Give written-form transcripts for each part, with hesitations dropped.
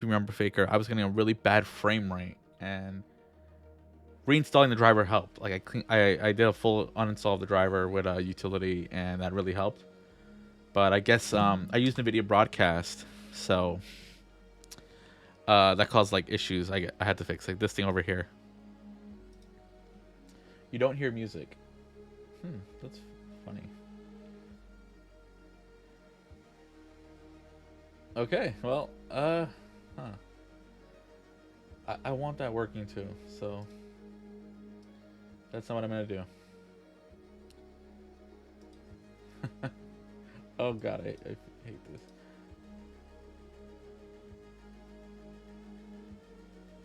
you remember, Faker, I was getting a really bad frame rate, and reinstalling the driver helped. Like I did a full uninstall of the driver with a utility, and that really helped. But I guess I used NVIDIA Broadcast, so that caused like issues. I had to fix like this thing over here. You don't hear music. That's funny. Okay, well, I want that working too, so that's not what I'm gonna do. Oh god, I hate this.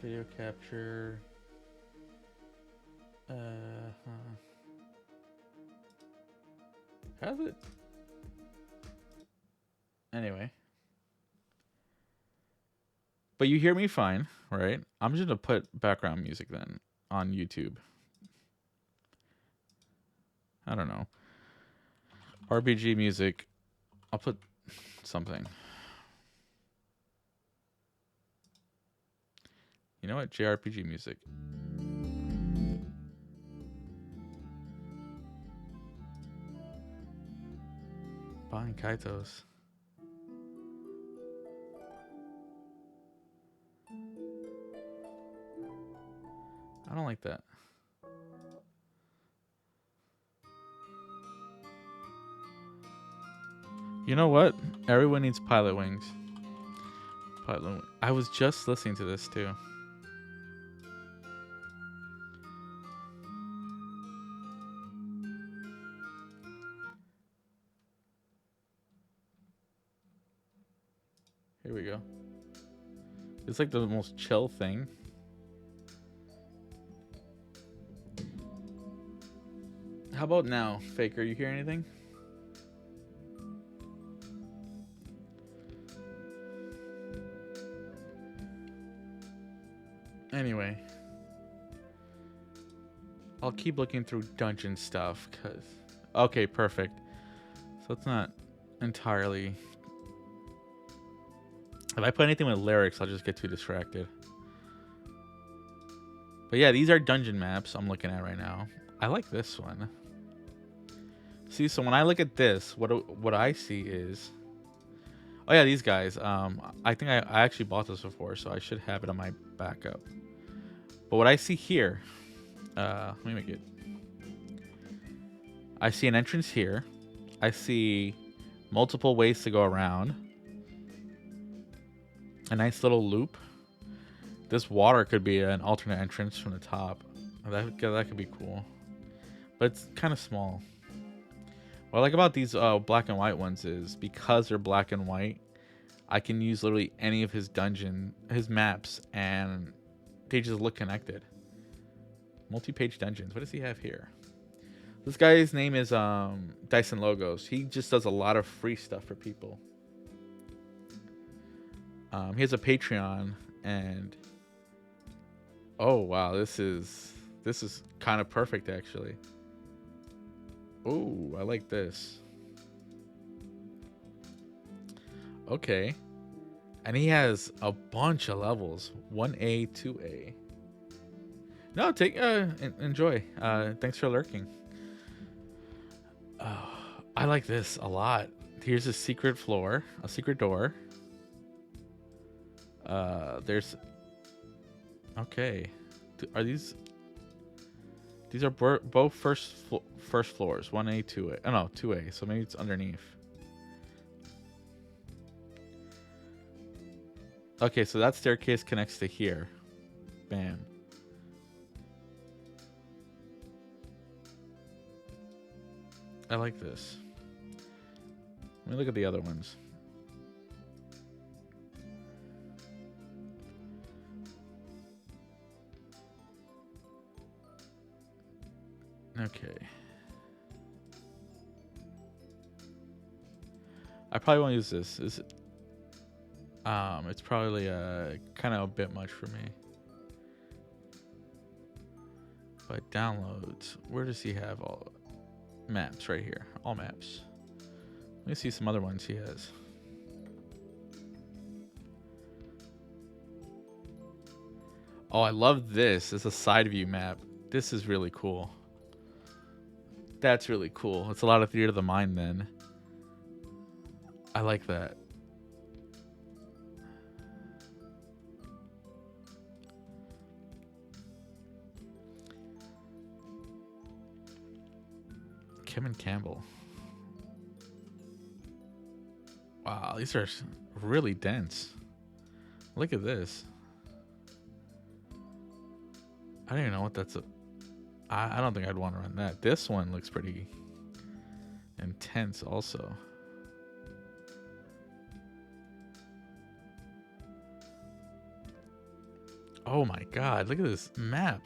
Video capture. How's it? Anyway. But you hear me fine, right? I'm just gonna put background music then on YouTube. I don't know. RPG music. I'll put something. You know what? JRPG music. Buying Kaitos. I don't like that. You know what? Everyone needs pilot wings. I was just listening to this too. Here we go. It's like the most chill thing. How about now, Faker? You hear anything? Anyway, I'll keep looking through dungeon stuff, cause okay, perfect. So it's not entirely. If I put anything with lyrics, I'll just get too distracted. But yeah, these are dungeon maps I'm looking at right now. I like this one. See, so when I look at this, what I see is, oh yeah, these guys. I think I actually bought this before, so I should have it on my backup. But what I see here, let me make it. I see an entrance here. I see multiple ways to go around. A nice little loop. This water could be an alternate entrance from the top. That could be cool. But it's kind of small. What I like about these black and white ones is because they're black and white, I can use literally any of his maps, and they just look connected. Multi-page dungeons. What does he have here? This guy's name is Dyson Logos. He just does a lot of free stuff for people. He has a Patreon, and oh wow, this is kind of perfect actually. Oh, I like this. Okay. And he has a bunch of levels. 1A, 2A. No, enjoy. Thanks for lurking. I like this a lot. Here's a secret floor, a secret door. There's okay. Are these are both first floors, 1A, 2A. Oh no, 2A. So maybe it's underneath. Okay, so that staircase connects to here. Bam. I like this. Let me look at the other ones. Okay. I probably won't use this. It's probably kind of a bit much for me. But downloads, where does he have all maps? Right here, all maps. Let me see some other ones he has. Oh, I love this. It's a side view map. This is really cool. That's really cool. It's a lot of theater of the mind then. I like that. Kim and Campbell. Wow, these are really dense. Look at this. I don't even know what that's. I don't think I'd want to run that. This one looks pretty intense also. Oh my god, look at this map.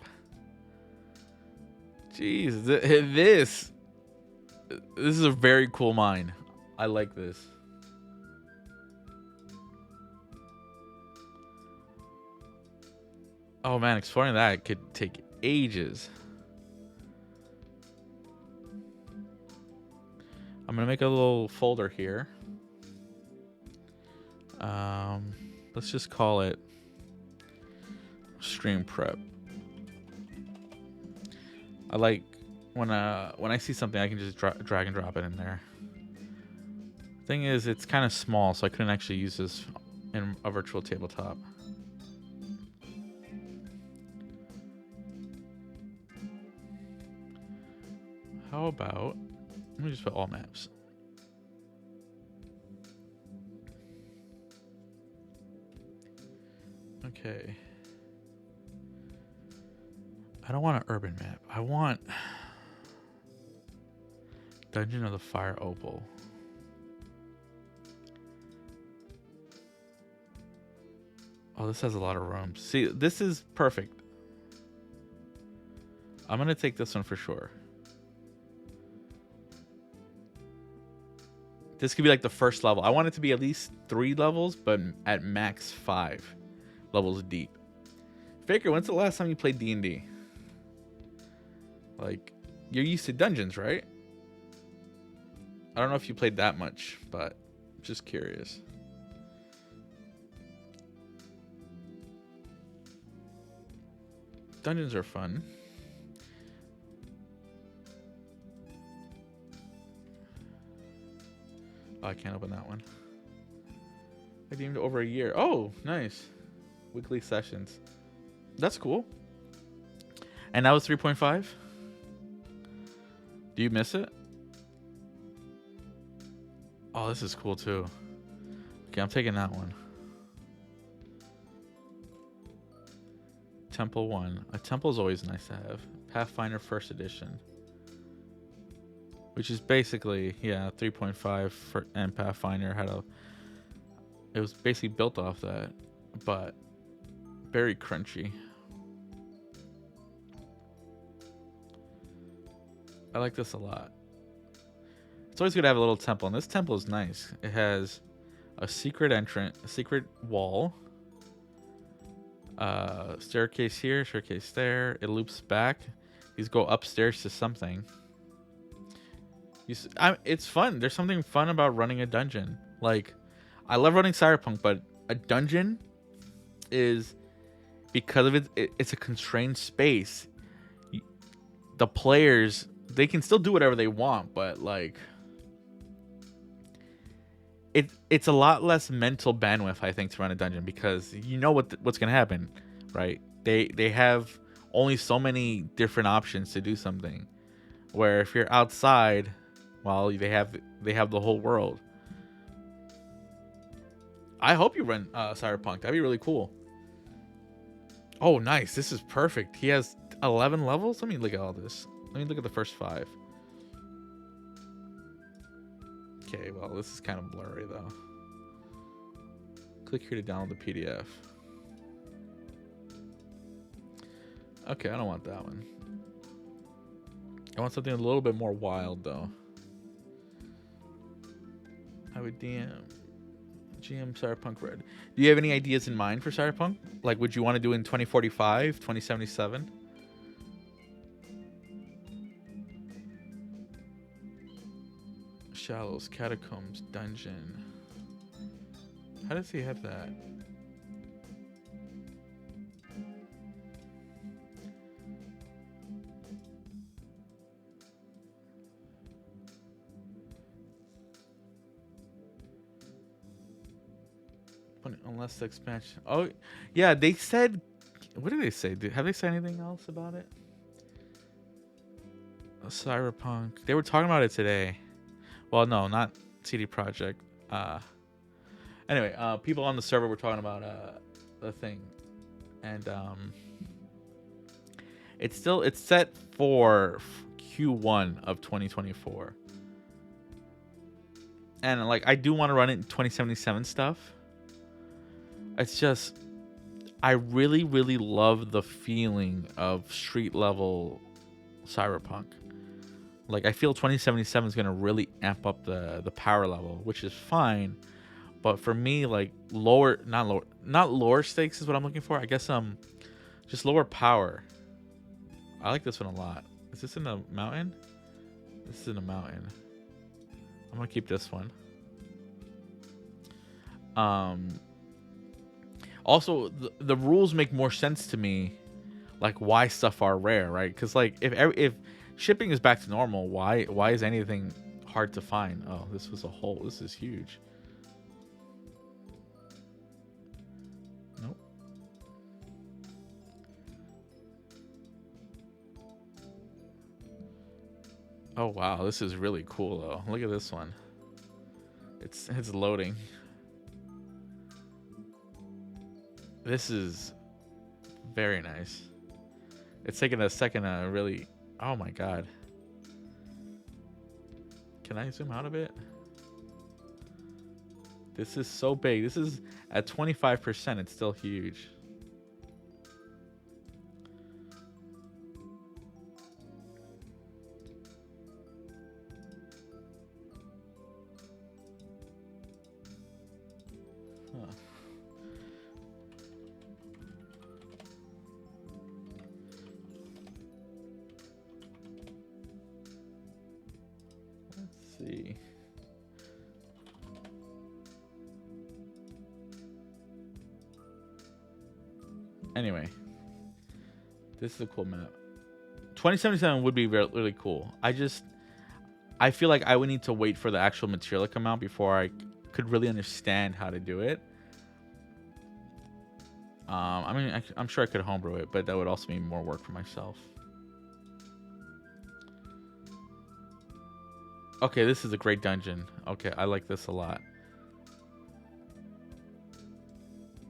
Jeez, this is a very cool mine. I like this. Oh man, exploring that could take ages. I'm gonna make a little folder here. Let's just call it stream prep. I like when I see something, I can just drag and drop it in there. Thing is, it's kind of small, so I couldn't actually use this in a virtual tabletop. How about, let me just put all maps. Okay. I don't want an urban map. I want Dungeon of the Fire Opal. Oh, this has a lot of rooms. See, this is perfect. I'm gonna take this one for sure. This could be like the first level. I want it to be at least 3 levels, but at max 5 levels deep. Faker, when's the last time you played D&D? Like, you're used to dungeons, right? I don't know if you played that much, but just curious. Dungeons are fun. Oh, I can't open that one. I deemed over a year. Oh, nice. Weekly sessions. That's cool. And that was 3.5? Do you miss it? Oh, this is cool too. Okay, I'm taking that one. Temple 1. A temple is always nice to have. Pathfinder First Edition. Which is basically, yeah, 3.5 for, and Pathfinder had a... It was basically built off that, but very crunchy. I like this a lot. It's always good to have a little temple, and this temple is nice. It has a secret entrance, a secret wall, staircase here, staircase there. It loops back. These go upstairs to something. It's fun. There's something fun about running a dungeon. Like, I love running Cyberpunk, but a dungeon is, because of it's a constrained space. The players, they can still do whatever they want, but like, it's a lot less mental bandwidth, I think, to run a dungeon, because you know what's gonna happen, right? They have only so many different options to do something. Where if you're outside, well, they have the whole world. I hope you run Cyberpunk. That'd be really cool. Oh, nice. This is perfect. He has 11 levels. Let me look at all this. Let me look at the first 5. Okay, well, this is kind of blurry, though. Click here to download the PDF. Okay, I don't want that one. I want something a little bit more wild, though. I would GM Cyberpunk Red. Do you have any ideas in mind for Cyberpunk? Like, would you want to do in 2045, 2077? Shallows, Catacombs, Dungeon. How does he have that? unless the expansion. Oh, yeah, they said. What did they say? Have they said anything else about it? Cyberpunk. They were talking about it today. Well, no, not CD Projekt. Uh, anyway, people on the server were talking about the thing, and it's set for Q1 of 2024. And like I do want to run it in 2077 stuff. It's just I really really love the feeling of street level Cyberpunk. Like I feel 2077 is gonna really amp up the power level, which is fine. But for me, like not lower stakes is what I'm looking for. I guess just lower power. I like this one a lot. Is this in the mountain? This is in the mountain. I'm gonna keep this one. Also, the rules make more sense to me, like why stuff are rare, right? Because like if shipping is back to normal, why is anything hard to find? Oh, this was a hole. This is huge. Nope. Oh wow, this is really cool though. Look at this one. It's loading. This is very nice. It's taking a second to really. Oh my god. Can I zoom out a bit? This is so big. This is at 25%. It's still huge. Huh. Let's see. Anyway, this is a cool map. 2077 would be really cool. I feel like I would need to wait for the actual material to come out before I could really understand how to do it. I mean, I'm sure I could homebrew it, but that would also mean more work for myself. Okay, this is a great dungeon. Okay, I like this a lot.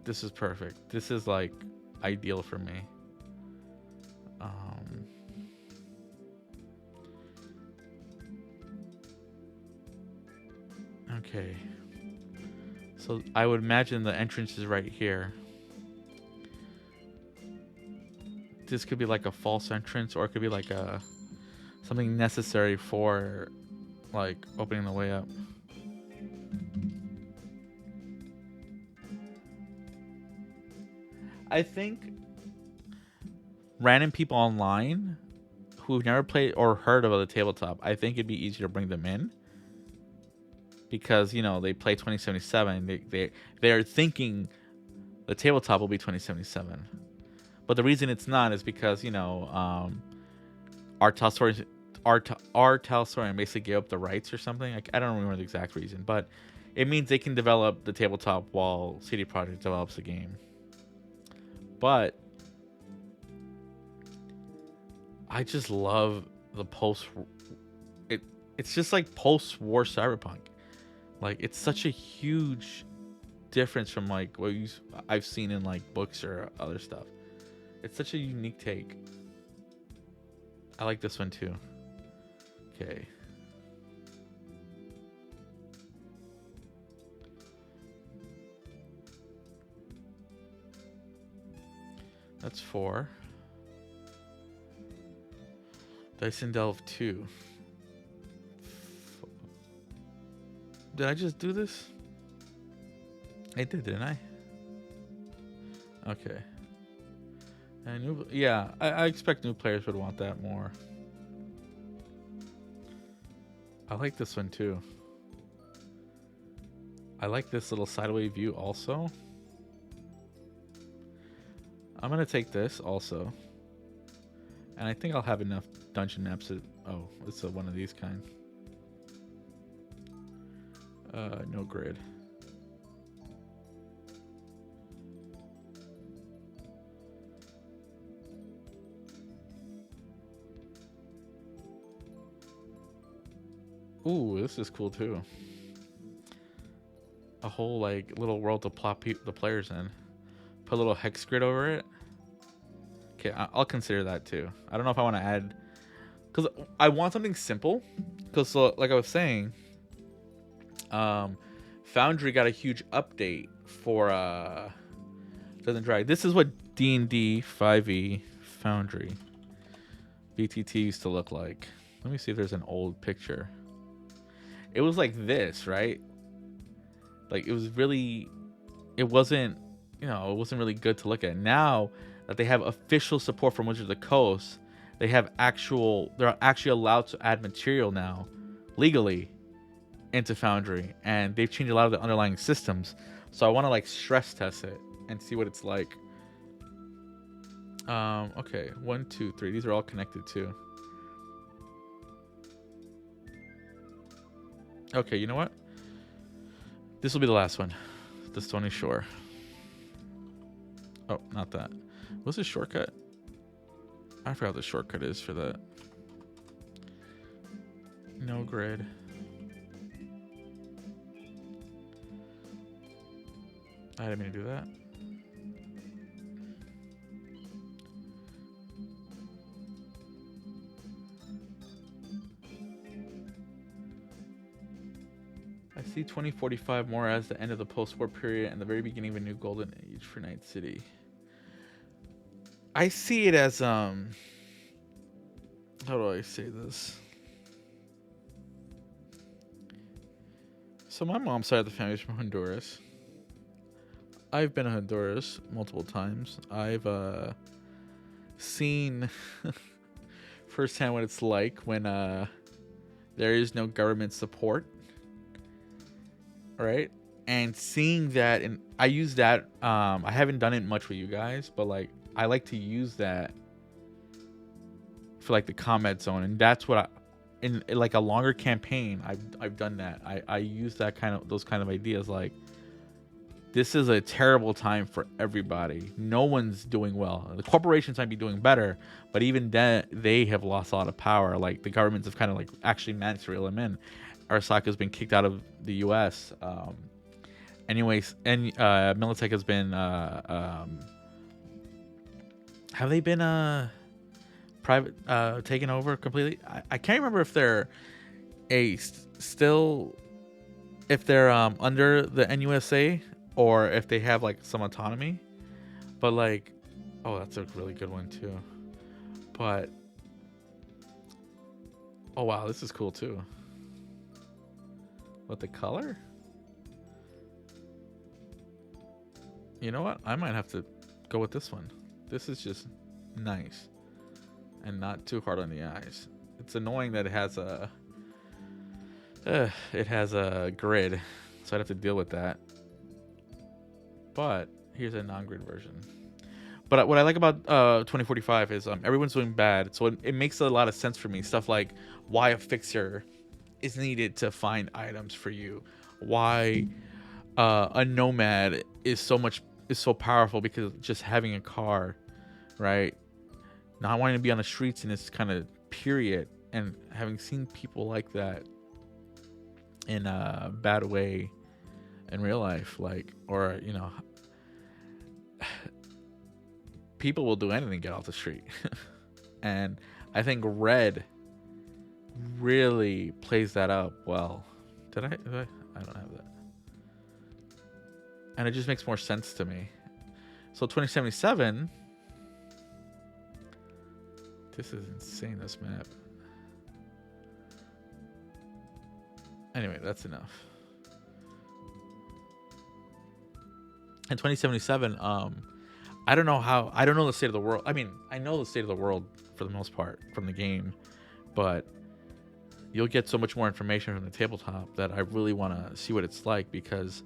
This is perfect. This is like ideal for me. Okay. So I would imagine the entrance is right here. This could be like a false entrance, or it could be like something necessary for like opening the way up. I think random people online who've never played or heard of the tabletop, I think it'd be easier to bring them in because they play 2077. They're thinking the tabletop will be 2077, but the reason it's not is because our Talsorian basically gave up the rights or something. I don't remember the exact reason, but it means they can develop the tabletop while CD Projekt develops the game. But I just love the it's just like post-war Cyberpunk. Like it's such a huge difference from like what I've seen in like books or other stuff. It's such a unique take. I like this one too. Okay. That's 4. Dyson Delve 2. Did I just do this? I did, didn't I? Okay. And I expect new players would want that more. I like this one too. I like this little sideway view also. I'm gonna take this also. And I think I'll have enough dungeon maps. Oh, it's one of these kind. No grid. Ooh, this is cool too. A whole like little world to plop the players in. Put a little hex grid over it. Okay, I'll consider that too. I don't know if I want to add, because I want something simple. Because like I was saying, Foundry got a huge update for doesn't drag. This is what D&D 5e Foundry VTT used to look like. Let me see if there's an old picture. It was like this, right? Like it was really, it wasn't, it wasn't really good to look at. Now that they have official support from Wizards of the Coast, they're actually allowed to add material now, legally, into Foundry, and they've changed a lot of the underlying systems. So I want to like stress test it and see what it's like. Okay, 1, 2, 3. These are all connected too. Okay, you know what? This will be the last one. The Stony Shore. Oh, not that. What's the shortcut? I forgot what the shortcut is for that. No grid. I didn't mean to do that. I see 2045 more as the end of the post-war period and the very beginning of a new golden age for Night City. I see it as how do I say this? So my mom's side of the family is from Honduras. I've been to Honduras multiple times. I've seen firsthand what it's like when there is no government support, right? And seeing that, and I use that. I haven't done it much with you guys, but like I like to use that for like the combat zone, and that's what in like a longer campaign. I've done that. I use those kind of ideas like. This is a terrible time for everybody. No one's doing well. The corporations might be doing better, but even then, they have lost a lot of power. Like the governments have kind of like actually managed to reel them in. Arasaka's been kicked out of the U.S. Anyways, and Militech has been. Have they been private taken over completely? I can't remember if they're still if they're under the NUSA. Or if they have like some autonomy, but like, oh, that's a really good one too. But oh wow, this is cool too. What, the color? You know what? I might have to go with this one. This is just nice and not too hard on the eyes. It's annoying that it has a grid, so I'd have to deal with that. But here's a non-grid version. But what I like about 2045 is everyone's doing bad, so it makes a lot of sense for me. Stuff like why a fixer is needed to find items for you, why a nomad is so powerful because just having a car, right? Not wanting to be on the streets in this kind of period, and having seen people like that in a bad way in real life, like, or people will do anything to get off the street. And I think Red really plays that up well. I don't have that. And it just makes more sense to me. So 2077, this is insane, this map. Anyway, that's enough. In 2077, I don't know the state of the world. I mean, I know the state of the world for the most part from the game, but you'll get so much more information from the tabletop that I really want to see what it's like, because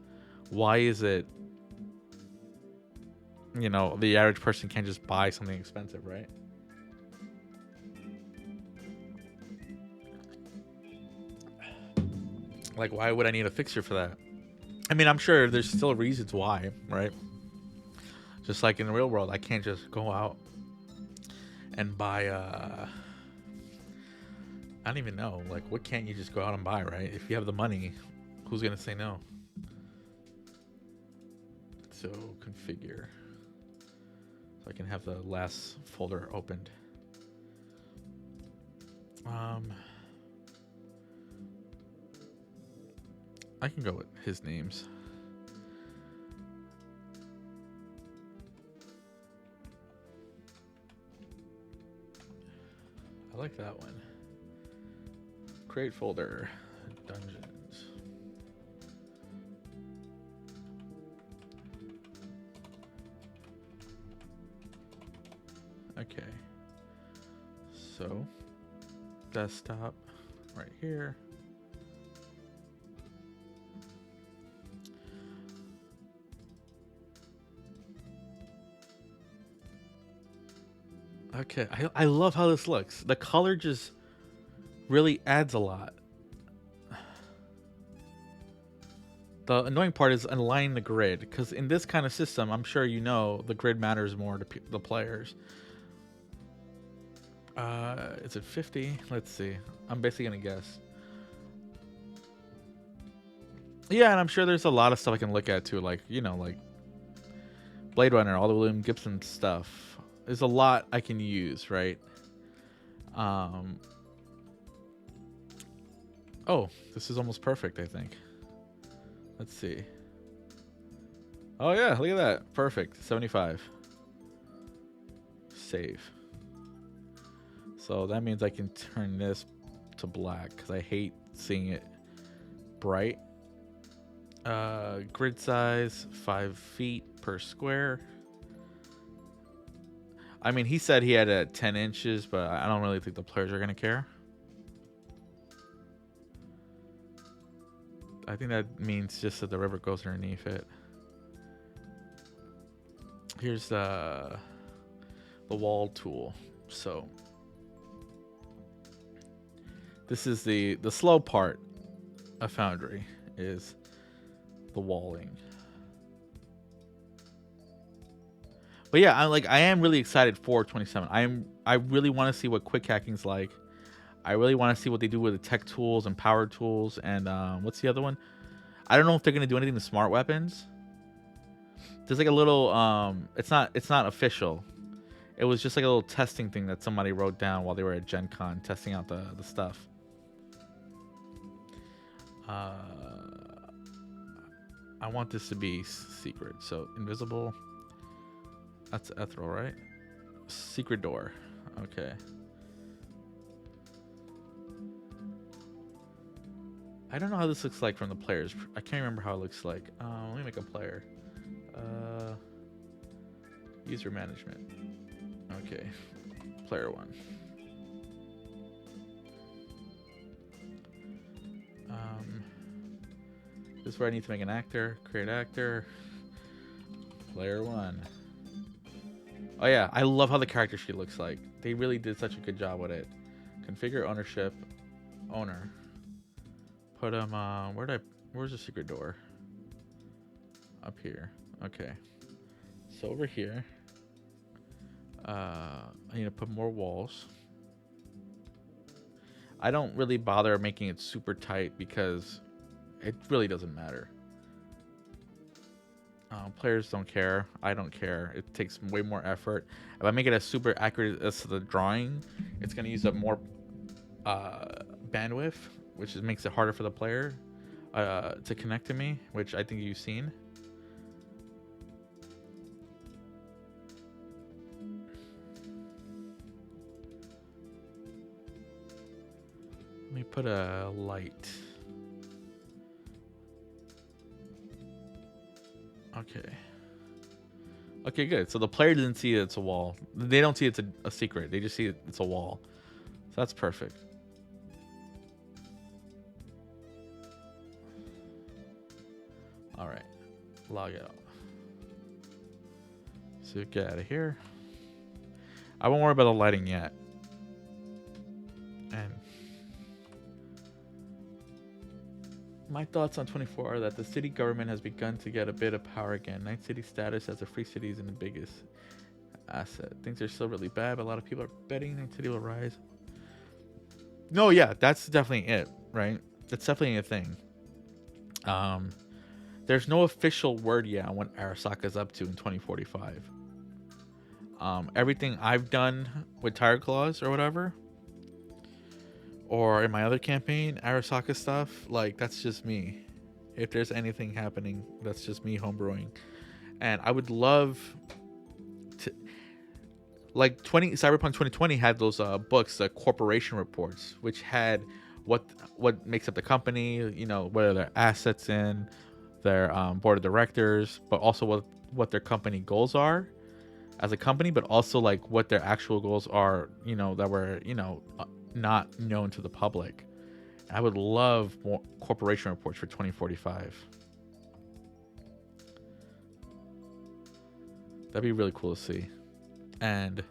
why is it, the average person can't just buy something expensive, right? Like, why would I need a fixture for that? I mean, I'm sure there's still reasons why, right? Just like in the real world, I can't just go out and buy I don't even know. Like, what can't you just go out and buy, right? If you have the money, who's gonna say no? So configure. So I can have the last folder opened. I can go with his names. I like that one. Create folder, dungeons. Okay. So, desktop right here. Okay, I love how this looks. The color just really adds a lot. The annoying part is aligning the grid, because in this kind of system, I'm sure you know, the grid matters more to the players. Is it 50? Let's see. I'm basically gonna guess. Yeah, and I'm sure there's a lot of stuff I can look at too, like, you know, like Blade Runner, all the William Gibson stuff. There's a lot I can use, right? Oh, this is almost perfect, I think. Let's see. Oh yeah, look at that. Perfect. 75. Save. So that means I can turn this to black because I hate seeing it bright. Grid size 5 feet per square. I mean, he said he had a 10 inches, but I don't really think the players are gonna care. I think that means just that the river goes underneath it. Here's the wall tool. So this is the slow part of Foundry, is the walling. But yeah, I am really excited for 27. I really want to see what quick hacking's like. I really want to see what they do with the tech tools and power tools, and what's the other one? I don't know if they're gonna do anything to smart weapons. There's like a little it's not official. It was just like a little testing thing that somebody wrote down while they were at Gen Con testing out the stuff. I want this to be secret, so invisible. That's ethereal, right? Secret door. Okay. I don't know how this looks like from the players. I can't remember how it looks like. Let me make a player. User management. Okay. Player 1. This is where I need to make an actor. Create actor. Player 1. Oh yeah, I love how the character sheet looks like. They really did such a good job with it. Configure ownership. Owner. Put him, where's the secret door? Up here. Okay. So over here, I need to put more walls. I don't really bother making it super tight because it really doesn't matter. Players don't care. I don't care. It takes way more effort. If I make it as super accurate as the drawing, it's going to use up more bandwidth, which makes it harder for the player to connect to me, which I think you've seen. Let me put a light. Okay. Okay, good. So the player didn't see it's a wall. They don't see it's a secret. They just see it's a wall. So that's perfect. All right. Log out. So get out of here. I won't worry about the lighting yet. And my thoughts on 24 are that the city government has begun to get a bit of power again. Night City status as a free city is in the biggest asset. Things are still really bad, but a lot of people are betting Night City will rise. No, yeah, that's definitely it, right? That's definitely a thing. Um, there's no official word yet on what Arasaka's up to in 2045. Everything I've done with Tire Claws or whatever, or in my other campaign, Arasaka stuff, like that's just me. If there's anything happening, that's just me homebrewing. And I would love to, like 20 Cyberpunk 2020 had those books, the corporation reports, which had what makes up the company, you know, what are their assets in, their board of directors, but also what their company goals are as a company, but also like what their actual goals are, you know, that were, you know, not known to the public. I would love more corporation reports for 2045. That'd be really cool to see. And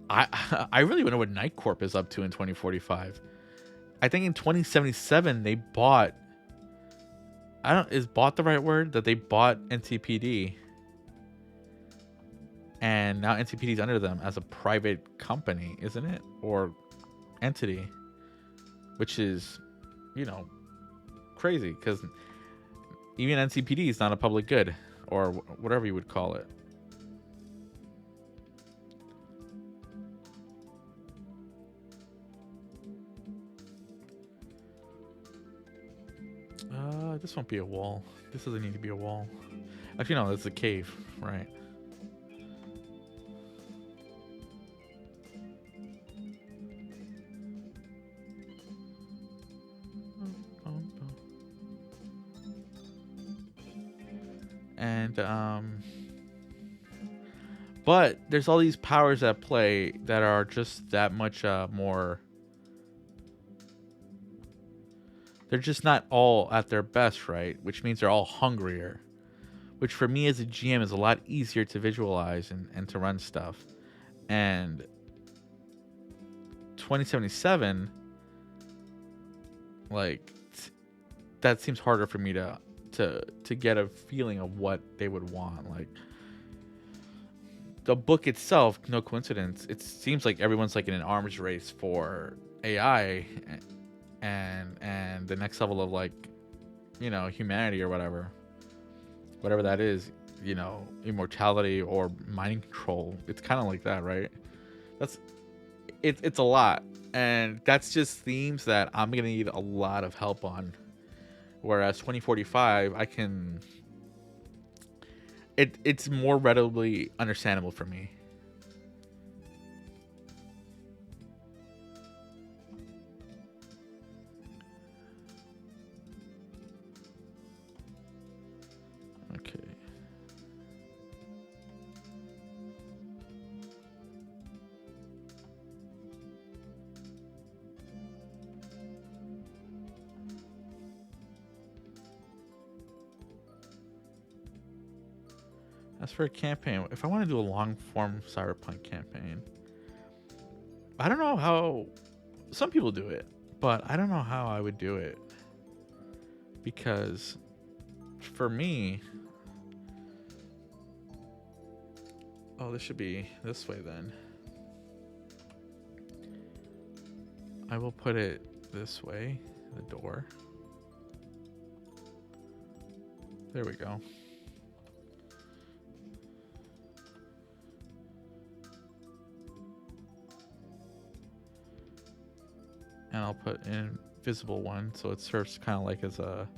I I really want to know what Night Corp is up to in 2045. I think in 2077 they bought, I don't, is bought the right word, that they bought NTPD, and now NTPD is under them as a private company, isn't it? Or entity, which is, you know, crazy because even NCPD is not a public good or whatever you would call it. This won't be a wall. This doesn't need to be a wall. Actually, no, it's a cave, right? And but there's all these powers at play that are just that much more. They're just not all at their best, right? Which means they're all hungrier. Which for me as a GM is a lot easier to visualize and to run stuff. And 2077, like that seems harder for me to get a feeling of what they would want. Like the book itself, no coincidence, it seems like everyone's like in an arms race for AI and the next level of, like, you know, humanity or whatever that is, you know, immortality or mind control. It's kind of like that, right? That's it's a lot, and that's just themes that I'm gonna need a lot of help on. Whereas 2045, I can, it's more readily understandable for me. Okay. As for a campaign, if I want to do a long form cyberpunk campaign, I don't know how some people do it, but I don't know how I would do it because for me, oh, this should be this way then. I will put it this way, the door. There we go. And I'll put an invisible one so it serves kind of like as a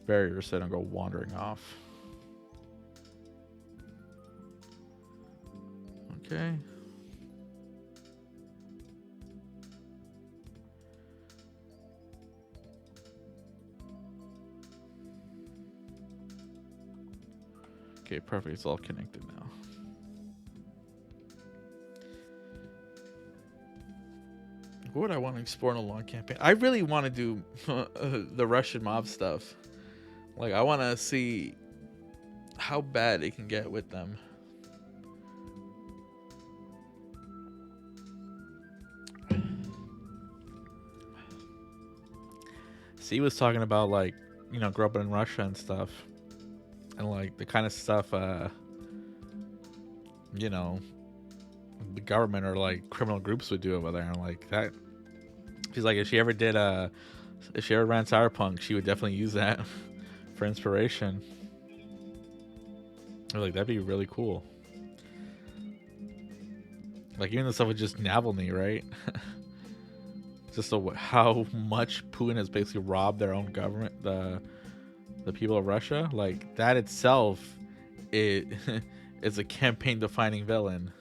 barrier so I don't go wandering off. Okay. Okay, perfect. It's all connected now. What would I want to explore in a long campaign? I really want to do the Russian mob stuff. Like, I want to see how bad it can get with them. C was talking about, like, you know, growing up in Russia and stuff, and like the kind of stuff, you know, the government or like criminal groups would do over there. And like that, she's like, if she ever ran Cyberpunk, she would definitely use that for inspiration. I was like, that'd be really cool. Like even the stuff with just Navalny, right? Just how much Putin has basically robbed their own government, the people of Russia. Like that itself, it is a campaign-defining villain.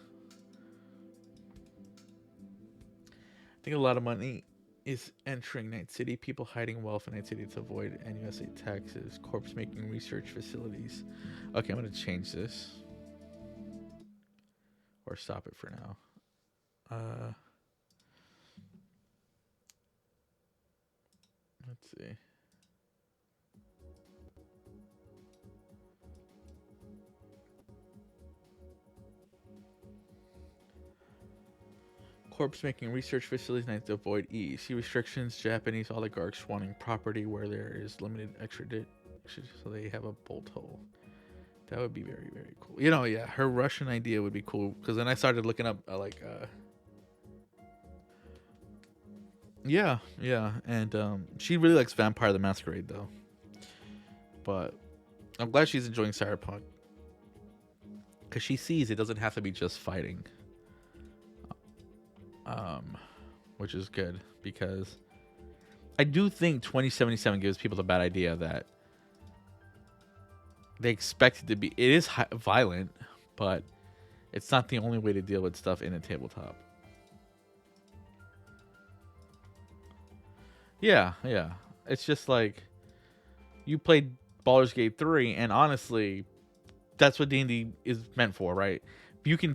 I think a lot of money is entering Night City. People hiding wealth in Night City to avoid NUSA taxes. Corpse making research facilities. Okay, I'm gonna change this or stop it for now. Let's see. Corpse making research facilities need to avoid EEC restrictions. Japanese oligarchs wanting property where there is limited extradition, so they have a bolt hole. That would be very, very cool. You know, yeah, her Russian idea would be cool because then I started looking up yeah, and she really likes Vampire the Masquerade though. But I'm glad she's enjoying Cyberpunk because she sees it doesn't have to be just fighting. Which is good because I do think 2077 gives people the bad idea that they expect it to be. It is violent, but it's not the only way to deal with stuff in a tabletop. Yeah. It's just like you played Baldur's Gate 3, and honestly, that's what D&D is meant for, right? You can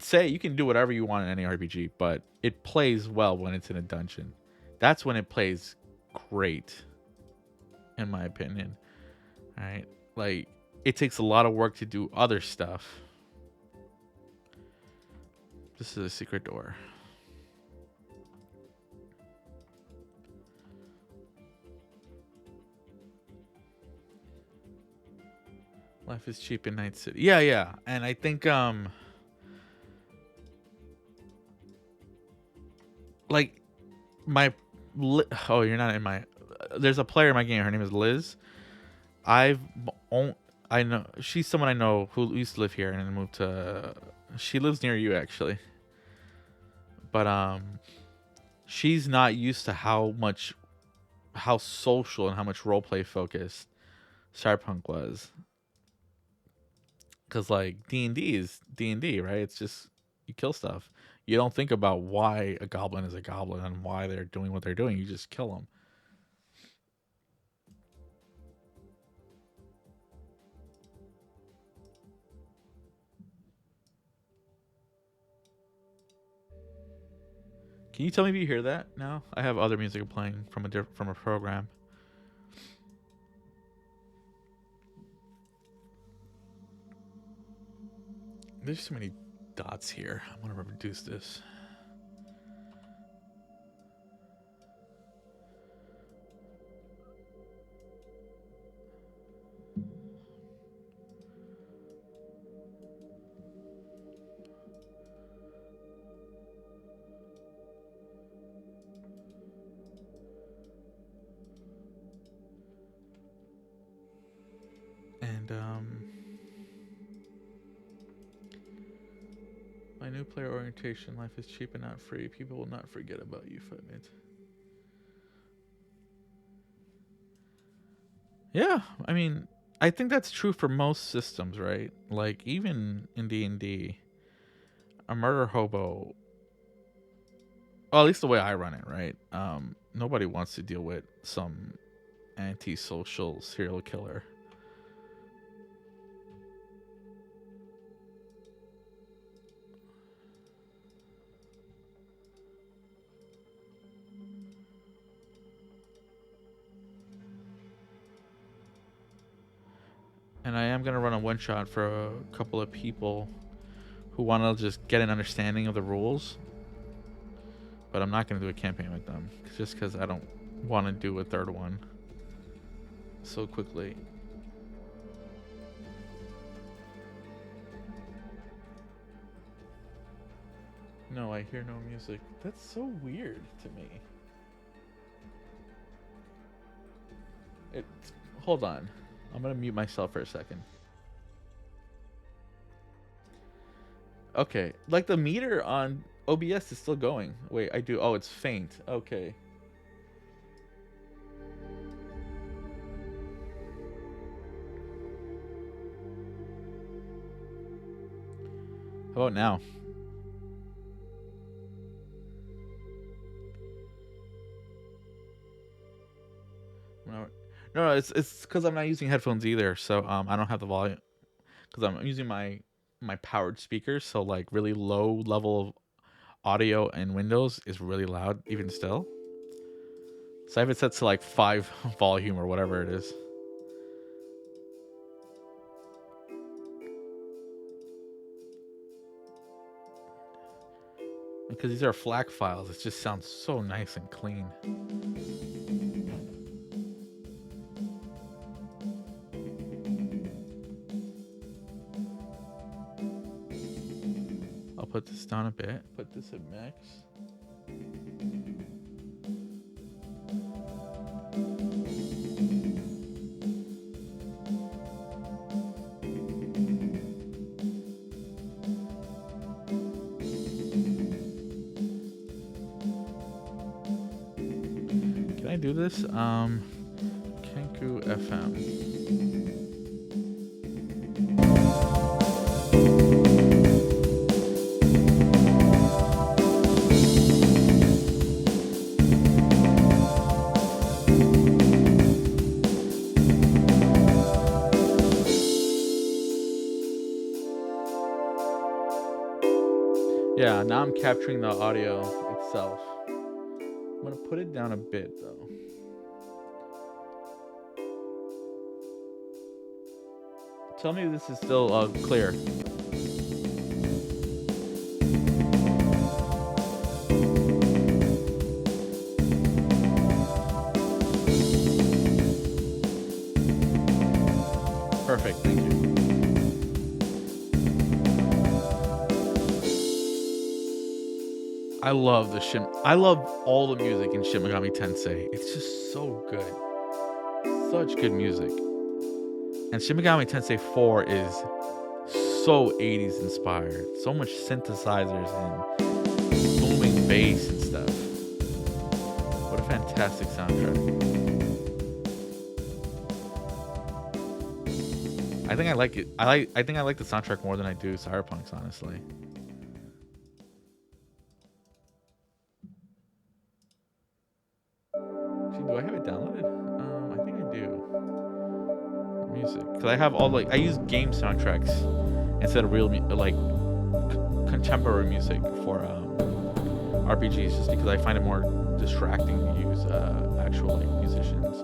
do whatever you want in any RPG, but it plays well when it's in a dungeon. That's when it plays great, in my opinion. All right, like it takes a lot of work to do other stuff. This is a secret door. Life is cheap in Night City. Yeah, and I think like you're not in my. There's a player in my game. Her name is Liz. I know she's someone I know who used to live here and then moved to. She lives near you actually, but she's not used to how social and how much roleplay focused Cyberpunk was. Because like D&D is D&D, right? It's just you kill stuff. You don't think about why a goblin is a goblin and why they're doing what they're doing. You just kill them. Can you tell me if you hear that now? I have other music playing from a program. There's so many dots here. I'm gonna reduce this. And my new player orientation: life is cheap and not free. People will not forget about you, Footmint. Yeah, I mean, I think that's true for most systems, right? Like even in D&D, a murder hobo. Well, at least the way I run it, right? Nobody wants to deal with some antisocial serial killer. And I am gonna run a one shot for a couple of people who want to just get an understanding of the rules. But I'm not gonna do a campaign with them just because I don't want to do a third one so quickly. No, I hear no music. That's so weird to me. It. Hold on. I'm gonna mute myself for a second. Okay, like the meter on OBS is still going. Wait, I do. Oh, it's faint. Okay. How about now? No, it's because I'm not using headphones either, so I don't have the volume because I'm using my powered speakers, so like really low level of audio in Windows is really loud even still. So I have it set to like 5 volume or whatever it is. Because these are FLAC files, it just sounds so nice and clean. I'll put this down a bit, put this at max. Can I do this? Kenku FM. Yeah, now I'm capturing the audio itself. I'm gonna put it down a bit though. Tell me if this is still clear. Perfect, thank you. I love I love all the music in Shin Megami Tensei. It's just so good. Such good music. And Shin Megami Tensei 4 is so 80s inspired. So much synthesizers and booming bass and stuff. What a fantastic soundtrack. I think I like it. I think I like the soundtrack more than I do Cyberpunk's, honestly. Do I have it downloaded? I think I do. Music, because I have all I use game soundtracks instead of real contemporary music for RPGs, just because I find it more distracting to use actual musicians.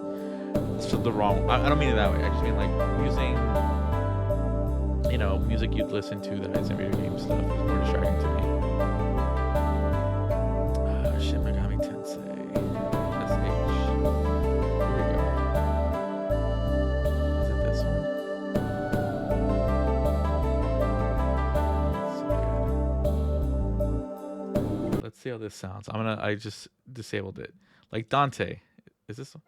It's just the wrong. I don't mean it that way. I just mean using music you'd listen to that is in video game stuff is more distracting to me. Shin Megami Tensei. See how this sounds. I just disabled it. Like Dante. Is this one?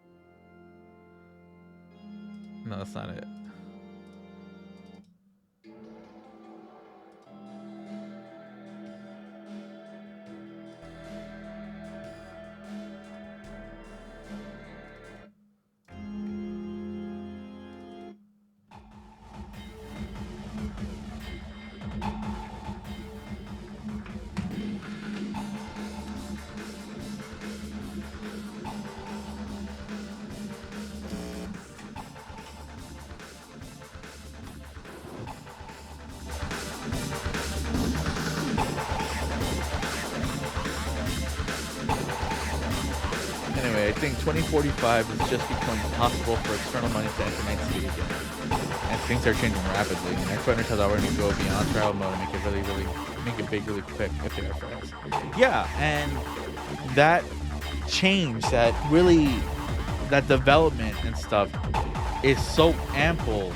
No, that's not it. Anyway, I think 2045 is just becoming possible for external money to enter Night City again. And things are changing rapidly. And Xbox has already go beyond trial mode and make it make it big really quick if they are fast. Yeah, and that change, that development and stuff is so ample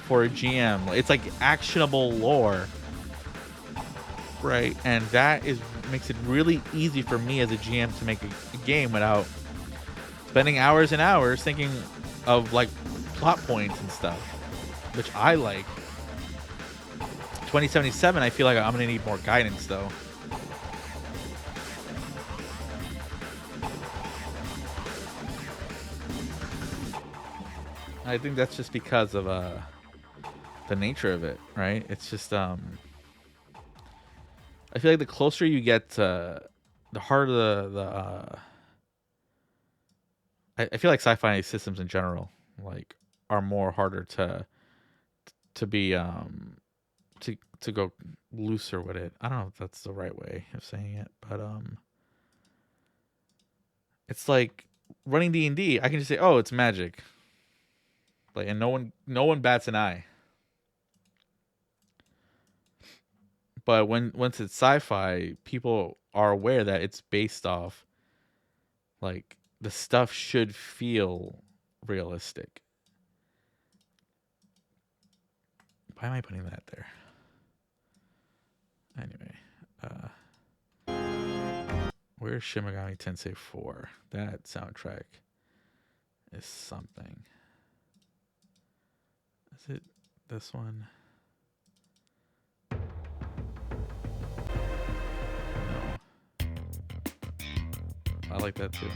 for a GM. It's like actionable lore right? And that is makes it really easy for me as a GM to make a game without spending hours and hours thinking of like plot points and stuff, which I like. 2077, I feel like I'm gonna need more guidance though. I think that's just because of the nature of it, right? It's just I feel like the closer you get to the harder I feel like sci-fi systems in general like are more harder to be to go looser with it. I don't know if that's the right way of saying it, but it's like running D&D. I can just say, "Oh, it's magic." Like and no one bats an eye. But once it's sci-fi, people are aware that it's based off like the stuff should feel realistic. Why am I putting that there? Anyway, where's Shin Megami Tensei 4? That soundtrack is something. Is it this one? No. I like that too.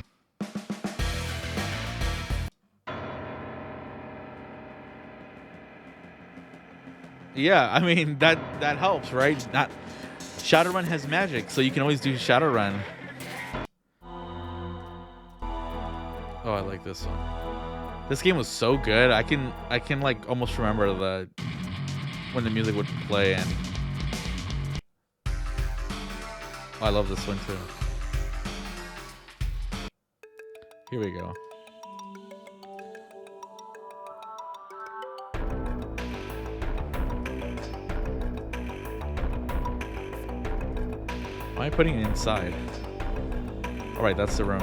Yeah, I mean that helps, right? Not Shadowrun has magic, so you can always do Shadowrun. Oh, I like this one. This game was so good. I can like almost remember the when the music would play and oh, I love this one too. Here we go. Why am I putting it inside? Alright, that's the room.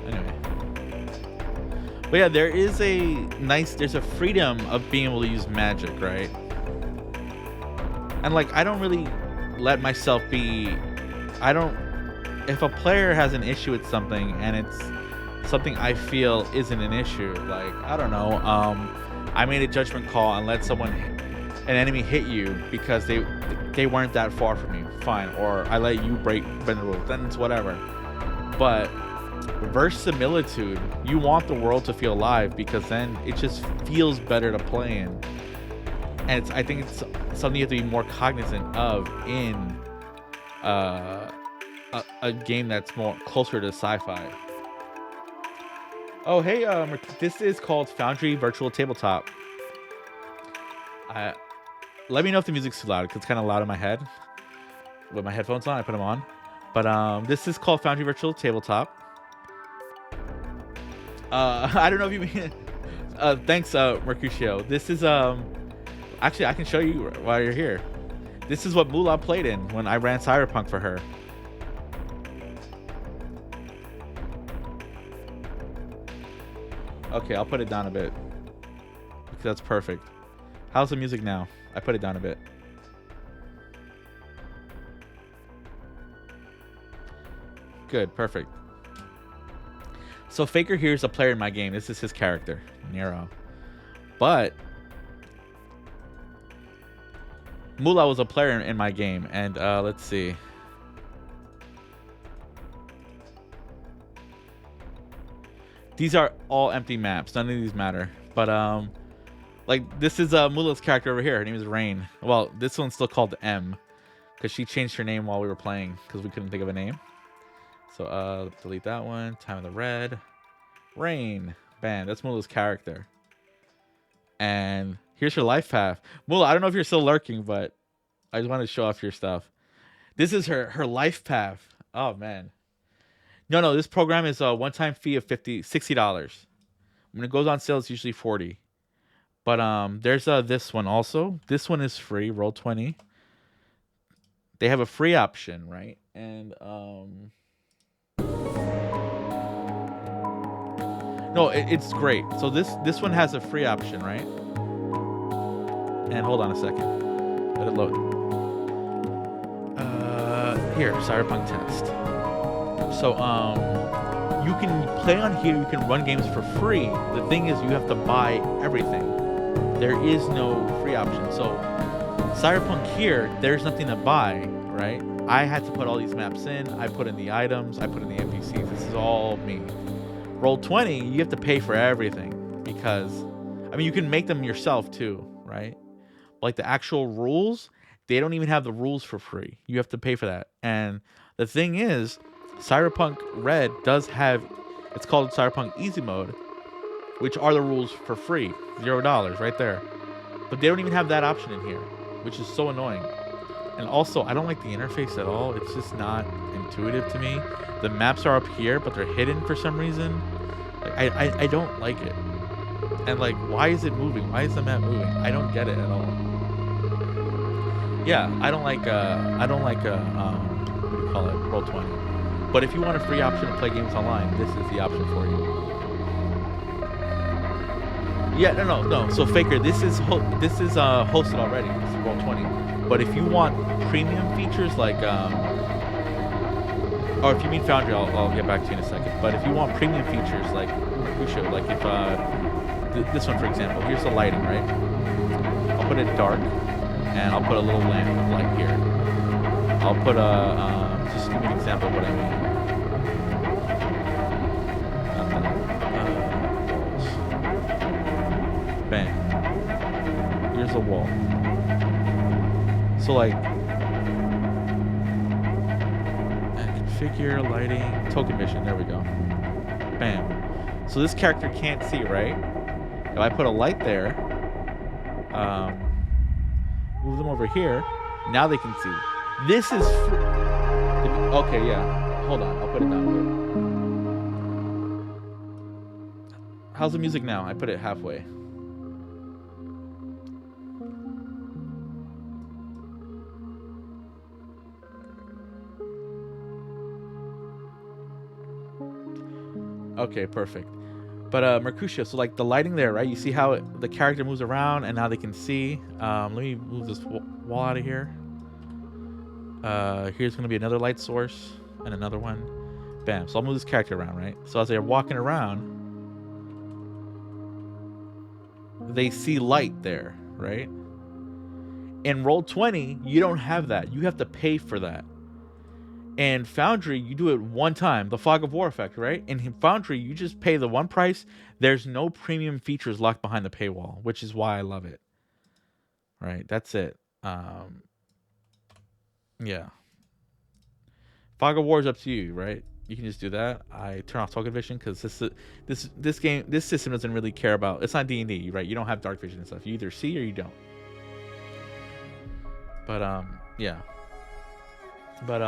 Anyway. But yeah, there's a freedom of being able to use magic, right? And like, I don't really let myself be, if a player has an issue with something and it's something I feel isn't an issue, like, I don't know, I made a judgment call and let an enemy hit you because they weren't that far from you, fine. Or I let you bend the rules, then it's whatever. But verisimilitude, you want the world to feel alive because then it just feels better to play in. And I think it's something you have to be more cognizant of in a game that's more closer to sci-fi. Oh, hey, this is called Foundry Virtual Tabletop. Let me know if the music's too loud because it's kind of loud in my head. With my headphones on, I put them on. But this is called Foundry Virtual Tabletop. I don't know if you mean. Thanks, Mercutio. This is actually I can show you while you're here. This is what Mula played in when I ran Cyberpunk for her. Okay, I'll put it down a bit. Because that's perfect. How's the music now? I put it down a bit. Good, perfect. So Faker here is a player in my game. This is his character, Nero. But Mula was a player in my game, and let's see. These are all empty maps. None of these matter. But like this is Mula's character over here. Her name is Rain. Well, this one's still called M, because she changed her name while we were playing because we couldn't think of a name. So delete that one. Time of the Red. Rain. Bam. That's Mula's character. And here's her life path. Mula, I don't know if you're still lurking, but I just wanted to show off your stuff. This is her life path. Oh man. No, this program is a one-time fee of $60. When it goes on sale, it's usually $40. But there's this one also. This one is free. Roll20. They have a free option, right? And no, it's great. So this one has a free option, right? And hold on a second. Let it load. here, Cyberpunk test. So you can play on here. You can run games for free. The thing is, you have to buy everything. There is no free option. So Cyberpunk here, there's nothing to buy, right? I had to put all these maps in. I put in the items. I put in the NPCs. This is all me. Roll20, you have to pay for everything because, I mean, you can make them yourself too, right? Like the actual rules, they don't even have the rules for free. You have to pay for that. And the thing is, Cyberpunk Red does have, it's called Cyberpunk Easy Mode, which are the rules for free, $0 right there. But they don't even have that option in here, which is so annoying. And also, I don't like the interface at all. It's just not intuitive to me. The maps are up here, but they're hidden for some reason. Like, I don't like it. And like, why is it moving? Why is the map moving? I don't get it at all. Yeah, I don't like what do you call it? Roll20. But if you want a free option to play games online, this is the option for you. Yeah, no. So Faker, this is hosted already. This is Roll20. But if you want premium features like or if you mean Foundry, I'll get back to you in a second. But if you want premium features like Mercutio, like if this one for example, here's the lighting, right? I'll put it dark, and I'll put a little lamp light here. I'll put just give me an example of what I mean. Bam. Here's a wall. So like, configure lighting, token mission. There we go. Bam. So this character can't see, right? If I put a light there, move them over here. Now they can see. This is okay. Yeah. Hold on. I'll put it down here. How's the music now? I put it halfway. Okay, perfect. But Mercutio, so like the lighting there, right? You see how the character moves around and now they can see. Let me move this wall out of here. Here's going to be another light source and another one. Bam. So I'll move this character around, right? So as they're walking around, they see light there, right? In Roll20, you don't have that. You have to pay for that. And Foundry, you do it one time, the Fog of War effect, right? In Foundry, you just pay the one price. There's no premium features locked behind the paywall, which is why I love it. Right, that's it. Yeah. Fog of War is up to you, right? You can just do that. I turn off token vision because this system doesn't really care about. It's not D&D, right? You don't have dark vision and stuff. You either see or you don't. But yeah. But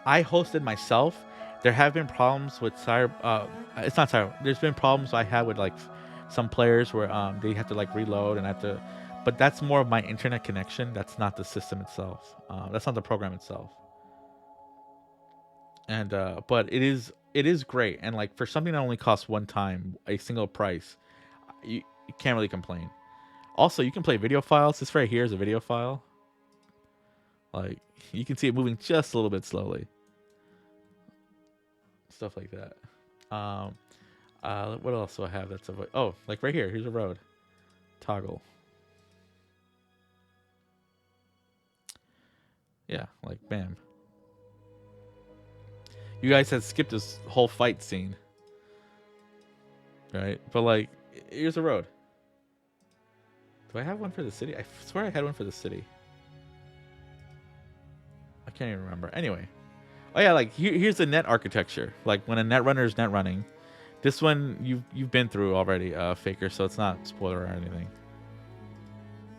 I hosted myself. There have been problems with it's not Cyber. There's been problems I had with like some players where they have to like reload and have to, but that's more of my internet connection. That's not the system itself. That's not the program itself. And but it is great. And like for something that only costs one time, a single price, you can't really complain. Also, you can play video files. This right here is a video file. Like you can see it moving just a little bit slowly. Stuff like that. What else do I have that's oh, like right here, here's a road. Toggle. Yeah, like bam. You guys had skipped this whole fight scene. Right? But like, here's a road. Do I have one for the city? I swear I had one for the city. I can't even remember. Anyway. Oh yeah, like here's the net architecture. Like when a net runner is net running. This one you've been through already, Faker, so it's not spoiler or anything.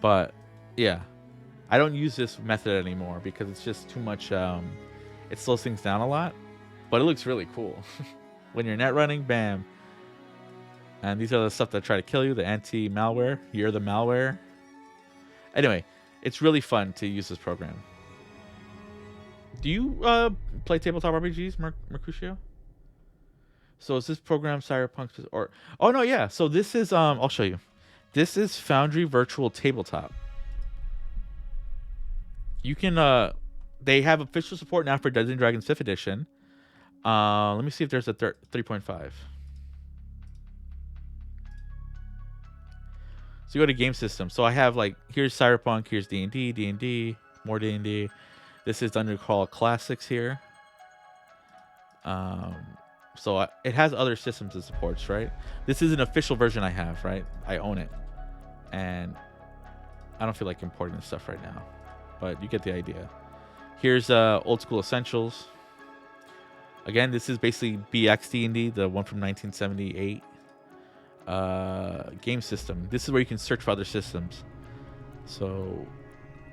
But yeah. I don't use this method anymore because it's just too much it slows things down a lot. But it looks really cool. When you're net running, bam. And these are the stuff that try to kill you, the anti-malware. You're the malware. Anyway, it's really fun to use this program. Do you play tabletop RPGs, Mercutio? So is this program Cyberpunk or oh no, yeah. So this is I'll show you. This is Foundry Virtual Tabletop. You can They have official support now for Dungeons and Dragons 5th edition. Let me see if there's a 3.5. So you go to game system. So I have like, here's Cyberpunk, here's D&D, more D&D. This is Dungeon Crawl Classics here. So it has other systems it supports, right? This is an official version I have, right? I own it. And I don't feel like importing this stuff right now, but you get the idea. Here's Old School Essentials. Again, this is basically BX D&D, the one from 1978. Game system. This is where you can search for other systems. So,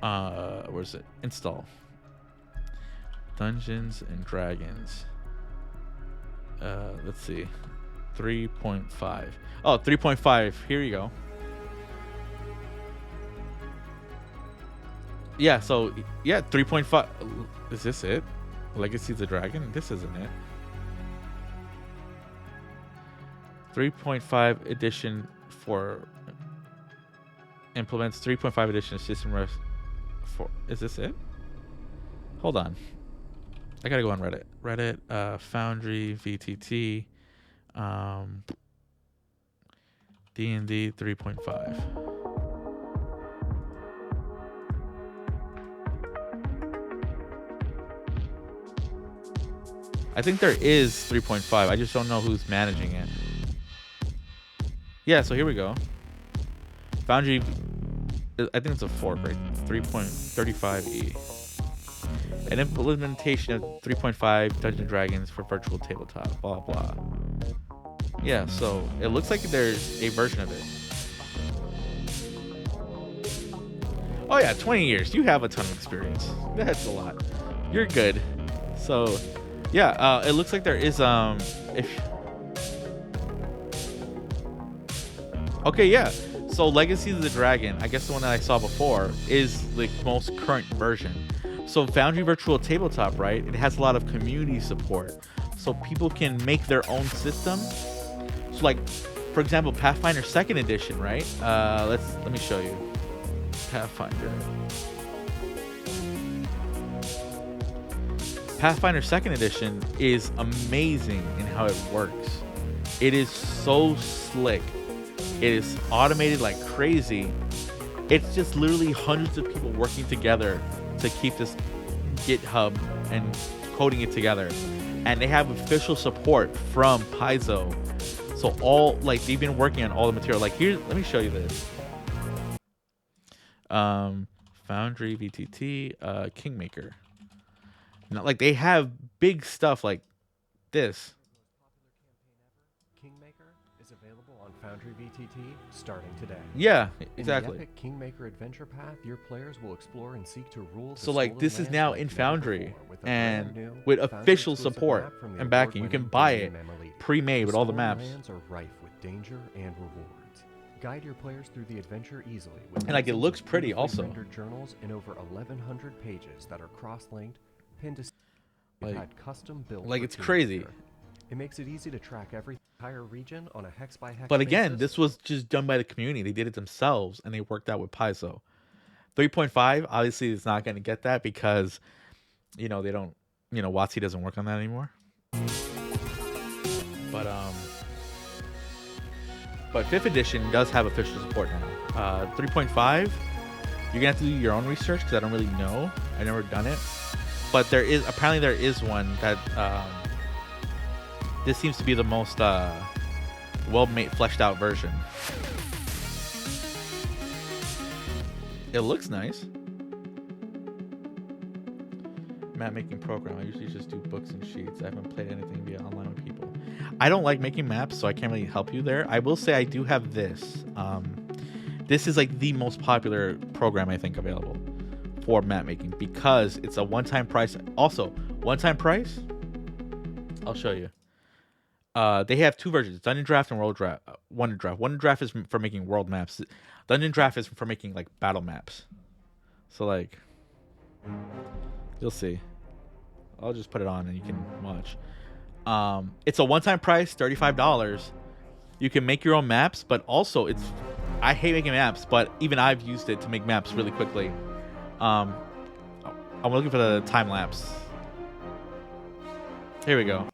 where's it? Install. Dungeons and Dragons. Let's see. 3.5. Oh, 3.5. Here you go. Yeah, so, yeah, 3.5. Is this it? Legacy of the Dragon? This isn't it. 3.5 edition for implements 3.5 edition system for. Is this it? Hold on. I gotta go on Reddit. Reddit, Foundry, VTT, D&D 3.5. I think there is 3.5. I just don't know who's managing it. Yeah, so here we go. Foundry, I think it's a fork, right? 3.35e. An implementation of 3.5 Dungeons & Dragons for virtual tabletop, blah, blah. Yeah, so it looks like there's a version of it. Oh yeah, 20 years. You have a ton of experience. That's a lot. You're good. So, yeah, it looks like there is, okay, yeah. So Legacy of the Dragon, I guess the one that I saw before, is the most current version. So Foundry Virtual Tabletop, right? It has a lot of community support. So people can make their own system. So like, for example, Pathfinder 2nd edition, right? Let me show you. Pathfinder 2nd edition is amazing in how it works. It is so slick. It is automated like crazy. It's just literally hundreds of people working together to keep this GitHub and coding it together. And they have official support from Paizo. So they've been working on all the material. Like here, let me show you this. Foundry, VTT, Kingmaker. Now, like they have big stuff like this. Kingmaker is available on Foundry VTT starting today. Yeah, exactly. In the epic Kingmaker adventure path, your players will explore and seek to rule. So like this is now in Foundry and with official support and backing. You can buy it pre-made with all the maps. Lands are rife with danger and rewards. Guide your players through the adventure easily. And like it looks pretty also. Rendered journals in over 1,100 pages that are cross-linked, pinned to had custom built. Like it's crazy. It makes it easy to track every entire region on a hex by hex. But again, this was just done by the community. They did it themselves and they worked out with Paizo. 3.5 obviously is not going to get that because they don't, WotC doesn't work on that anymore. But 5th edition does have official support now. 3.5, you're gonna have to do your own research because I don't really know. I've never done it. But apparently there is one that this seems to be the most well-made, fleshed out version. It looks nice. Map making program. I usually just do books and sheets. I haven't played anything via online with people. I don't like making maps, so I can't really help you there. I will say I do have this. This is like the most popular program I think available for map making because it's a one-time price. Also, one-time price. I'll show you. They have two versions: Dungeon Draft and World Draft. Wonder Draft. Wonder Draft is for making world maps. Dungeon Draft is for making like battle maps. So like, you'll see. I'll just put it on and you can watch. It's a one-time price, $35. You can make your own maps, but also I hate making maps, but even I've used it to make maps really quickly. I'm looking for the time lapse. Here we go.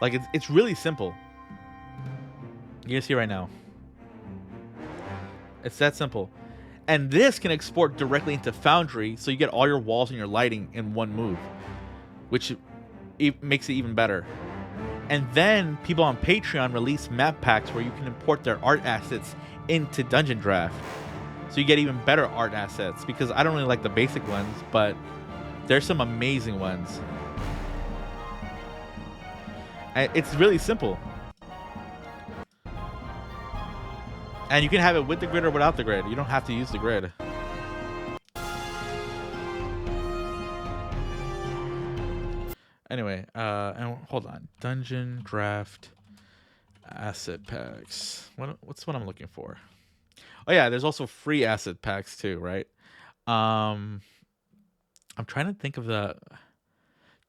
Like it's really simple. You can see right now. It's that simple. And this can export directly into Foundry, so you get all your walls and your lighting in one move, which makes it even better. And then people on Patreon release map packs where you can import their art assets into Dungeon Draft. So you get even better art assets, because I don't really like the basic ones, but there's some amazing ones. And it's really simple. And you can have it with the grid or without the grid. You don't have to use the grid. Anyway, and hold on. Dungeon Draft asset packs. What's what I'm looking for? Oh yeah, there's also free asset packs too, right? I'm trying to think of the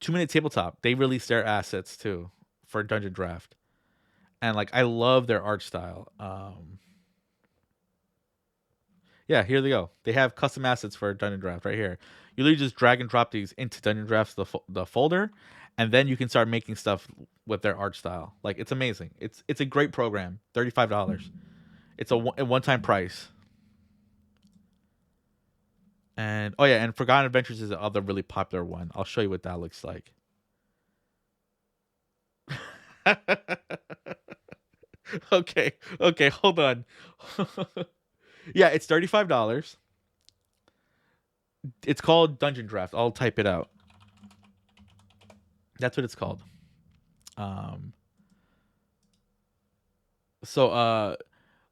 2-Minute Tabletop. They released their assets too for Dungeon Draft. And like I love their art style. Yeah, here they go. They have custom assets for Dungeon Draft right here. You literally just drag and drop these into Dungeon Draft's the folder, and then you can start making stuff with their art style. Like it's amazing. It's a great program. $35. It's a one-time price. And oh yeah, and Forgotten Adventures is the other really popular one. I'll show you what that looks like. Okay, hold on. Yeah, it's $35. It's called Dungeon Draft. I'll type it out. That's what it's called.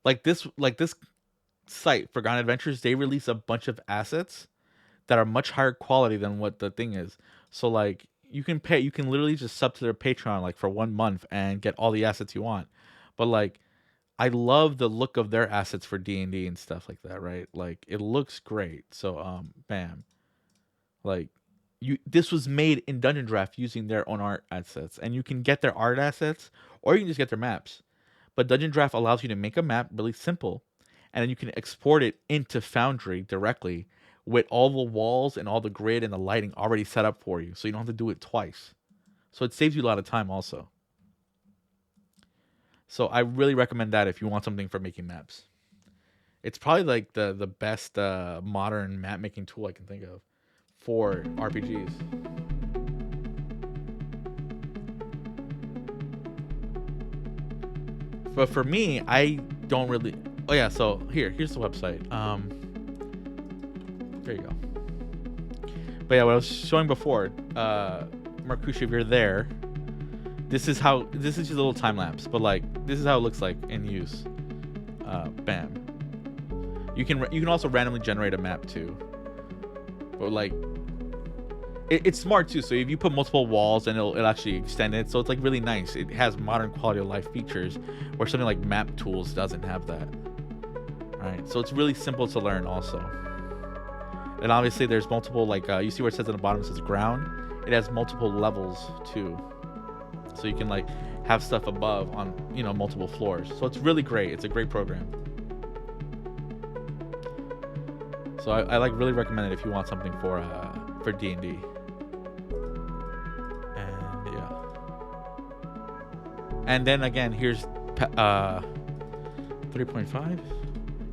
Like this site, Forgotten Adventures, they release a bunch of assets that are much higher quality than what the thing is. So like you can literally just sub to their Patreon like for 1 month and get all the assets you want. But like I love the look of their assets for D&D and stuff like that, right? Like it looks great. So bam. Like this was made in Dungeon Draft using their own art assets, and you can get their art assets or you can just get their maps. But Dungeon Draft allows you to make a map really simple, and then you can export it into Foundry directly with all the walls and all the grid and the lighting already set up for you, so you don't have to do it twice. So it saves you a lot of time also. So I really recommend that if you want something for making maps. It's probably like the best modern map making tool I can think of for RPGs. But for me, I don't really. Oh yeah, so here's the website. There you go. But yeah, what I was showing before, Markusha, if you're there, this is just a little time lapse, but like this is how it looks like in use. Bam. You can also randomly generate a map too, but like it's smart too. So if you put multiple walls, and it'll actually extend it, so it's like really nice. It has modern quality of life features, where something like Map Tools doesn't have that. Right, so it's really simple to learn also. And obviously there's multiple, like you see where it says at the bottom, it says ground. It has multiple levels too. So you can like have stuff above on, multiple floors. So it's really great. It's a great program. So I like really recommend it if you want something for D&D. And yeah. And then again, here's 3.5.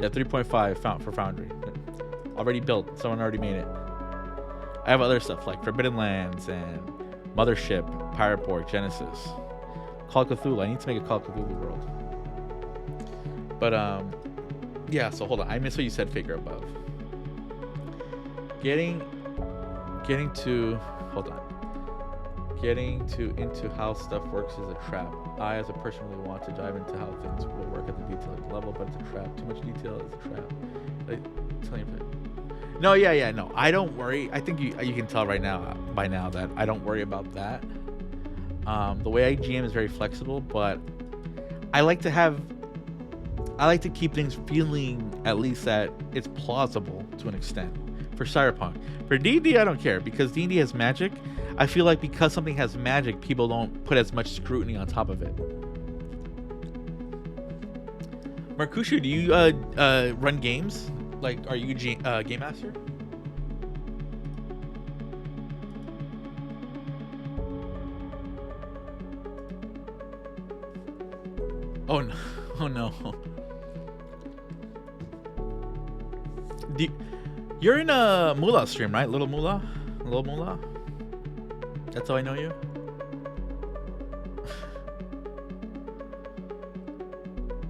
Yeah, 3.5 for Foundry. Already built. Someone already made it. I have other stuff like Forbidden Lands and Mothership, Pirate Board, Genesis, Call of Cthulhu. I need to make a Call of Cthulhu world. But yeah. So hold on. I missed what you said. Figure above. Getting to into how stuff works is a trap. I, as a person, really want to dive into how things will work at the detail level, but it's a trap. Too much detail is a trap. Like, tell you. No, yeah, no. I don't worry. I think you can tell by now that I don't worry about that. The way I GM is very flexible, but I like to keep things feeling at least that it's plausible to an extent. For Cyberpunk, for D&D, I don't care, because D&D has magic. I feel like because something has magic, people don't put as much scrutiny on top of it. Markusha, do you run games? Like, are you a game master? Oh no! Oh no! You're in a Moolah stream, right? Little Moolah? Little Moolah? That's how I know you?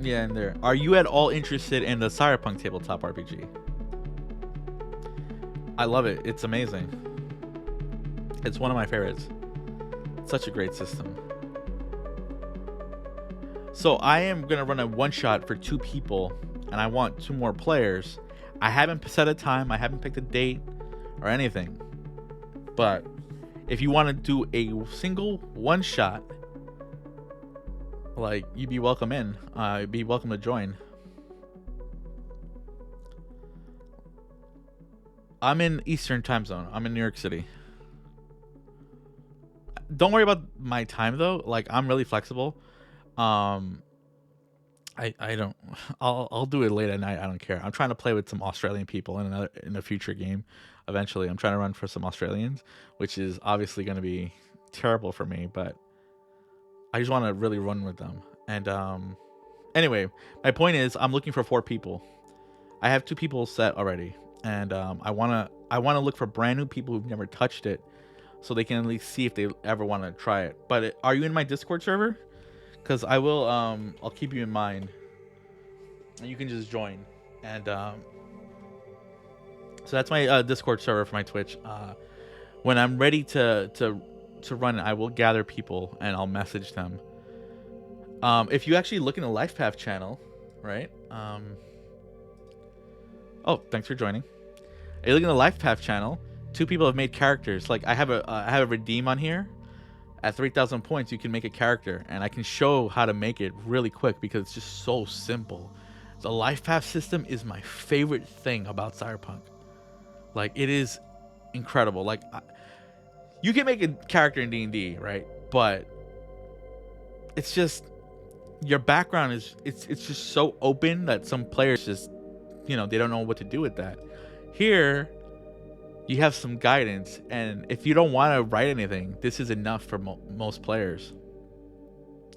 Yeah, in there. Are you at all interested in the Cyberpunk tabletop RPG? I love it. It's amazing. It's one of my favorites. Such a great system. So I am going to run a one-shot for 2 people, and I want 2 more players. I haven't set a time. I haven't picked a date or anything. But if you want to do a single one-shot, like, you'd be welcome in. You'd be welcome to join. I'm in Eastern time zone. I'm in New York City. Don't worry about my time though. Like, I'm really flexible. I don't. I'll do it late at night. I don't care. I'm trying to play with some Australian people in a future game. Eventually, I'm trying to run for some Australians, which is obviously going to be terrible for me. But I just want to really run with them. And anyway, my point is, I'm looking for 4 people. I have 2 people set already, and I wanna look for brand new people who've never touched it, so they can at least see if they ever want to try it. But are you in my Discord server? Because I will, I'll keep you in mind, and you can just join. And so that's my Discord server for my Twitch. When I'm ready to run it, I will gather people and I'll message them. If you actually look in the LifePath channel, right? Oh, thanks for joining. If you look in the LifePath channel, 2 people have made characters. Like, I have a redeem on here. At 3,000 points, you can make a character, and I can show how to make it really quick because it's just so simple. The life path system is my favorite thing about Cyberpunk. Like, it is incredible. Like, you can make a character in D&D, right? But it's just, your background is, it's just so open that some players just, they don't know what to do with that. Here, you have some guidance, and if you don't want to write anything, this is enough for most players.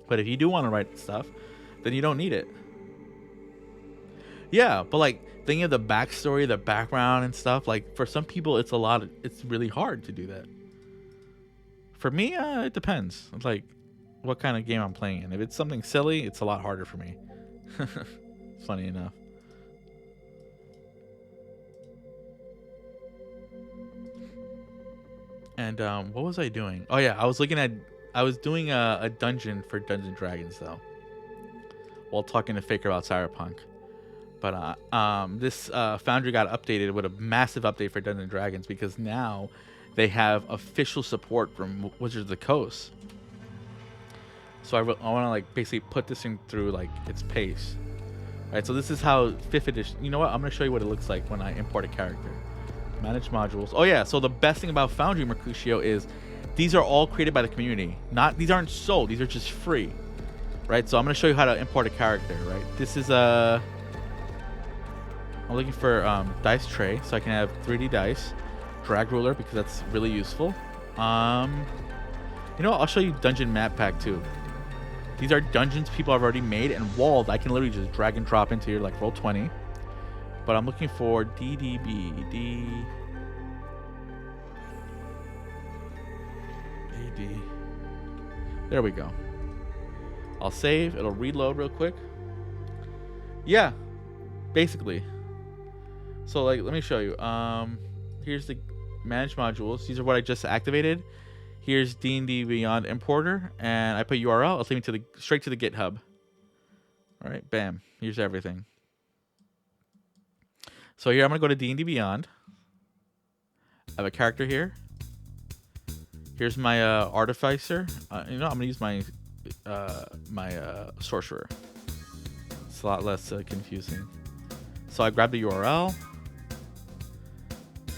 But if you do want to write stuff, then you don't need it. Yeah, but like, thinking of the backstory, the background and stuff, like, for some people it's really hard to do that. For me, it depends. It's like what kind of game I'm playing in. If it's something silly, it's a lot harder for me. Funny enough. And what was I doing? Oh yeah, I was doing a dungeon for Dungeons and Dragons though, while talking to Faker about Cyberpunk. But this Foundry got updated with a massive update for Dungeons and Dragons, because now they have official support from Wizards of the Coast. So I want to like basically put this thing through like its pace. All right, so this is how 5th edition. You know what? I'm gonna show you what it looks like when I import a character. Manage modules. Oh yeah, so the best thing about Foundry, Mercutio, is these are all created by the community. These aren't sold, these are just free. Right? So I'm gonna show you how to import a character, right? This is I'm looking for dice tray, so I can have 3D dice. Drag ruler, because that's really useful. I'll show you dungeon map pack too. These are dungeons people have already made and walled. I can literally just drag and drop into here like Roll20. But I'm looking for DD. There we go. I'll save. It'll reload real quick. Yeah, basically. So like, let me show you. Here's the manage modules. These are what I just activated. Here's D&D Beyond importer, and I put URL. I'll take me straight to the GitHub. All right, bam. Here's everything. So here I'm gonna go to D&D Beyond. I have a character here. Here's my artificer. I'm gonna use my sorcerer. It's a lot less confusing. So I grab the URL.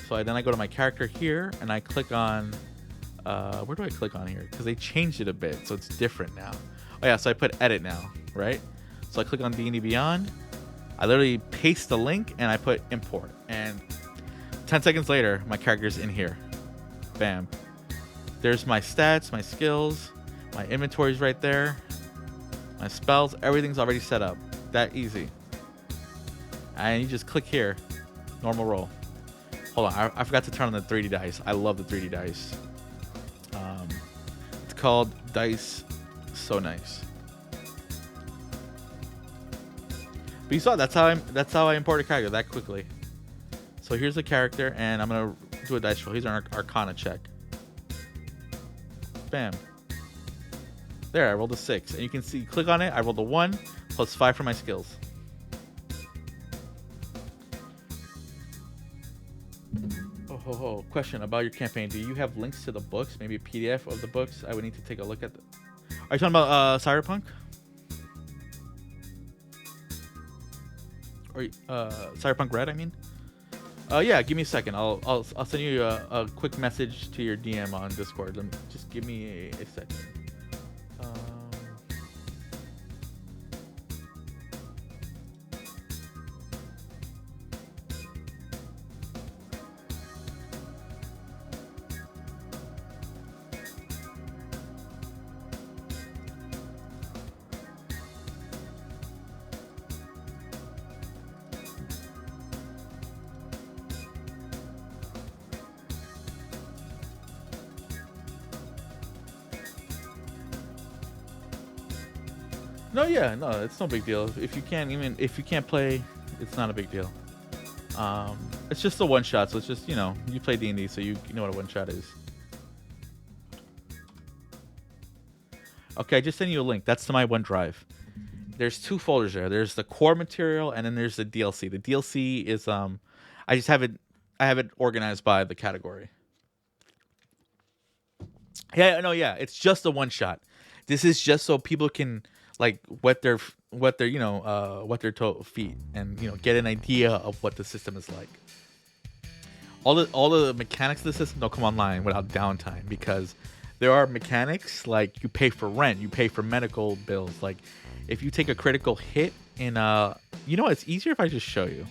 So then I go to my character here, and I click on. Where do I click on here? Because they changed it a bit, so it's different now. Oh yeah, so I put edit now, right? So I click on D&D Beyond. I literally paste the link and I put import, and 10 seconds later my character's in here. Bam. There's my stats, my skills, my inventory's right there, My spells, everything's already set up. That easy. And you just click here. Normal roll. Hold on, I forgot to turn on the 3D dice. I love the 3D dice. It's called Dice So Nice. But you saw that's how I import a character that quickly. So here's the character, and I'm gonna do a dice roll. Here's an Arcana check. Bam. There, I rolled a 6, and you can see. Click on it. I rolled a 1 plus 5 for my skills. Oh, question about your campaign. Do you have links to the books? Maybe a PDF of the books? I would need to take a look at. Are you talking about Cyberpunk? Or Cyberpunk Red? I mean. Yeah. Give me a second. I'll send you a quick message to your DM on Discord. Just give me a second. No, yeah, no, it's no big deal. If you can't play, it's not a big deal. It's just a one shot, so it's just, you play D&D, so you know what a one shot is. Okay, I just sent you a link. That's to my OneDrive. There's 2 folders there. There's the core material, and then there's the DLC. The DLC is I have it organized by the category. Yeah, no, yeah, it's just a one shot. This is just so people can wet their feet and get an idea of what the system is like. All the mechanics of the system don't come online without downtime, because there are mechanics like you pay for rent, you pay for medical bills. Like if you take a critical hit in it's easier if I just show you.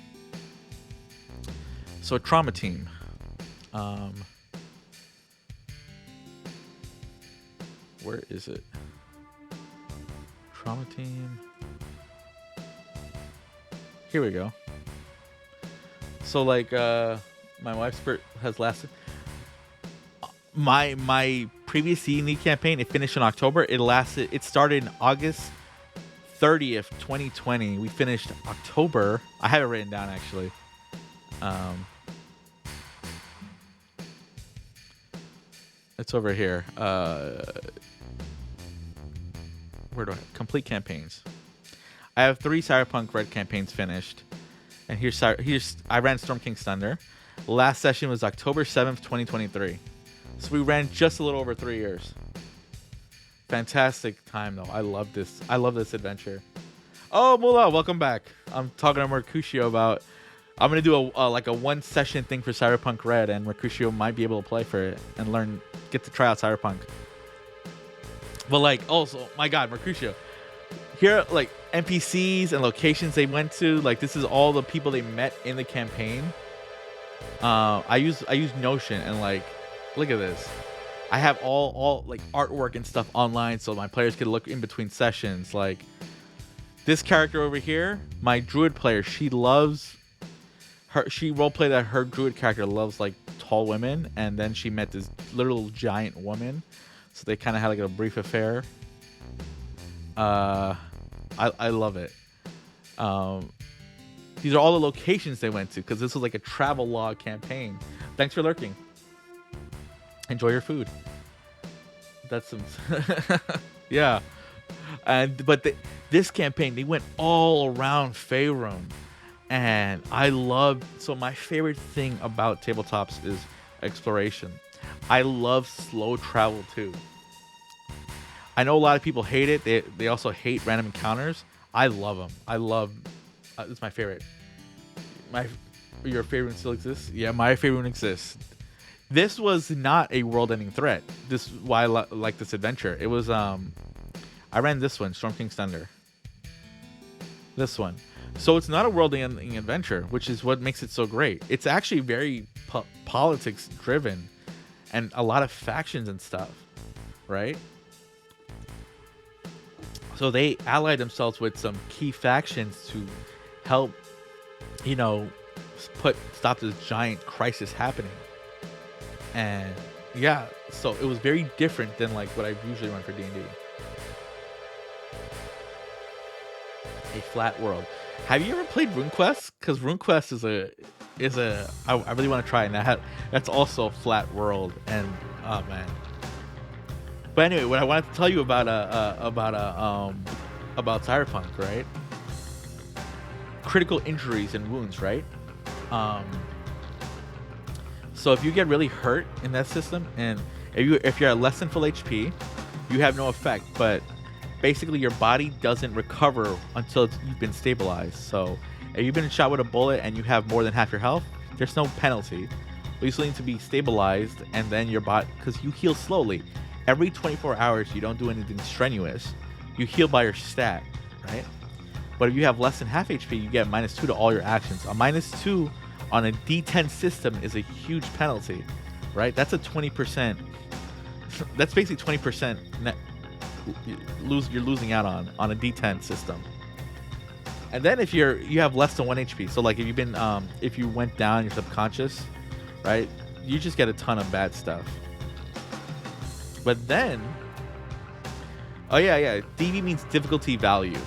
So trauma team. Where is it? Trauma team. Here we go. So my wife's has lasted. My previous D&D campaign, it finished in October. It started in August 30th, 2020. We finished October. I have it written down actually. It's over here. Where do I have complete campaigns? I have 3 Cyberpunk Red campaigns finished, and here's I ran Storm King's Thunder. Last session was October 7th, 2023. So we ran just a little over 3 years. Fantastic time though. I love this. I love this adventure. Oh, Mula, welcome back. I'm talking to Mercutio about. I'm gonna do a 1 session thing for Cyberpunk Red, and Mercutio might be able to play for it and get to try out Cyberpunk. But also, my God, Mercutio. Here, NPCs and locations they went to. This is all the people they met in the campaign. I use Notion, and look at this. I have all artwork and stuff online, so my players can look in between sessions. This character over here, my druid player, she loves her. She roleplayed that her druid character loves tall women, and then she met this little giant woman. So they kind of had a brief affair. I love it. These are all the locations they went to, because this was a travel log campaign. Thanks for lurking. Enjoy your food. That's some. Yeah. But this campaign, they went all around Faerun, and I love. So my favorite thing about tabletops is exploration. I love slow travel too. I know a lot of people hate it. They also hate random encounters. I love them. It's my favorite. Your favorite one still exists? Yeah, my favorite one exists. This was not a world-ending threat. This is why I like this adventure. It was I ran this one, Storm King's Thunder. This one. So it's not a world-ending adventure, which is what makes it so great. It's actually very politics driven, and a lot of factions and stuff, right? So they allied themselves with some key factions to help, you know, stop this giant crisis happening. And yeah, so it was very different than like what I usually run for D&D. A flat world. Have you ever played RuneQuest? Because RuneQuest I really want to try it. And that's also a flat world. And oh man. But anyway, what I wanted to tell you about Cyberpunk, right? Critical injuries and wounds, right? So if you get really hurt in that system, and if you're at less than full HP, you have no effect. But basically, your body doesn't recover until you've been stabilized. So if you've been shot with a bullet and you have more than half your health, there's no penalty. But you still need to be stabilized, and then your body, because you heal slowly. Every 24 hours, you don't do anything strenuous. You heal by your stat, right? But if you have less than half HP, you get -2 to all your actions. A -2 on a D10 system is a huge penalty, right? That's a 20%. That's basically 20% net. You're losing out on a D10 system. And then if you have less than 1 HP, so like if you went down, you're subconscious, right? You just get a ton of bad stuff. But then, oh yeah, DV means difficulty value.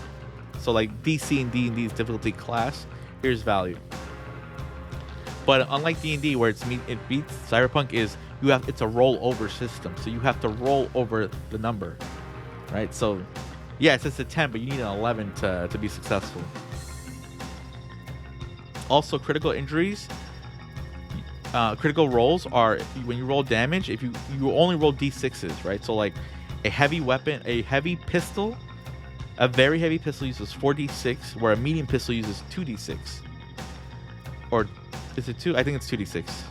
So like DC and D&D's difficulty class, here's value. But unlike D&D, where it beats Cyberpunk, it's a roll over system, so you have to roll over the number, right? So yeah, it says a 10, but you need an 11 to be successful. Also, critical injuries. Critical rolls are when you roll damage. If you only roll D6s, right? So like a heavy weapon, a heavy pistol, a very heavy pistol uses 4d6, where a medium pistol uses 2d6. Or is it 2? I think it's 2d6.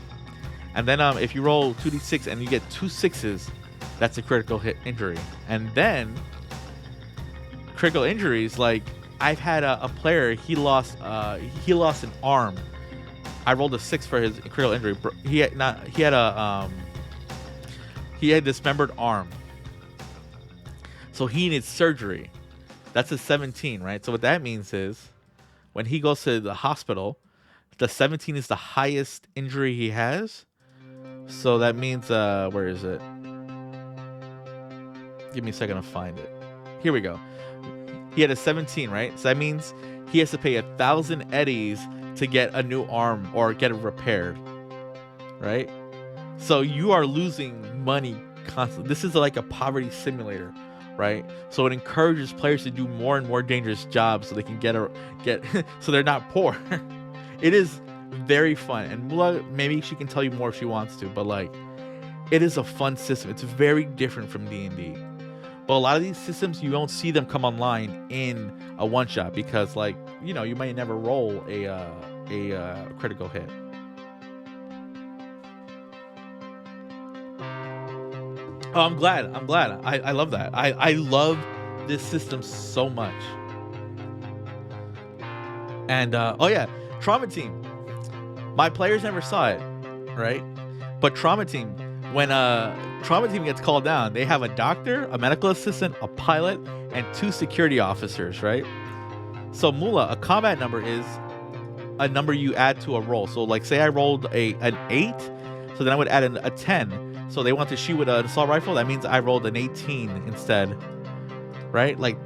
And then if you roll 2d6 and you get 2 6s, that's a critical hit injury. And then critical injuries, like I've had a player, he lost an arm. I rolled a 6 for his critical injury. He had dismembered arm, so he needed surgery. That's a 17, right? So what that means is, when he goes to the hospital, the 17 is the highest injury he has. So that means, where is it? Give me a second to find it. Here we go. He had a 17, right? So that means he has to pay 1,000 eddies to get a new arm or get it repaired, right? So you are losing money constantly. This is like a poverty simulator, right? So it encourages players to do more and more dangerous jobs so they can get so they're not poor. It is very fun, and Mula, maybe she can tell you more if she wants to, but like, it is a fun system. It's very different from D&D. But a lot of these systems, you don't see them come online in a one-shot because, like, you know, you might never roll a critical hit. Oh, I'm glad. I love that. I love this system so much. And oh yeah, Trauma Team. My players never saw it, right? But Trauma Team, when Trauma Team gets called down, they have a doctor, a medical assistant, a pilot, and 2 security officers, right? So Mula, a combat number is a number you add to a roll. So like, say I rolled an 8, so then I would add a 10. So they want to shoot with an assault rifle, that means I rolled an 18 instead, right? Like,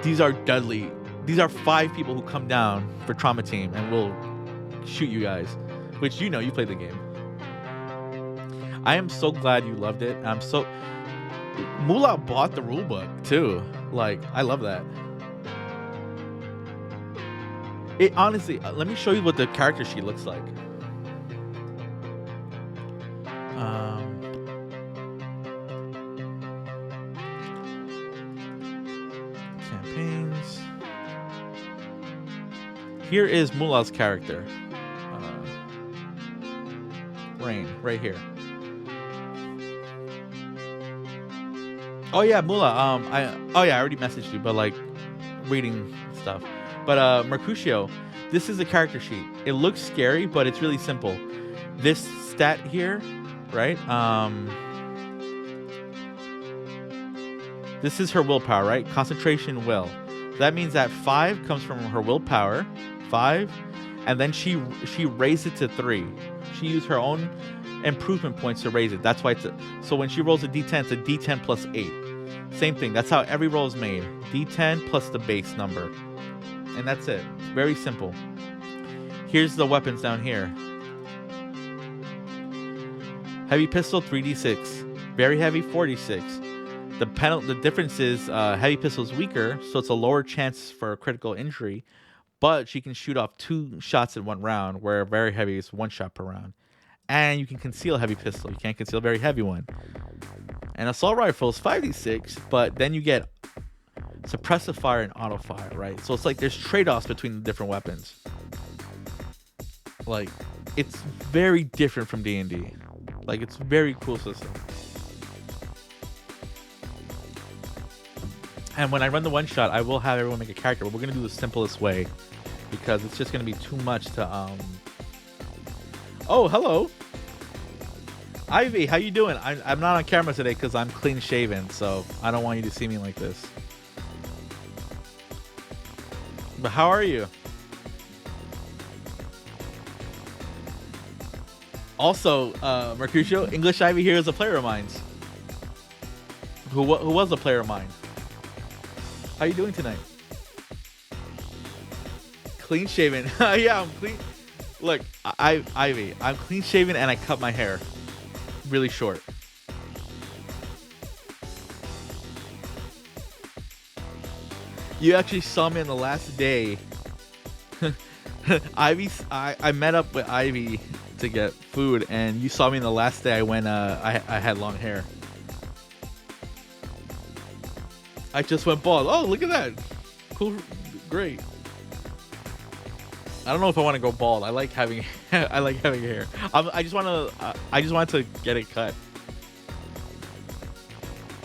these are deadly. These are 5 people who come down for Trauma Team and will shoot you guys, which, you know, you played the game. I am so glad you loved it. Mula bought the rulebook too. Like, I love that. It honestly, let me show you what the character sheet looks like. Campaigns. Here is Mula's character. Rain, right here. Oh yeah, Mula. I already messaged you, but like, reading stuff. But Mercutio, this is a character sheet. It looks scary, but it's really simple. This stat here, right? this is her willpower, right? Concentration, will. That means that 5 comes from her willpower, 5, and then she raised it to 3. She used her own improvement points to raise it. That's why so when she rolls a d10, it's a d10 plus 8. Same thing. That's how every roll is made. D10 plus the base number. And that's it. It's very simple. Here's the weapons down here. Heavy pistol, 3d6. Very heavy, 4d6. The difference is heavy pistol is weaker, so it's a lower chance for a critical injury, but she can shoot off 2 shots in 1 round, where very heavy is 1 shot per round. And you can conceal a heavy pistol. You can't conceal a very heavy one. And assault rifle is 5d6, but then you get suppressive fire and auto fire, right? So it's like there's trade-offs between the different weapons. Like, it's very different from D&D. Like, it's a very cool system. And when I run the one shot, I will have everyone make a character, but we're gonna do the simplest way because it's just gonna be too much to Oh, hello, Ivy. How you doing? I'm not on camera today because I'm clean shaven, so I don't want you to see me like this. But how are you? Also, Mercutio, English Ivy here is a player of mine. Who was a player of mine. How you doing tonight? Clean shaven. Yeah, I'm clean. Look, Ivy, I'm clean shaven and I cut my hair really short. You actually saw me on the last day. I met up with Ivy to get food, and you saw me on the last day I went. I had long hair. I just went bald. Oh, look at that. Cool. Great. I don't know if I want to go bald. I like having I like having hair. I just want to get it cut.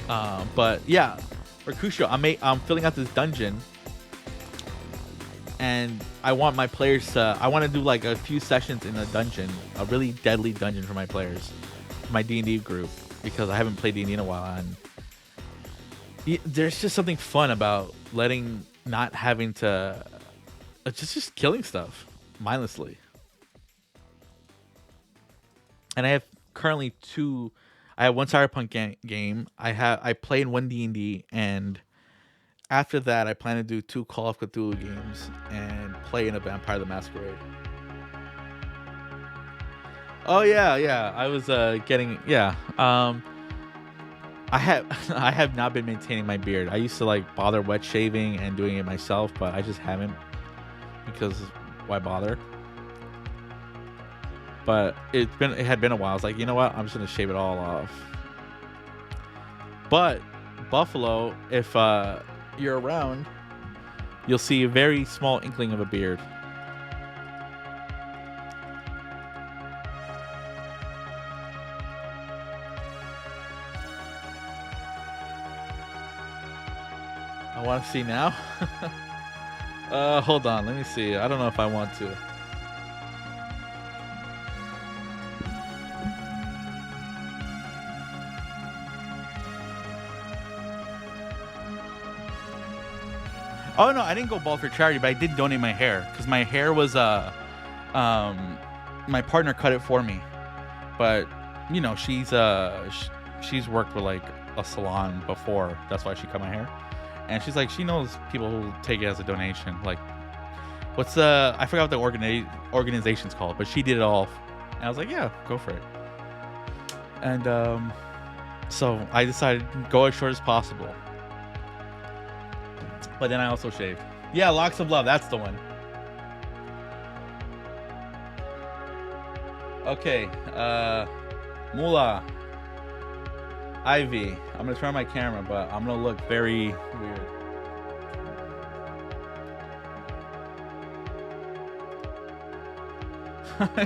But yeah, Mercutio, I'm filling out this dungeon, and I want my players to. I want to do like a few sessions in a dungeon, a really deadly dungeon for my players, my D&D group, because I haven't played D&D in a while, and there's just something fun about not having to just killing stuff mindlessly. And I have currently 2. I have 1 Cyberpunk game. I play in 1 D&D, and after that I plan to do 2 Call of Cthulhu games and play in a Vampire the Masquerade. Oh yeah. I was getting I have not been maintaining my beard. I used to like bother wet shaving and doing it myself, but I just haven't, because why bother? But it had been a while. I was like, you know what? I'm just gonna shave it all off. But Buffalo, if you're around, you'll see a very small inkling of a beard. I want to see now. Hold on, let me see. I don't know if I want to. Oh no, I didn't go bald for charity, but I did donate my hair because my hair was my partner cut it for me. But you know, she's worked with like a salon before. That's why she cut my hair. And she's like, she knows people who take it as a donation. Like, what's I forgot what the organization's called, but she did it all. And I was like, yeah, go for it. And so I decided to go as short as possible. But then I also shaved. Yeah, Locks of Love, that's the one. Okay, Mula, Ivy. I'm gonna turn on my camera, but I'm gonna look very weird.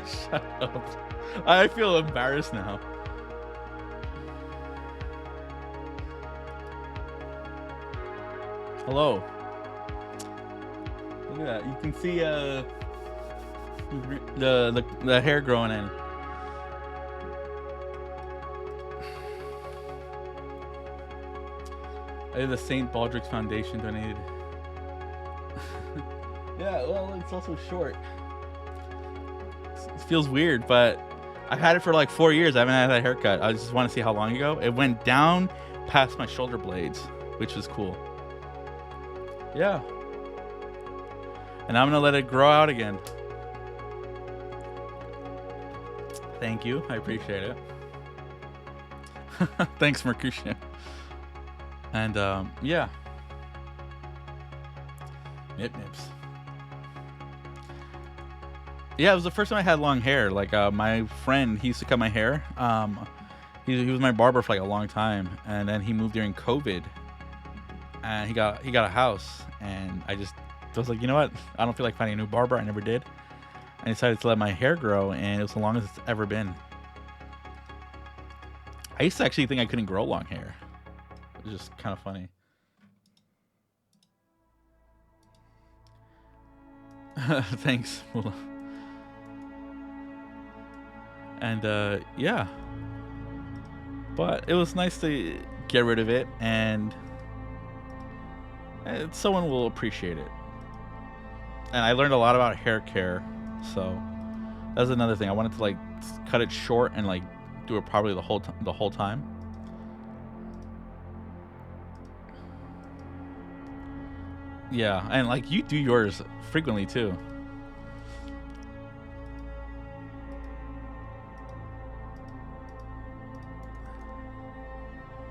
Shut up. I feel embarrassed now. Hello. Look at that. You can see the hair growing in. The St. Baldrick's Foundation donated. Yeah, well, it's also short. It feels weird, but I've had it for like 4 years. I haven't had a haircut. I just want to see how long ago. It went down past my shoulder blades, which is cool. Yeah. And I'm going to let it grow out again. Thank you. I appreciate it. Thanks, Mercutio. And yeah. Nip nips. Yeah, it was the first time I had long hair. Like my friend, he used to cut my hair. He was my barber for like a long time, and then he moved during COVID, and he got a house, and I was like, you know what? I don't feel like finding a new barber. I never did. I decided to let my hair grow, and it was the longest it's ever been. I used to actually think I couldn't grow long hair. It was just kind of funny. Thanks, Mula. And yeah, but it was nice to get rid of it, and someone will appreciate it. And I learned a lot about hair care, so that's another thing. I wanted to like cut it short and like do it probably the whole time. Yeah, and like you do yours frequently too.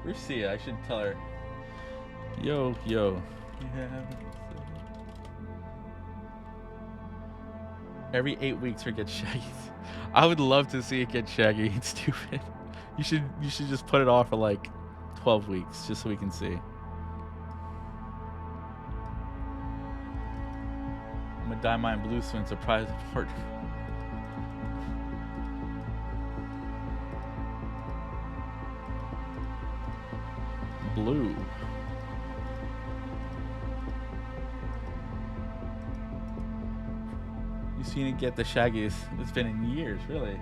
Where's Sia? I should tell her. Yo. Yeah. Every 8 weeks her gets shaggy. I would love to see it get shaggy. It's stupid. You should just put it off for like 12 weeks just so we can see. I'm gonna dye mine blue so in surprise part. Blue. You've seen it get the shaggiest. It's been in years, really.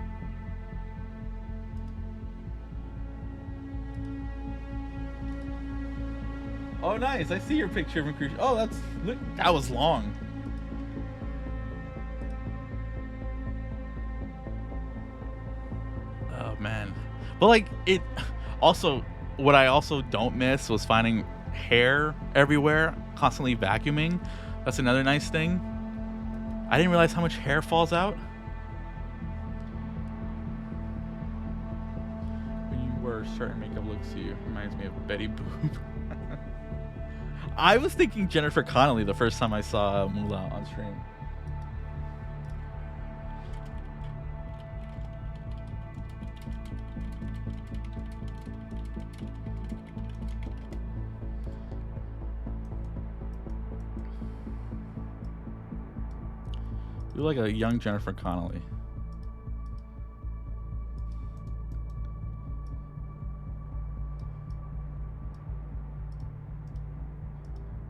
Oh, nice! I see your picture of Mercutio. Oh, look. That was long. Oh man, but like it. Also, what I also don't miss was finding hair everywhere, constantly vacuuming. That's another nice thing. I didn't realize how much hair falls out. When you wear certain makeup looks, you reminds me of Betty Boop. I was thinking Jennifer Connelly the first time I saw Mula on stream. You look like a young Jennifer Connelly.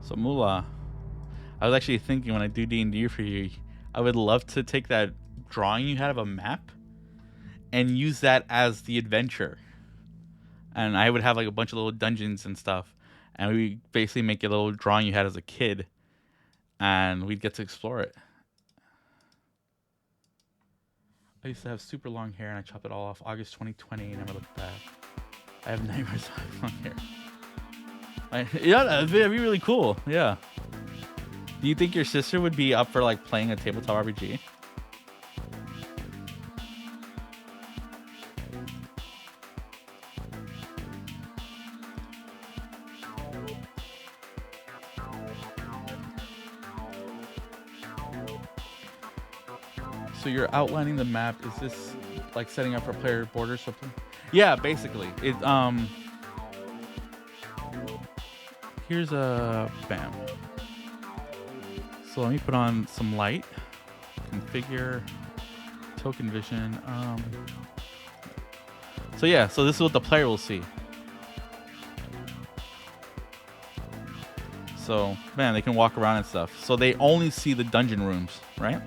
So Mula, I was actually thinking when I do D&D for you, I would love to take that drawing you had of a map and use that as the adventure. And I would have like a bunch of little dungeons and stuff, and we basically make a little drawing you had as a kid, and we'd get to explore it. I used to have super long hair, and I chopped it all off August 2020, and never looked back. I have nightmares of long hair. Yeah, that'd be really cool. Yeah. Do you think your sister would be up for like playing a tabletop RPG? So you're outlining the map. Is this like setting up for player borders or something? Yeah, basically. It here's a bam. So let me put on some light. Configure token vision. So yeah, so this is what the player will see. So man, they can walk around and stuff. So they only see the dungeon rooms, right?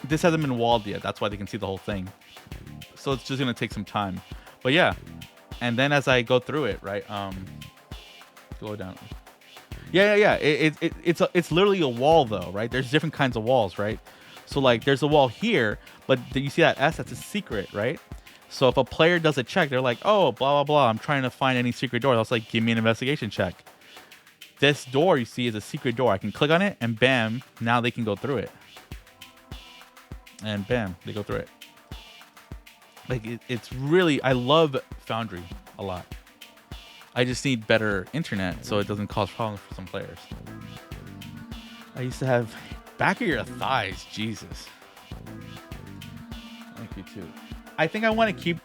This hasn't been walled yet. That's why they can see the whole thing. So it's just gonna take some time. But yeah, and then as I go through it, right, go down. Yeah. It's literally a wall though, right? There's different kinds of walls, right? So like there's a wall here, but you see that S? That's a secret, right? So if a player does a check, they're like, oh, blah blah blah. I'm trying to find any secret door. That's like, give me an investigation check. This door you see is a secret door. I can click on it, and bam, now they can go through it. And bam, they go through it. Like it's really, I love Foundry a lot. I just need better internet so it doesn't cause problems for some players. I used to have back of your thighs, Jesus. Thank you too. I think I want to keep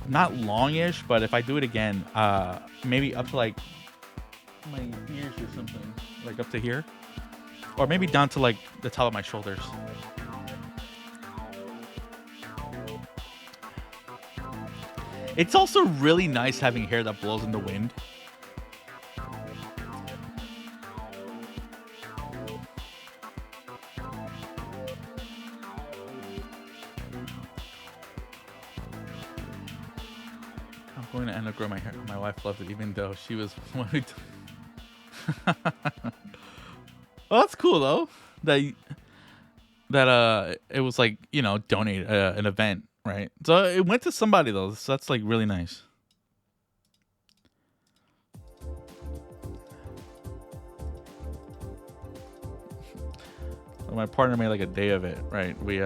not longish, but if I do it again, maybe up to like my ears or something, like up to here, or maybe down to like the top of my shoulders. It's also really nice having hair that blows in the wind. I'm going to end up growing my hair. My wife loved it, even though she was one who. Well, that's cool though. That it was like, you know, donate an event, right? So it went to somebody though. So that's like really nice. My partner made like a day of it, right? We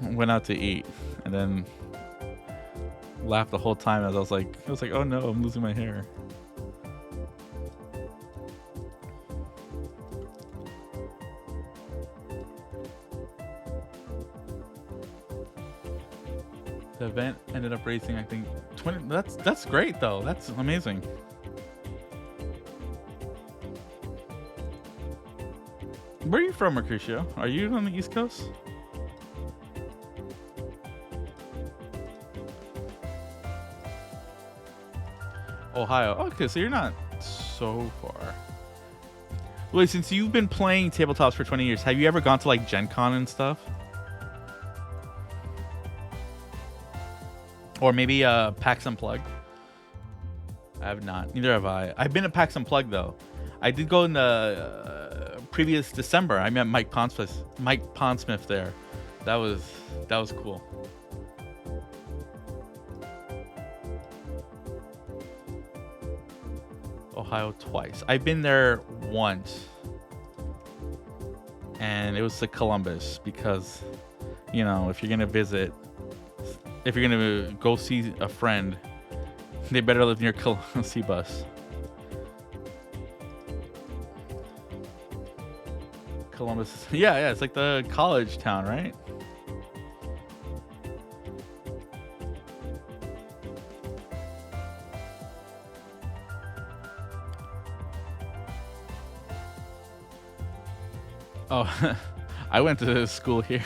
went out to eat and then laughed the whole time as I was like, oh no, I'm losing my hair. The event ended up raising, I think, 20. That's great though. That's amazing. Where are you from, Mercutio? Are you on the East Coast? Ohio. Okay, so you're not so far. Wait, since you've been playing tabletops for 20 years, have you ever gone to like Gen Con and stuff? Or maybe PAX Unplugged? I have not. Neither have I. I've been to PAX Unplugged though. I did go in the previous December. I met Mike Pondsmith there. That was cool. Ohio twice. I've been there once. And it was to Columbus because, you know, if you're going to visit, if you're going to go see a friend, they better live near C-Bus. Columbus. Yeah, it's like the college town, right? Oh, I went to school here.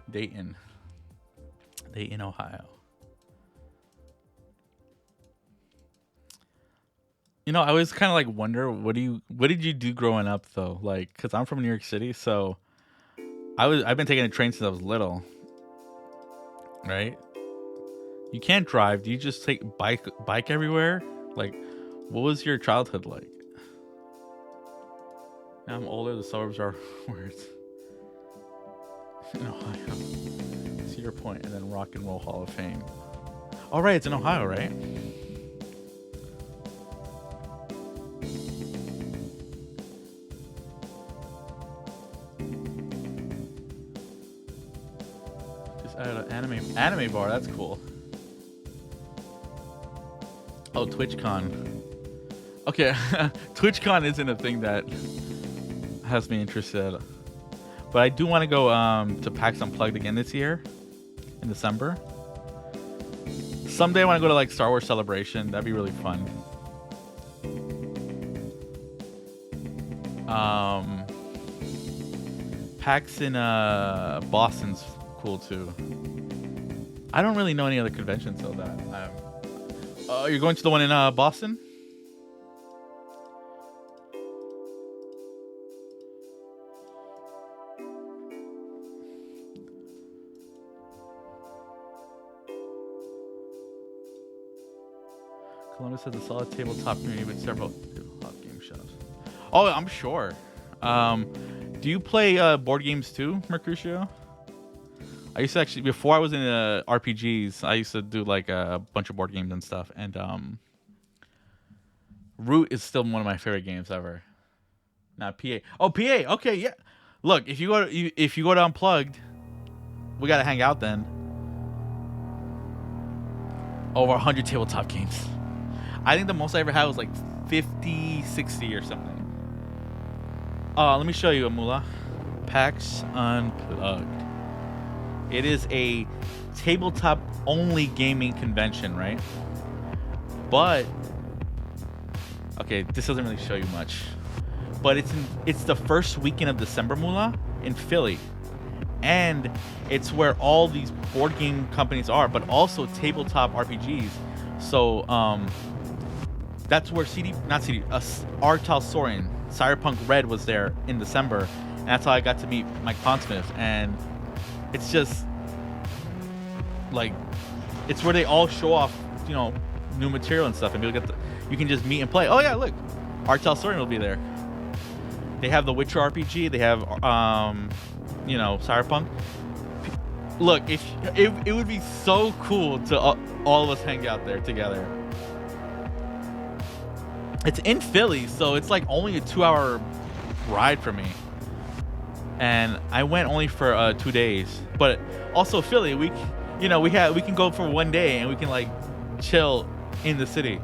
Dayton, Ohio. You know, I always kind of like wonder what did you do growing up though? Like, cause I'm from New York City, so I've been taking a train since I was little. Right? You can't drive. Do you just take bike everywhere? Like, what was your childhood like? Now I'm older. The suburbs are worse. In Ohio. Cedar Point, and then Rock and Roll Hall of Fame. All right, it's in Ohio, right? Just added an anime bar. That's cool. Oh, TwitchCon. Okay, TwitchCon isn't a thing that has me interested. But I do want to go to PAX Unplugged again this year in December. Someday I want to go to like Star Wars Celebration. That'd be really fun. PAX in Boston's cool too. I don't really know any other conventions though that. You're going to the one in Boston? Columbus has a solid tabletop community with several tabletop game shops. Oh, I'm sure. Do you play board games too, Mercutio? I used to actually, before I was in RPGs, I used to do like a bunch of board games and stuff. And Root is still one of my favorite games ever. Not PA. Oh, PA. Okay, yeah. Look, if you go to Unplugged, we gotta hang out then. Over 100 tabletop games. I think the most I ever had was like 50, 60 or something. Let me show you, Amula. PAX Unplugged. It is a tabletop only gaming convention, right? But okay, this doesn't really show you much. But it's the first weekend of December, Mula, in Philly. And it's where all these board game companies are, but also tabletop RPGs. So that's where Artal Sorin, Cyberpunk Red was there in December. And that's how I got to meet Mike Pondsmith. And it's just like, it's where they all show off, new material and stuff, and you can just meet and play. Oh yeah, look, Artel Sorin will be there. They have the Witcher RPG. They have Cyberpunk. Look, it would be so cool to all of us hang out there together. It's in Philly, so it's like only a 2-hour ride for me. And I went only for 2 days, but also Philly, we can go for 1 day and we can like chill in the city.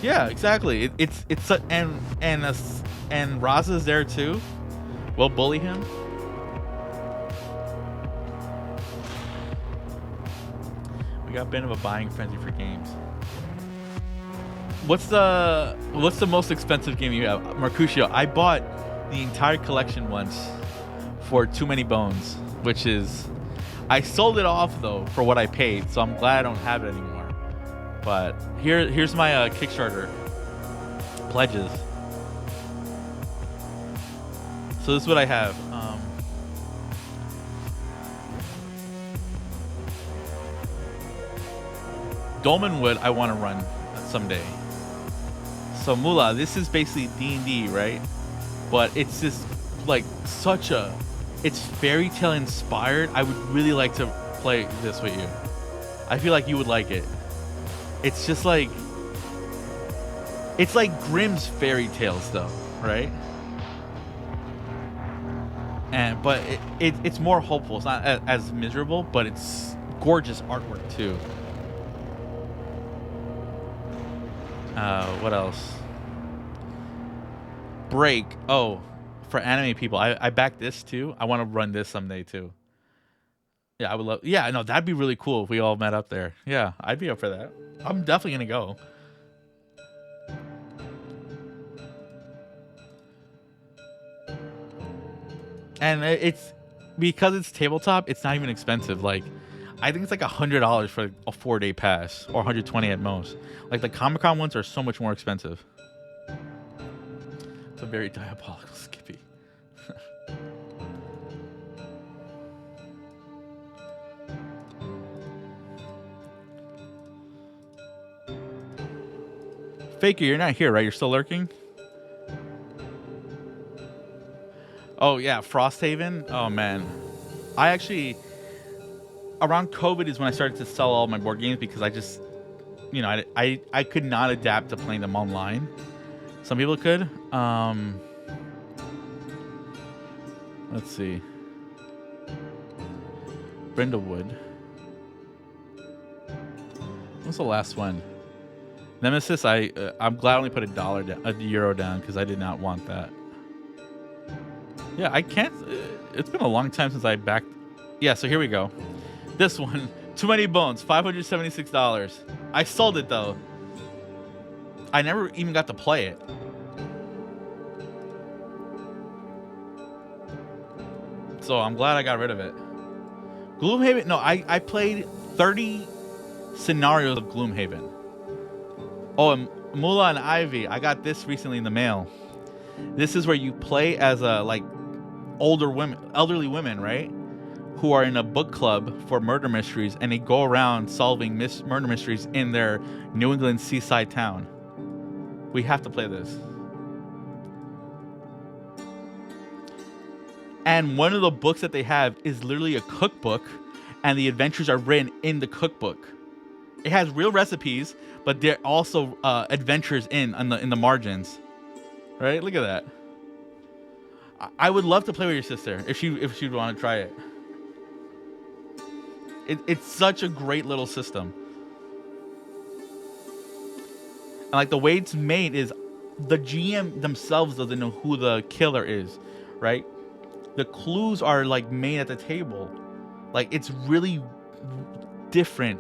Yeah, exactly. And Raza's there too. We'll bully him. We got a bit of a buying frenzy for games. What's the most expensive game you have, Mercutio? I bought the entire collection once for Too Many Bones, which is, I sold it off though for what I paid, so I'm glad I don't have it anymore. But here's my Kickstarter pledges. So this is what I have. Dolmenwood I want to run someday. So Mula, this is basically D&D, right? But it's just like it's fairy tale inspired. I would really like to play this with you. I feel like you would like it. It's just like, it's like Grimm's fairy tales though, right? But it's more hopeful. It's not as miserable, but it's gorgeous artwork too. What else? Break. Oh, for anime people, I back this too. I want to run this someday too. Yeah, I would love. Yeah, no, that'd be really cool if we all met up there. Yeah, I'd be up for that. I'm definitely gonna go. And it's because it's tabletop. It's not even expensive. Like, I think it's like $100 for a 4-day pass, or $120 at most. Like the Comic-Con ones are so much more expensive. It's a very diabolical Skippy. Faker, you're not here, right? You're still lurking? Oh, yeah, Frosthaven. Oh, man. I actually, around COVID is when I started to sell all my board games because I just, I could not adapt to playing them online. Some people could. Let's see. Brindlewood. What's the last one? Nemesis. I'm glad I only put €1 down because I did not want that. Yeah, I can't. It's been a long time since I backed. Yeah, so here we go. This one, Too Many Bones, $576. I sold it though. I never even got to play it. So I'm glad I got rid of it. Gloomhaven. No, I played 30 scenarios of Gloomhaven. Oh, and Mula and Ivy, I got this recently in the mail. This is where you play as elderly women, right? who are in a book club for murder mysteries, and they go around solving murder mysteries in their New England seaside town. We have to play this. And one of the books that they have is literally a cookbook, and the adventures are written in the cookbook. It has real recipes, but there are also adventures in the margins. Right? Look at that. I would love to play with your sister if she'd want to try it. It's such a great little system. And like the way it's made is the GM themselves doesn't know who the killer is, right? The clues are like made at the table. Like it's really different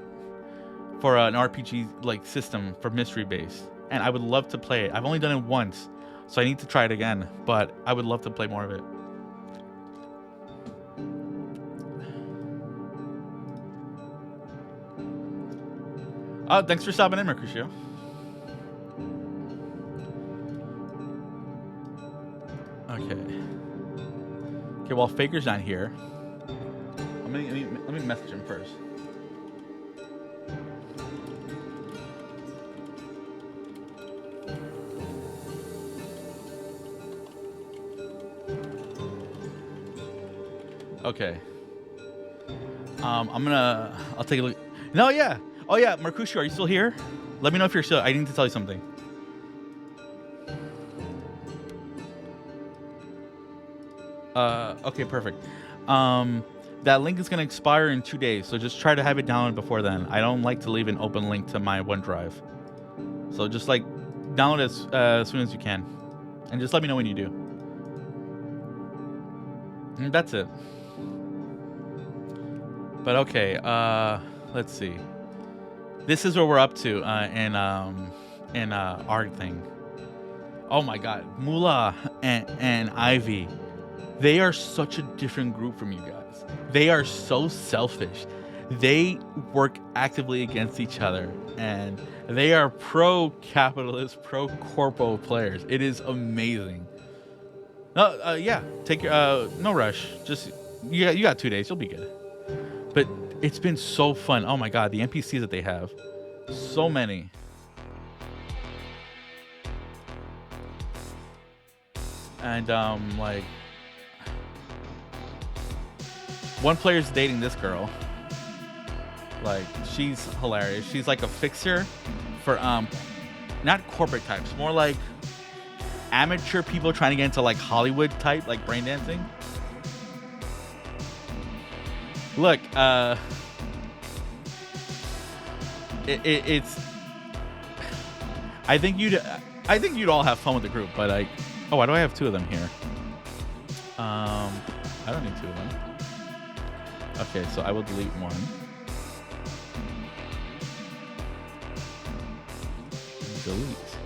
for an RPG like system for mystery based. And I would love to play it. I've only done it once, so I need to try it again, but I would love to play more of it. Oh, thanks for stopping in, Mercutio. Okay. Okay, while Faker's not here, let me message him first. Okay. I'll take a look. No, yeah. Oh yeah, Mercutio, are you still here? Let me know if you're still. I need to tell you something. Okay, perfect. That link is gonna expire in 2 days, so just try to have it downloaded before then. I don't like to leave an open link to my OneDrive, so just like download it as soon as you can, and just let me know when you do. And that's it. But okay, let's see. This is what we're up to in our thing. Oh my God, Mula and Ivy. They are such a different group from you guys. They are so selfish. They work actively against each other, and they are pro-capitalist, pro-corpo players. It is amazing. Yeah, take your no rush. Just you got 2 days. You'll be good. But it's been so fun. Oh my God, the NPCs that they have, so many. And like. One player's dating this girl. Like, she's hilarious. She's like a fixer for not corporate types, more like amateur people trying to get into like Hollywood type, like brain dancing. Look, it's. I think you'd all have fun with the group, but like, oh, why do I have 2 of them here? I don't need 2 of them. Okay, so I will delete 1. Delete.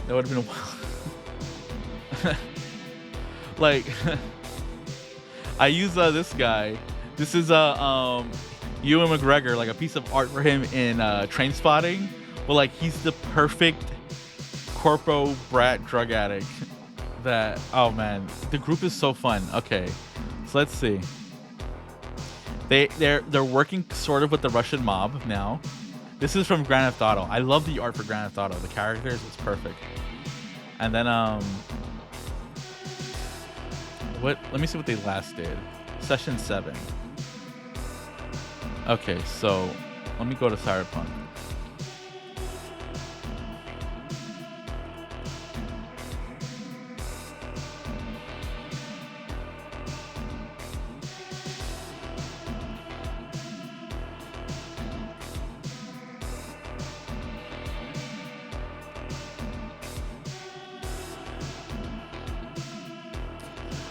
That would have been a while. Like, I use this guy. This is Ewan McGregor, like a piece of art for him in Train Spotting. Well, like he's the perfect corpo brat drug addict. That, oh man, the group is so fun. Okay, so let's see. They're working sort of with the Russian mob now. This is from Grand Theft Auto. I love the art for Grand Theft Auto. The characters, it's perfect. And then what? Let me see what they last did. Session 7. Okay, so let me go to Cyberpunk.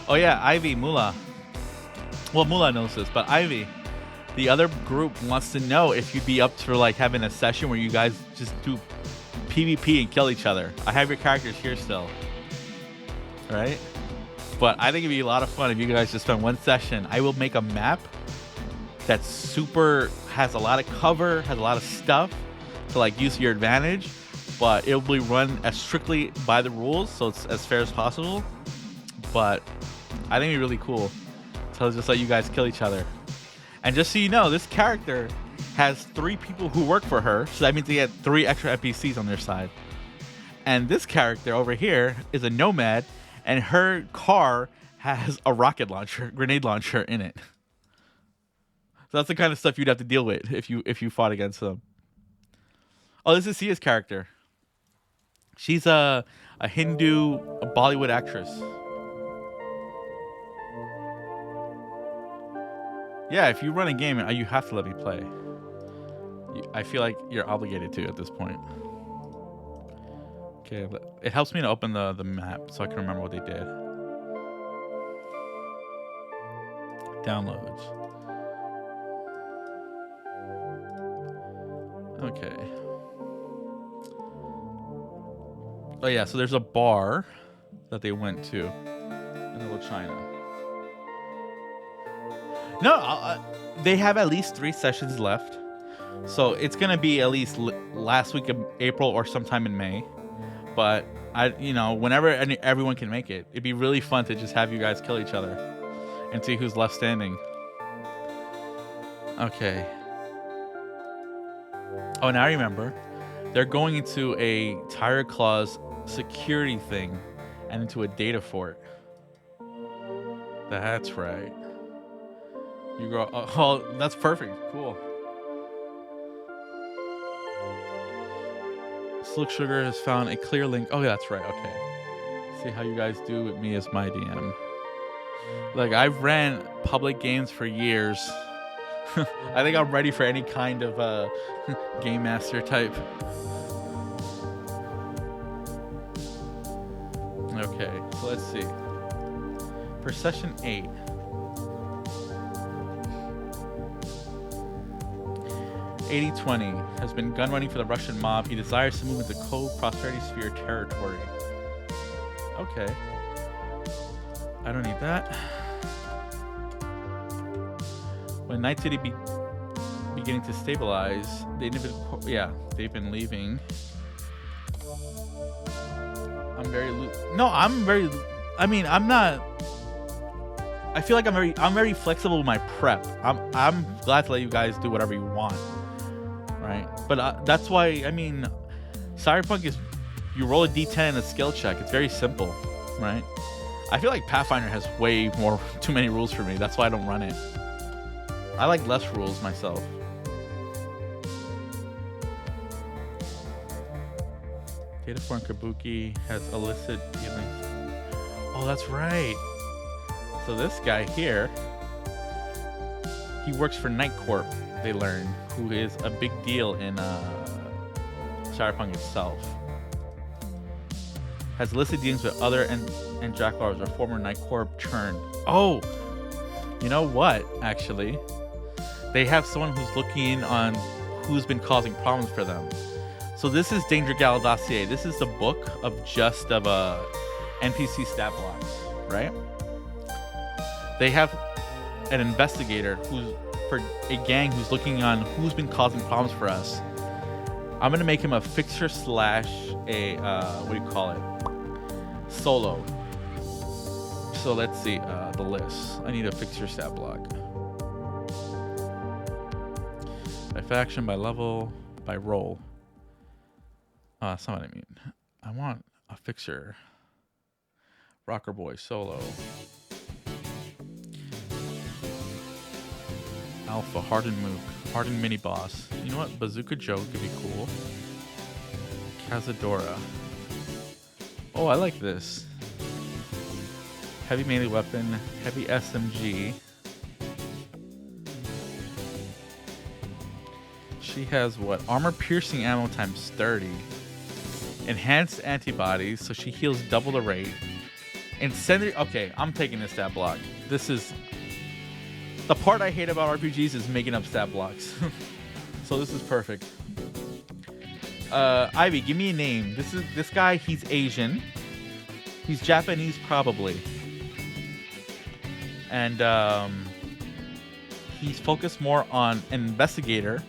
Oh yeah, Ivy, Mula. Well, Mula knows this, but Ivy, the other group wants to know if you'd be up for like having a session where you guys just do PvP and kill each other. I have your characters here still, right? But I think it'd be a lot of fun if you guys just spend one session. I will make a map that's super, has a lot of cover, has a lot of stuff to like use to your advantage, but it'll be run as strictly by the rules, so it's as fair as possible. But I think it'd be really cool to just let you guys kill each other. And just so you know, this character has 3 people who work for her, so that means they get 3 extra NPCs on their side. And this character over here is a nomad, and her car has a rocket launcher, grenade launcher in it. So that's the kind of stuff you'd have to deal with if you fought against them. Oh, this is Sia's character. She's a Hindu Bollywood actress. Yeah, if you run a game, you have to let me play. I feel like you're obligated to at this point. Okay, it helps me to open the map so I can remember what they did. Downloads. Okay. Oh yeah, so there's a bar that they went to in Little China. No, they have at least 3 sessions left. So it's going to be at least last week of April or sometime in May. But whenever everyone can make it, it'd be really fun to just have you guys kill each other and see who's left standing. Okay. Oh, now I remember. They're going into a Tire Claws security thing and into a data fort. That's right. You go. Oh, that's perfect. Cool. Slick Sugar has found a clear link. Oh, yeah, that's right. Okay. See how you guys do with me as my DM. Like, I've ran public games for years. I think I'm ready for any kind of game master type. Okay, so let's see. For session 8. $80-20 has been gun running for the Russian mob. He desires to move into co-prosperity sphere territory. Okay. I don't need that. When Night City beginning to stabilize, they've been leaving. I'm not. I feel like I'm very flexible with my prep. I'm glad to let you guys do whatever you want, right? But that's why Cyberpunk is you roll a d10 and a skill check. It's very simple, right? I feel like Pathfinder has too many rules for me. That's why I don't run it. I like less rules myself. Data Form Kabuki has illicit dealings. Oh, that's right. So this guy here, he works for Night Corp, they learn, who is a big deal in Cyberpunk itself. Has illicit dealings with other and Jacklars, or former Night Corp churned. Oh, you know what, actually? They have someone who's looking on who's been causing problems for them. So this is Danger Gal Dossier. This is the book of NPC stat blocks, right? They have an investigator for a gang who's looking on who's been causing problems for us. I'm gonna make him a fixer / solo. So let's see the list. I need a fixer stat block. By faction, by level, by role. That's not what I mean. I want a fixer. Rocker Boy, solo. Alpha, hardened Mook, hardened mini boss. You know what? Bazooka Joe could be cool. Cazadora. Oh, I like this. Heavy melee weapon, heavy SMG. She has what? Armor piercing ammo times 30. Enhanced antibodies, so she heals double the rate. Incendiary. Okay, I'm taking this stat block. This is the part I hate about RPGs is making up stat blocks. So this is perfect. Ivy, give me a name. This guy. He's Asian. He's Japanese probably, and he's focused more on an investigator,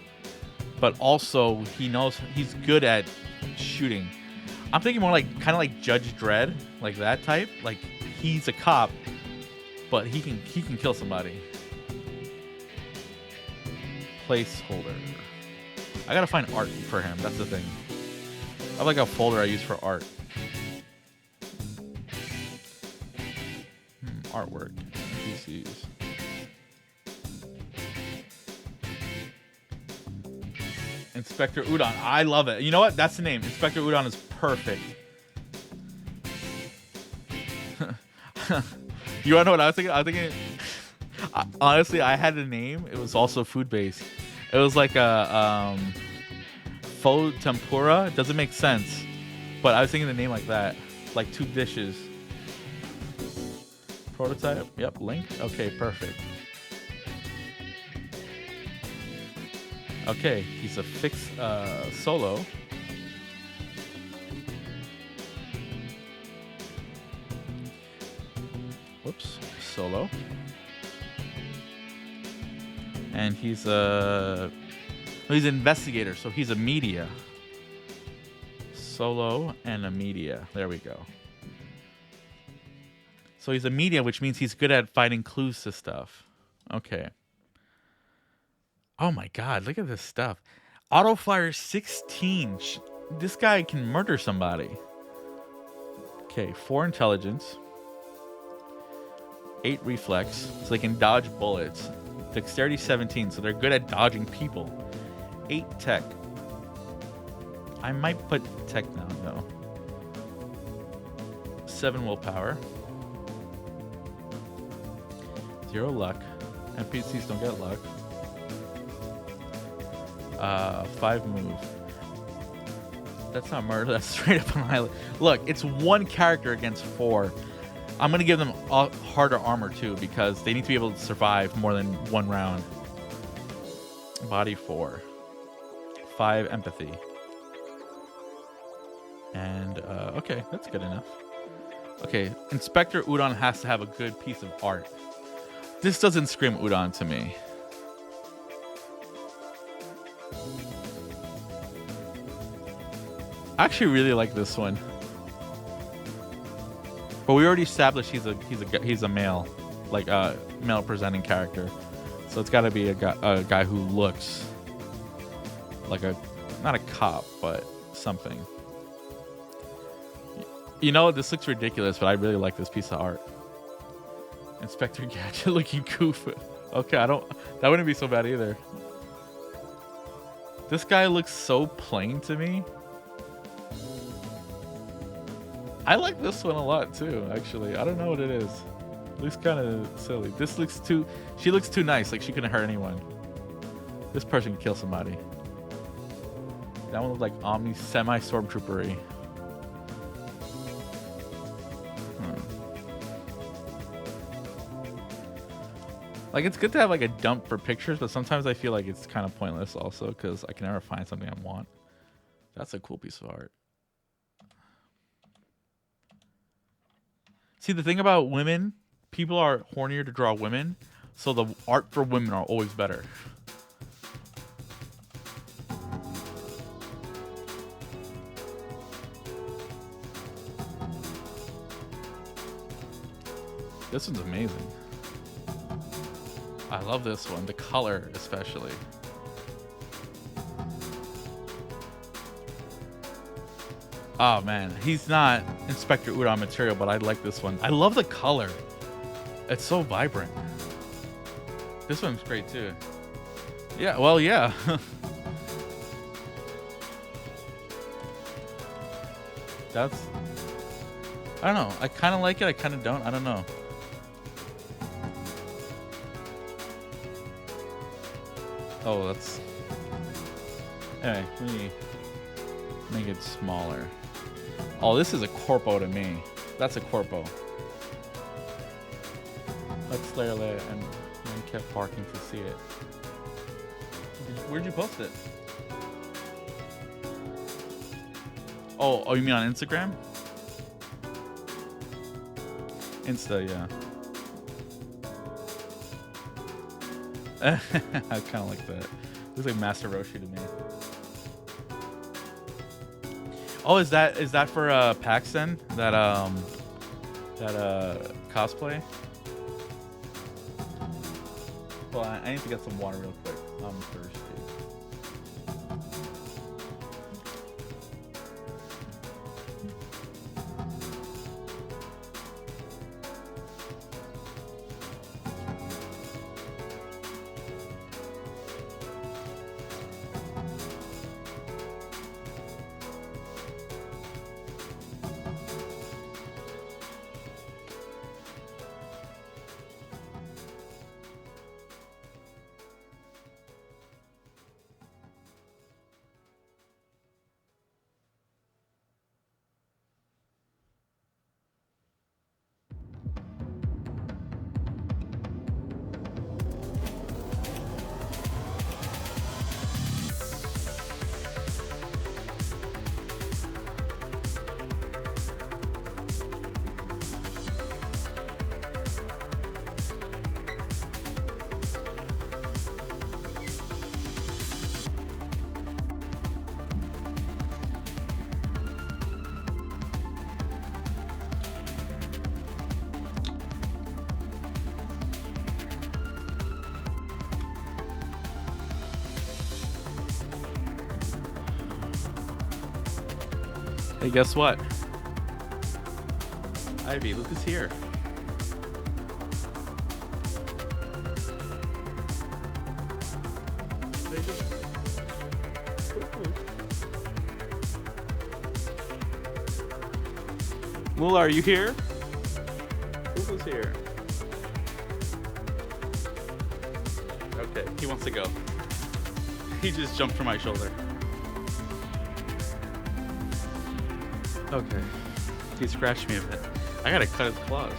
but also he's good at shooting. I'm thinking more kind of like Judge Dredd, like that type. Like he's a cop, but he can kill somebody. Placeholder. I gotta find art for him. That's the thing. I have like a folder I use for art. Artwork. PCs. Inspector Udon. I love it. You know what? That's the name. Inspector Udon is perfect. You wanna know what I was thinking? I was thinking. Honestly, I had a name. It was also food based. It was like a faux tempura. It doesn't make sense, but I was thinking the name like that, like 2 dishes. Prototype. Yep. Link. Okay. Perfect. Okay. He's a fixed solo. Whoops. Solo. And he's he's an investigator, so he's a media. Solo and a media. There we go. So he's a media, which means he's good at finding clues to stuff. Okay. Oh my god, look at this stuff. Auto fire 16. This guy can murder somebody. Okay, 4 intelligence. 8 reflex, so they can dodge bullets. Dexterity 17, so they're good at dodging people. 8 tech. I might put tech down though. 7 willpower. 0 luck. NPCs don't get luck. 5 move. That's not murder, that's straight up an island. Look, it's 1 character against 4. I'm going to give them harder armor too, because they need to be able to survive more than 1 round. Body 4. 5 empathy. And, okay, that's good enough. Okay, Inspector Udon has to have a good piece of art. This doesn't scream Udon to me. I actually really like this one. But we already established he's a male, like a male presenting character. So it's got to be a guy who looks like not a cop, but something. You know, this looks ridiculous, but I really like this piece of art. Inspector Gadget looking goof. Okay, that wouldn't be so bad either. This guy looks so plain to me. I like this one a lot too, actually. I don't know what it is. It looks kind of silly. She looks too nice, like she couldn't hurt anyone. This person could kill somebody. That one looks like Omni semi-stormtroopery. Like, it's good to have like a dump for pictures, but sometimes I feel like it's kind of pointless also, because I can never find something I want. That's a cool piece of art. See, the thing about women, people are hornier to draw women, so the art for women are always better. This one's amazing. I love this one, the color especially. Oh man, he's not Inspector Udon material, but I like this one. I love the color. It's so vibrant. This one's great too. Yeah, well, yeah. That's... I don't know. I kind of like it. I kind of don't. I don't know. Oh, that's... Anyway, let me make it smaller. Oh, this is a corpo to me. That's a corpo. Let's layer it and kept barking to see it. Where'd you post it? Oh, you mean on Instagram? Insta, yeah. I kind of like that. Looks like Master Roshi to me. Oh, is that for PAX then? That cosplay? Well, I need to get some water real quick. I'm thirsty. Hey, guess what? Ivy, look who's here. Mula, are you here? Who's here? Okay, he wants to go. He just jumped from my shoulder. Okay. He scratched me a bit. I gotta cut his claws.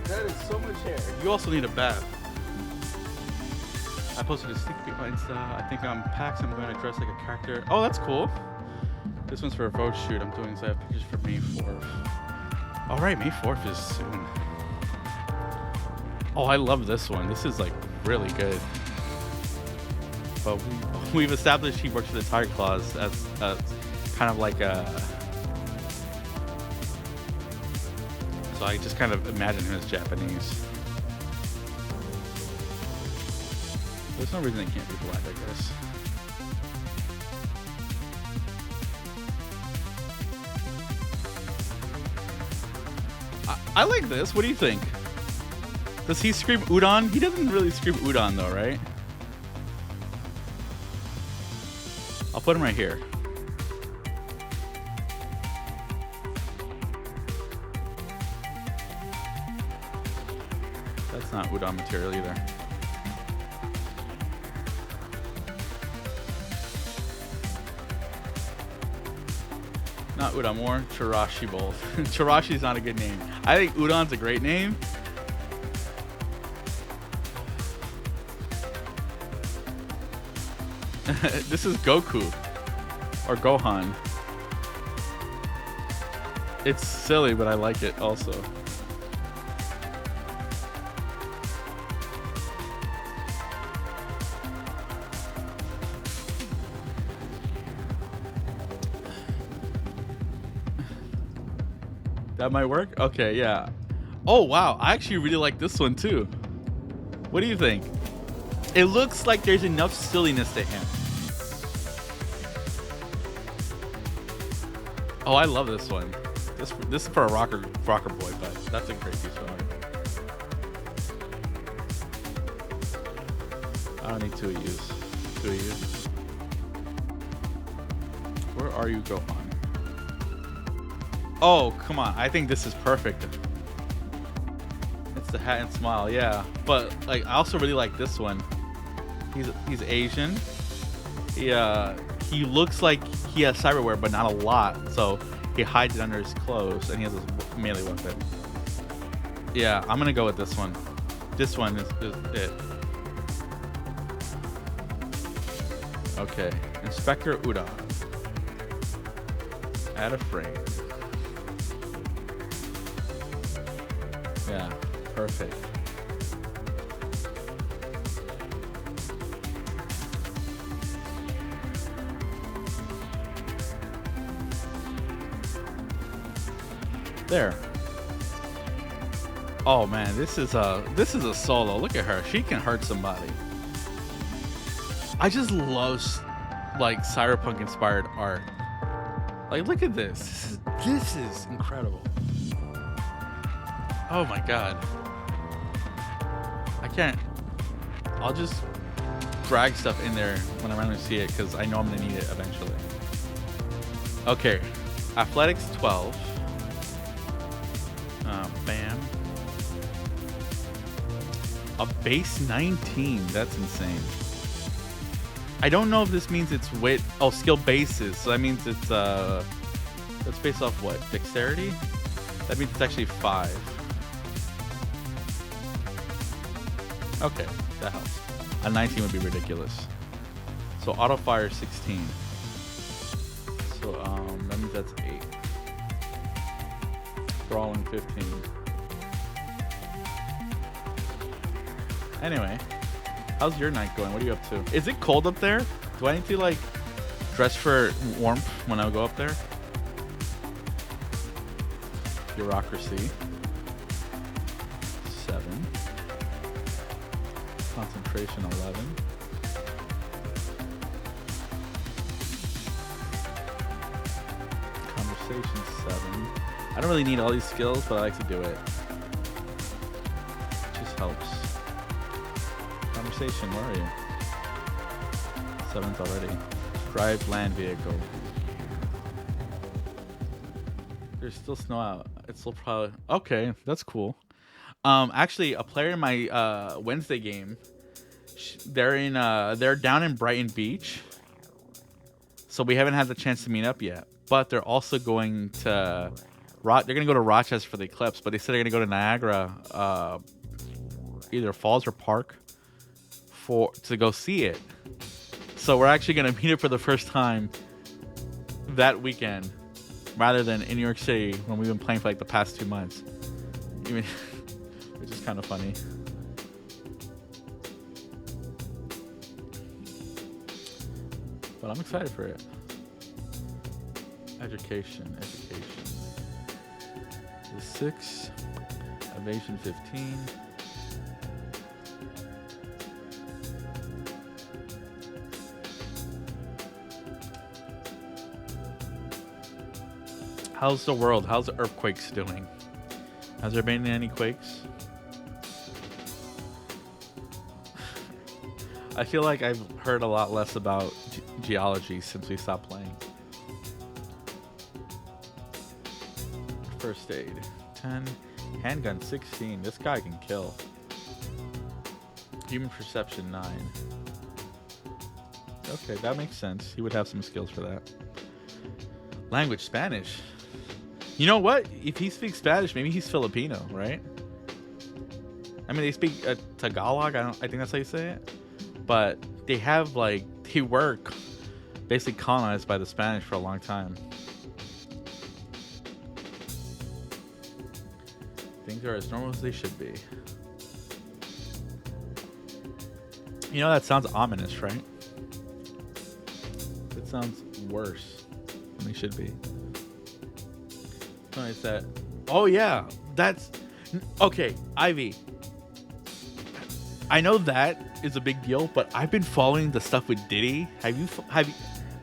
That is so much hair. You also need a bath. I posted a sneak peek on Insta. I think I'm PAX. I'm going to dress like a character. Oh, that's cool. This one's for a photo shoot I'm doing, so I have pictures for May 4th. Alright, May 4th is soon. Oh, I love this one. This is like really good. But we've established he works for the Tiger Claws as kind of like a... So I just kind of imagine him as Japanese. There's no reason it can't be black, I guess. I like this. What do you think? Does he scream udon? He doesn't really scream udon though, right? I'll put him right here. That's not udon material either. Not udon, more chirashi bowl. Chirashi's not a good name. I think udon's a great name. This is Goku or Gohan. It's silly, but I like it also. That might work? Okay, yeah. Oh, wow. I actually really like this one, too. What do you think? It looks like there's enough silliness to him. Oh, I love this one. This is for a rocker boy, but that's a great piece of art. I don't need two of yous. Two of yous. Where are you, Gohan? Oh, come on. I think this is perfect. It's the hat and smile, yeah. But like, I also really like this one. He's Asian. He looks like he has cyberware, but not a lot. So he hides it under his clothes, and he has this melee weapon. Yeah, I'm gonna go with this one. This one is it. Okay, Inspector Udon. Add a frame. Yeah, perfect. There. Oh man, this is a solo. Look at her. She can hurt somebody. I just love like cyberpunk inspired art. Like look at this. This is incredible. Oh my god. I can't. I'll just drag stuff in there when I randomly see it because I know I'm gonna need it eventually. Okay, athletics 12. Bam. A base 19. That's insane. I don't know if this means it's wit. Oh, skill bases. So that means it's that's based off what? Dexterity? That means it's actually 5. Okay, that helps. A 19 would be ridiculous. So auto fire 16. So that means that's 8. Brawling 15. Anyway, how's your night going? What are you up to? Is it cold up there? Do I need to like dress for warmth when I go up there? Bureaucracy. 7. Concentration 11. Conversation 7. I don't really need all these skills, but I like to do it. It just helps. Conversation, where are you? 7th already. Drive land vehicle. There's still snow out. It's still probably okay. That's cool. Actually, a player in my Wednesday game, they're down in Brighton Beach, so we haven't had the chance to meet up yet. But they're also going to they're gonna go to Rochester for the eclipse. But they said they're gonna go to Niagara, either Falls or Park, to go see it. So we're actually gonna meet it for the first time that weekend, rather than in New York City when we've been playing for like the past 2 months. Even, which is kind of funny. But I'm excited for it. Education. The 6. Evasion 15. How's the world? How's the earthquakes doing? Has there been any quakes? I feel like I've heard a lot less about geology since we stopped playing. First aid 10. Handgun 16. This guy can kill. Human perception 9. Okay, that makes sense. He would have some skills for that. Language Spanish. You know what? If he speaks Spanish, maybe he's Filipino, right? I mean, they speak Tagalog. I think that's how you say it. But they have they were basically colonized by the Spanish for a long time. Things are as normal as they should be. You know, that sounds ominous, right? It sounds worse than they should be. Is that? Oh yeah, that's okay. Ivy, I know that is a big deal, but I've been following the stuff with Diddy. Have you?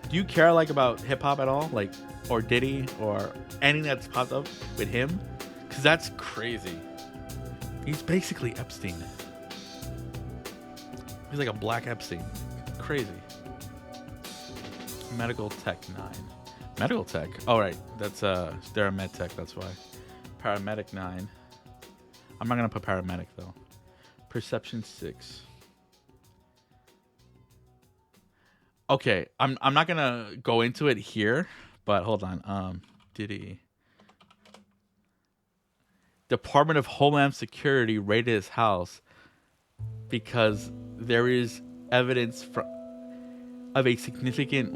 Do you care about hip hop at all, or Diddy or anything that's popped up with him? Because that's crazy. He's basically Epstein. He's like a black Epstein. Crazy. Medical Tech 9. Medical Tech. Oh, right. That's they're a med tech. That's why. Paramedic 9. I'm not gonna put paramedic though. Perception 6. Okay, I'm not gonna go into it here, but hold on. Diddy. Department of Homeland Security raided his house because there is evidence of a significant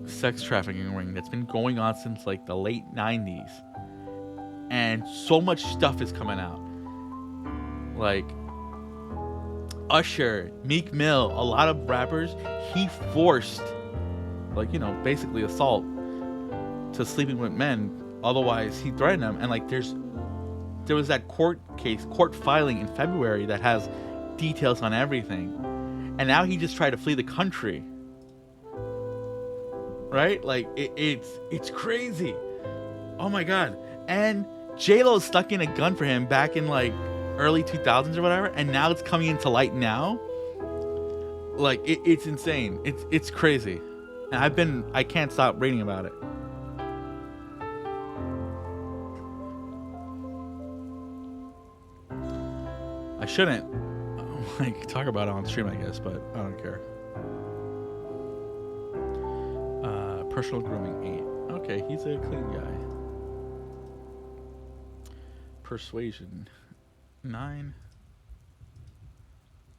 sex trafficking ring that's been going on since the late 90s, and so much stuff is coming out. Usher, Meek Mill, a lot of rappers, he forced basically assault to sleeping with men, otherwise he threatened them. And there's there was that court filing in February that has details on everything, and now he just tried to flee the country. Right? Like it's crazy. Oh my god. And J-Lo stuck in a gun for him back in like early 2000s or whatever, and now it's coming into light now. Like it's insane. It's crazy. And I can't stop reading about it. I shouldn't like talk about it on stream, I guess, but I don't care. Personal grooming 8. Okay, he's a clean guy. Persuasion 9.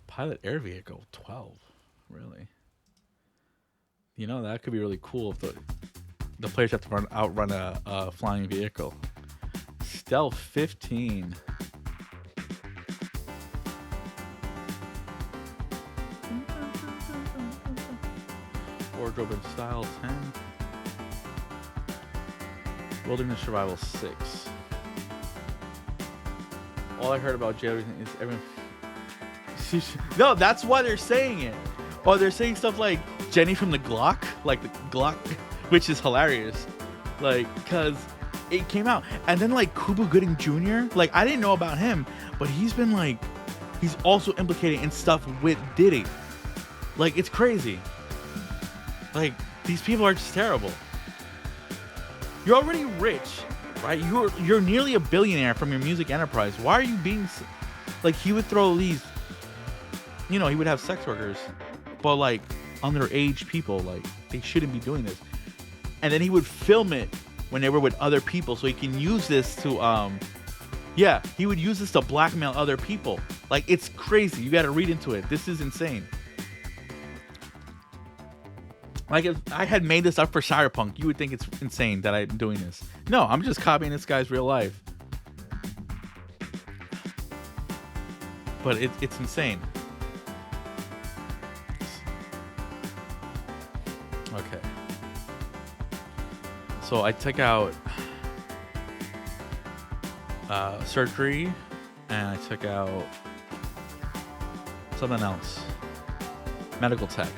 Pilot air vehicle 12. Really? You know, that could be really cool if the players have to outrun a flying vehicle. Stealth 15. Wardrobe and style 10. Wilderness survival 6. All I heard about Jay is everyone. No, that's why they're saying it. Oh, they're saying stuff like Jenny from the Glock, like the Glock, which is hilarious. Like, cause it came out, and then like Cuba Gooding Jr. Like, I didn't know about him, but he's also implicated in stuff with Diddy. Like, it's crazy. Like, these people are just terrible. You're already rich, right? You're nearly a billionaire from your music enterprise. Why are you being like, he would throw these, you know, he would have sex workers, but like underage people, like they shouldn't be doing this. And then he would film it when they were with other people, so he can use this to he would use this to blackmail other people. Like, it's crazy. You got to read into it. This is insane. Like, if I had made this up for Cyberpunk, you would think it's insane that I'm doing this. No, I'm just copying this guy's real life. But it's insane. Okay. So I took out surgery, and I took out something else. Medical tech.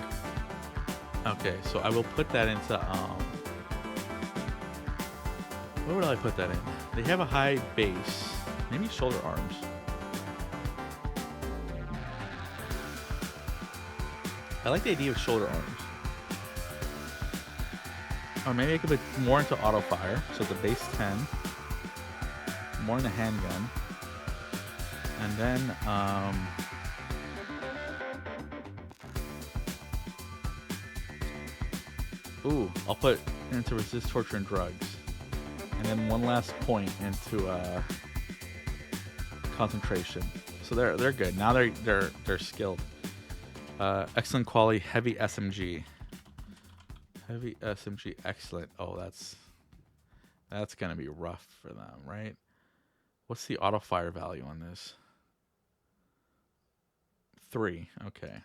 Okay, so I will put that into where would I put that in? They have a high base. Maybe shoulder arms. I like the idea of shoulder arms. Or maybe I could put more into auto fire, so the base 10. More in the handgun. And then I'll put into resist torture and drugs, and then one last point into concentration. So they're good now. They're skilled. Excellent quality heavy SMG. Heavy SMG, excellent. Oh, that's gonna be rough for them, right? What's the auto fire value on this? 3. Okay.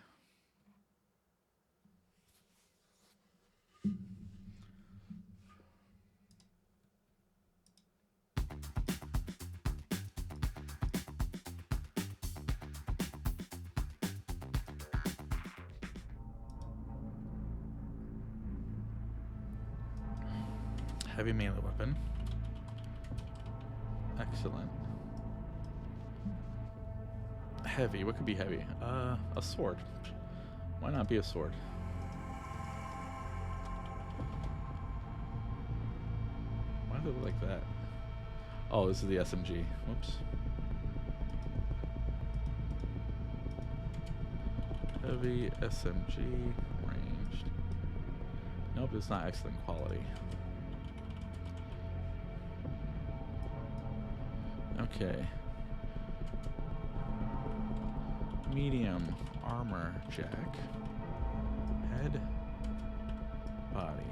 Heavy melee weapon. Excellent. Heavy. What could be heavy? A sword. Why not be a sword? Why do they look like that? Oh, this is the SMG. Whoops. Heavy SMG ranged. Nope, it's not excellent quality. Okay. Medium armor jack. Head. Body.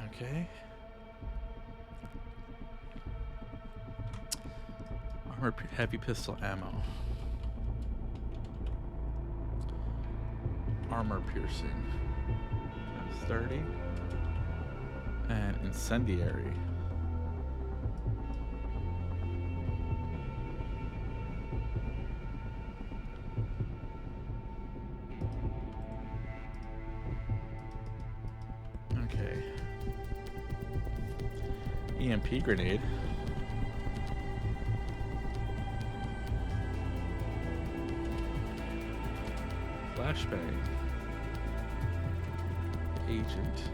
Okay. Armor heavy pistol ammo. Armor piercing. That's 30. And incendiary. EMP grenade. Flashbang. Agent.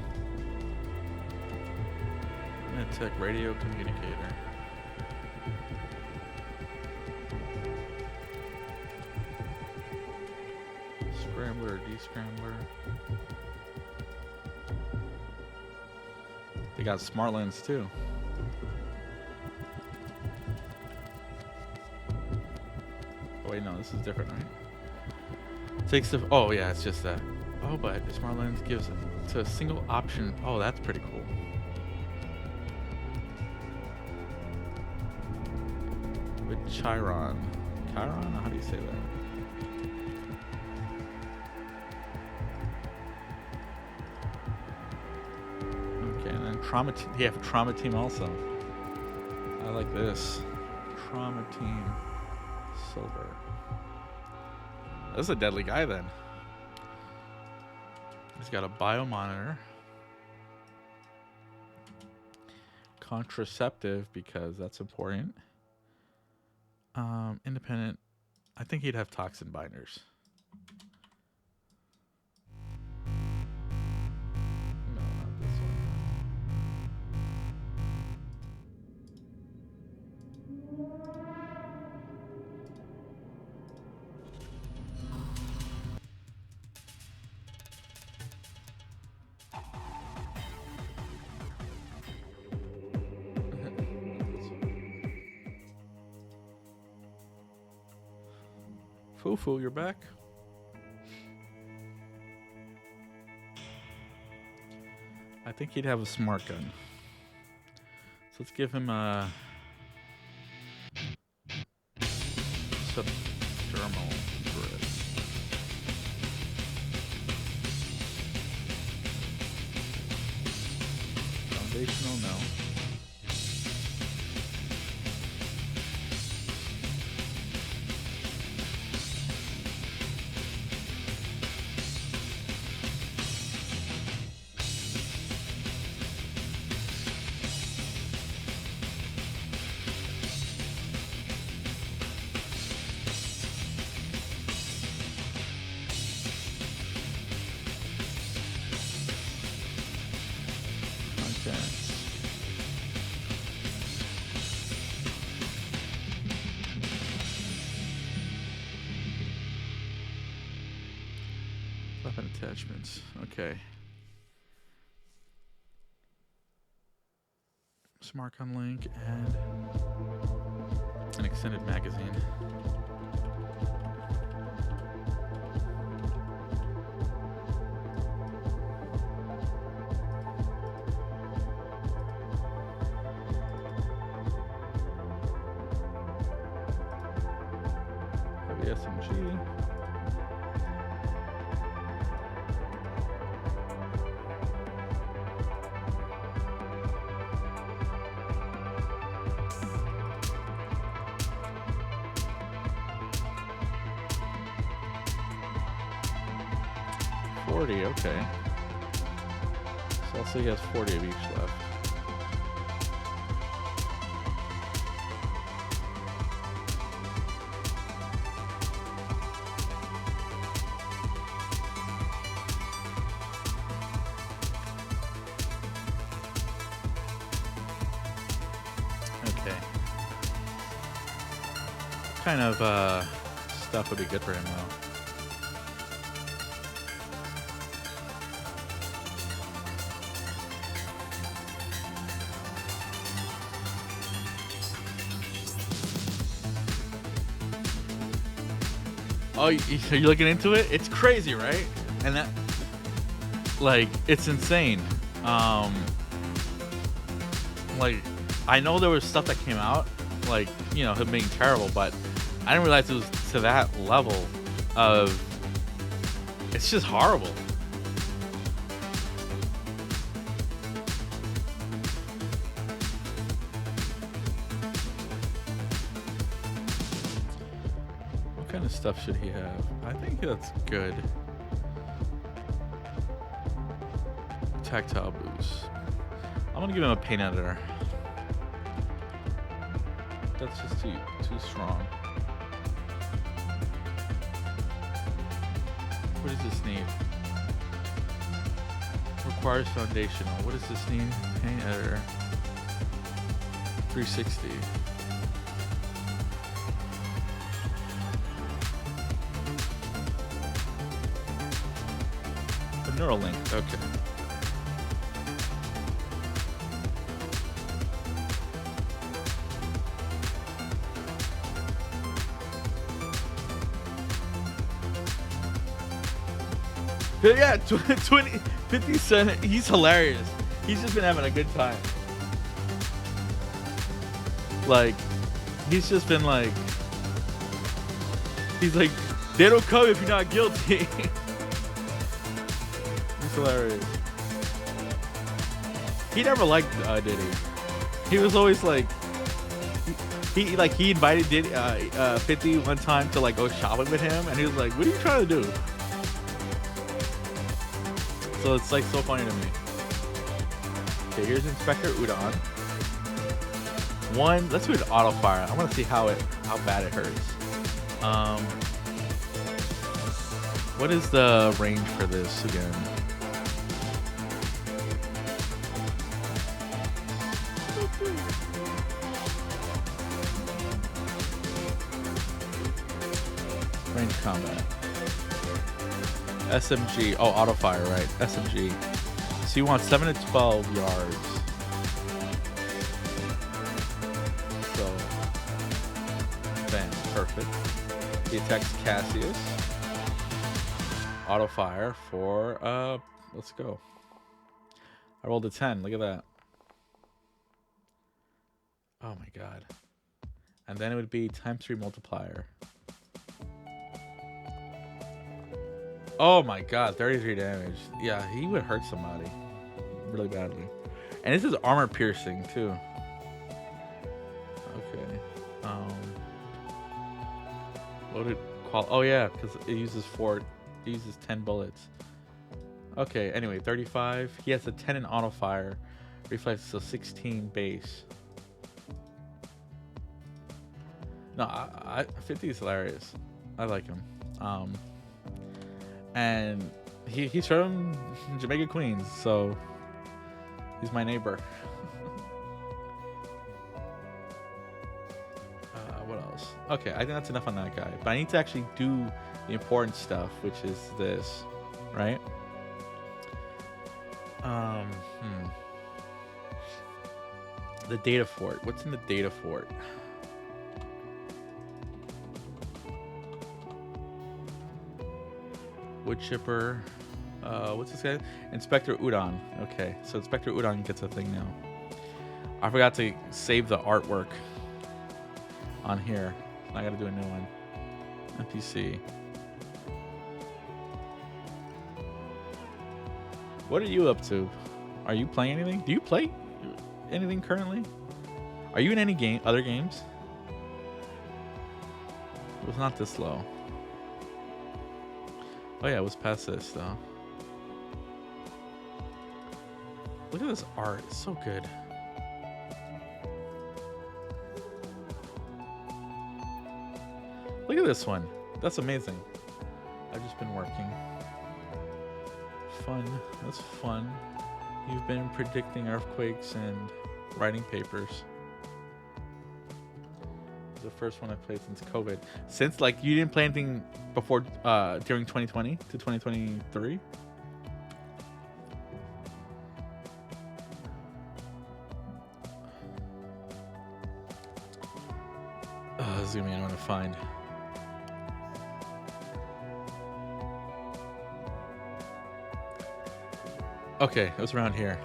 Medtech radio communicator. Scrambler or descrambler. They got smart lens too. Oh wait, no, this is different, right? Takes the. Oh yeah, it's just that. Oh, but the smart lens gives it to a single option. Oh, that's pretty cool. With Chiron. Chiron? How do you say that? Okay, and then trauma. You have trauma team also. I like this. Trauma team. Silver. This is a deadly guy then. He's got a biomonitor. Contraceptive, because that's important. Independent. I think he'd have toxin binders. No, not this one. Foo, you're back. I think he'd have a smart gun. So let's give him a subdermal grip. Foundational, no. Weapon attachments. Okay. Smart gun link and an extended magazine. Heavy SMG. Okay. So I'll say he has 40 of each left. Okay. What kind of stuff would be good for him though? Oh, you're looking into it? It's crazy, right? And that, like, it's insane. Like, I know there was stuff that came out, like, you know, him being terrible, but I didn't realize it was to that level of, it's just horrible. What kind of stuff should he have? I think that's good. Tactile boost. I'm gonna give him a paint editor. That's just too strong. What does this need? Requires foundational. What does this need? Paint editor. 360. A neural link. Okay. But yeah, 50 Cent, he's hilarious. He's just been having a good time. Like, he's just been like, he's like, they don't come if you're not guilty. He's hilarious. He never liked Diddy. He was always like, he invited Diddy, 50 one time to like go shopping with him, and he was like, "What are you trying to do?" So it's like so funny to me. Okay, here's Inspector Udon. One, let's do an auto fire. I want to see how bad it hurts. What is the range for this again? Range combat. SMG. Oh, auto fire, right? SMG. So you want 7 to 12 yards. So, bam, perfect. He attacks Cassius. Auto fire for let's go. I rolled a 10. Look at that. Oh my god. And then it would be ×3 multiplier. Oh my god, 33 damage. Yeah, he would hurt somebody really badly. And this is armor piercing too. Okay. Loaded oh yeah, because it uses 10 bullets. Okay, anyway, 35. He has a 10 in auto fire. Reflex, so 16 base. No, 50 is hilarious. I like him. And he's from Jamaica, Queens, so he's my neighbor. What else? Okay, I think that's enough on that guy. But I need to actually do the important stuff, which is this, right? The data fort. What's in the data fort? Wood chipper. What's this guy? Inspector Udon. Okay, so Inspector Udon gets a thing now. I forgot to save the artwork on here. I gotta do a new one. NPC. What are you up to? Are you playing anything? Do you play anything currently? Are you in any other games? It was not this low. Oh yeah, it was past this though. Look at this art, it's so good. Look at this one. That's amazing. I've just been working. Fun. That's fun. You've been predicting earthquakes and writing papers. It's the first one I played since COVID. Since like you didn't play anything before during 2020 to 2023? This is gonna be annoying to find. Okay, it was around here.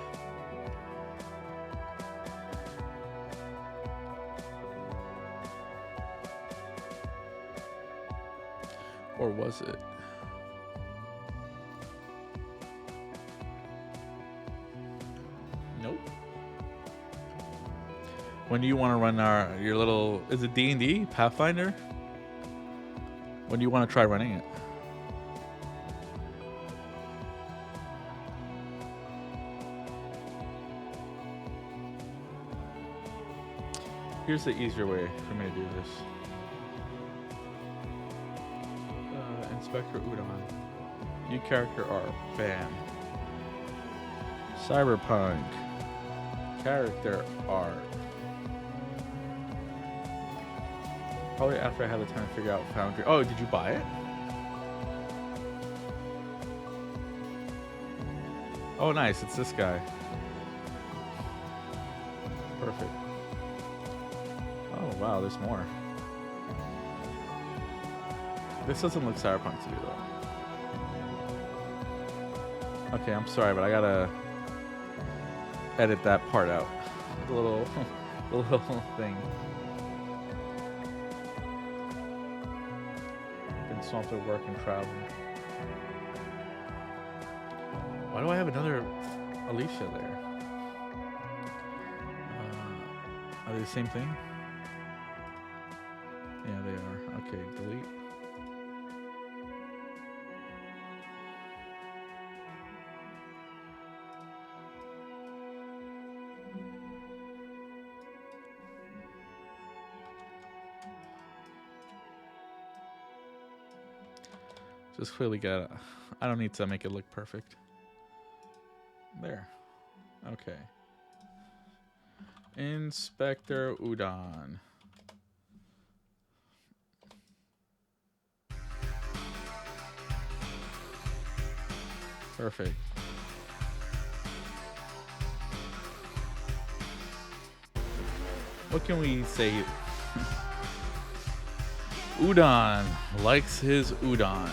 Or was it? Nope. When do you want to run your little... Is it D&D? Pathfinder? When do you want to try running it? Here's the easier way for me to do this. Inspector Udon. New character art. Bam. Cyberpunk. Character art. Probably after I have the time to figure out Foundry. Oh, did you buy it? Oh, nice. It's this guy. Perfect. Oh, wow. There's more. This doesn't look cyberpunk to me, though. Okay, I'm sorry, but I gotta edit that part out. The little thing. Been swamped with work and travel. Why do I have another Alicia there? Are they the same thing? Yeah, they are. Okay, delete. Just clearly got. I don't need to make it look perfect. There. Okay. Inspector Udon. Perfect. What can we say? Udon likes his udon.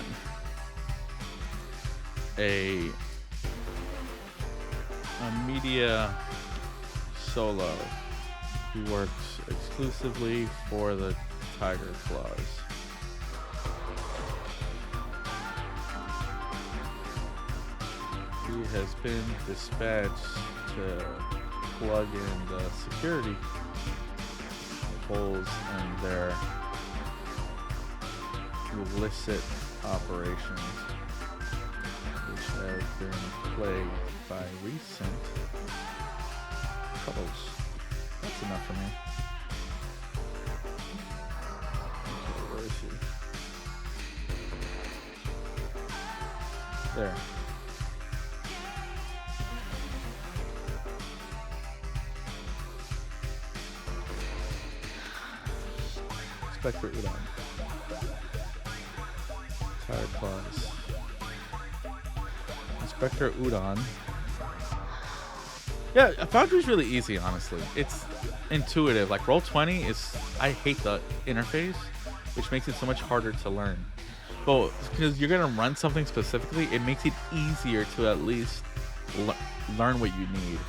A media solo who works exclusively for the Tiger Claws. He has been dispatched to plug in the security holes in their illicit operations, which have been plagued by recent troubles. That's enough for me. Okay, where is she? There. Inspector Udon. Tire Claws. Inspector Udon. Yeah, Foundry's really easy, honestly. It's intuitive. Like Roll20 is, I hate the interface, which makes it so much harder to learn. But because you're gonna run something specifically, it makes it easier to at least learn what you need,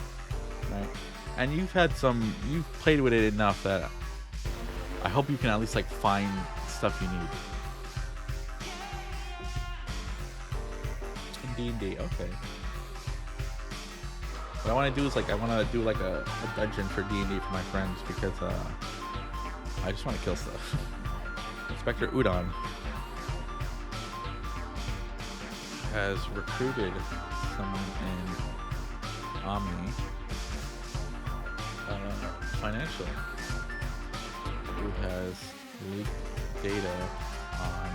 right? And you've played with it enough that I hope you can at least like find stuff you need. In D&D, okay. What I want to do is like I want to do like a dungeon for D&D for my friends because I just want to kill stuff. Inspector Udon has recruited someone in Omni Financial who has leaked data on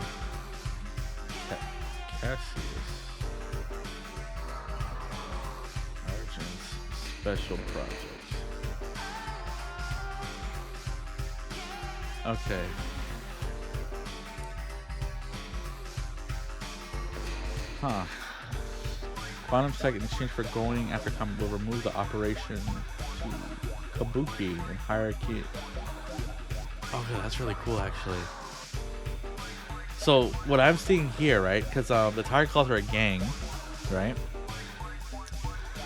Cassius Argent's special projects. Okay. Huh. Quantum Psych in exchange for going after Comet will remove the operation to Kabuki in hierarchy. Okay, that's really cool, actually. So what I'm seeing here, right? Because the Tiger Claws are a gang, right?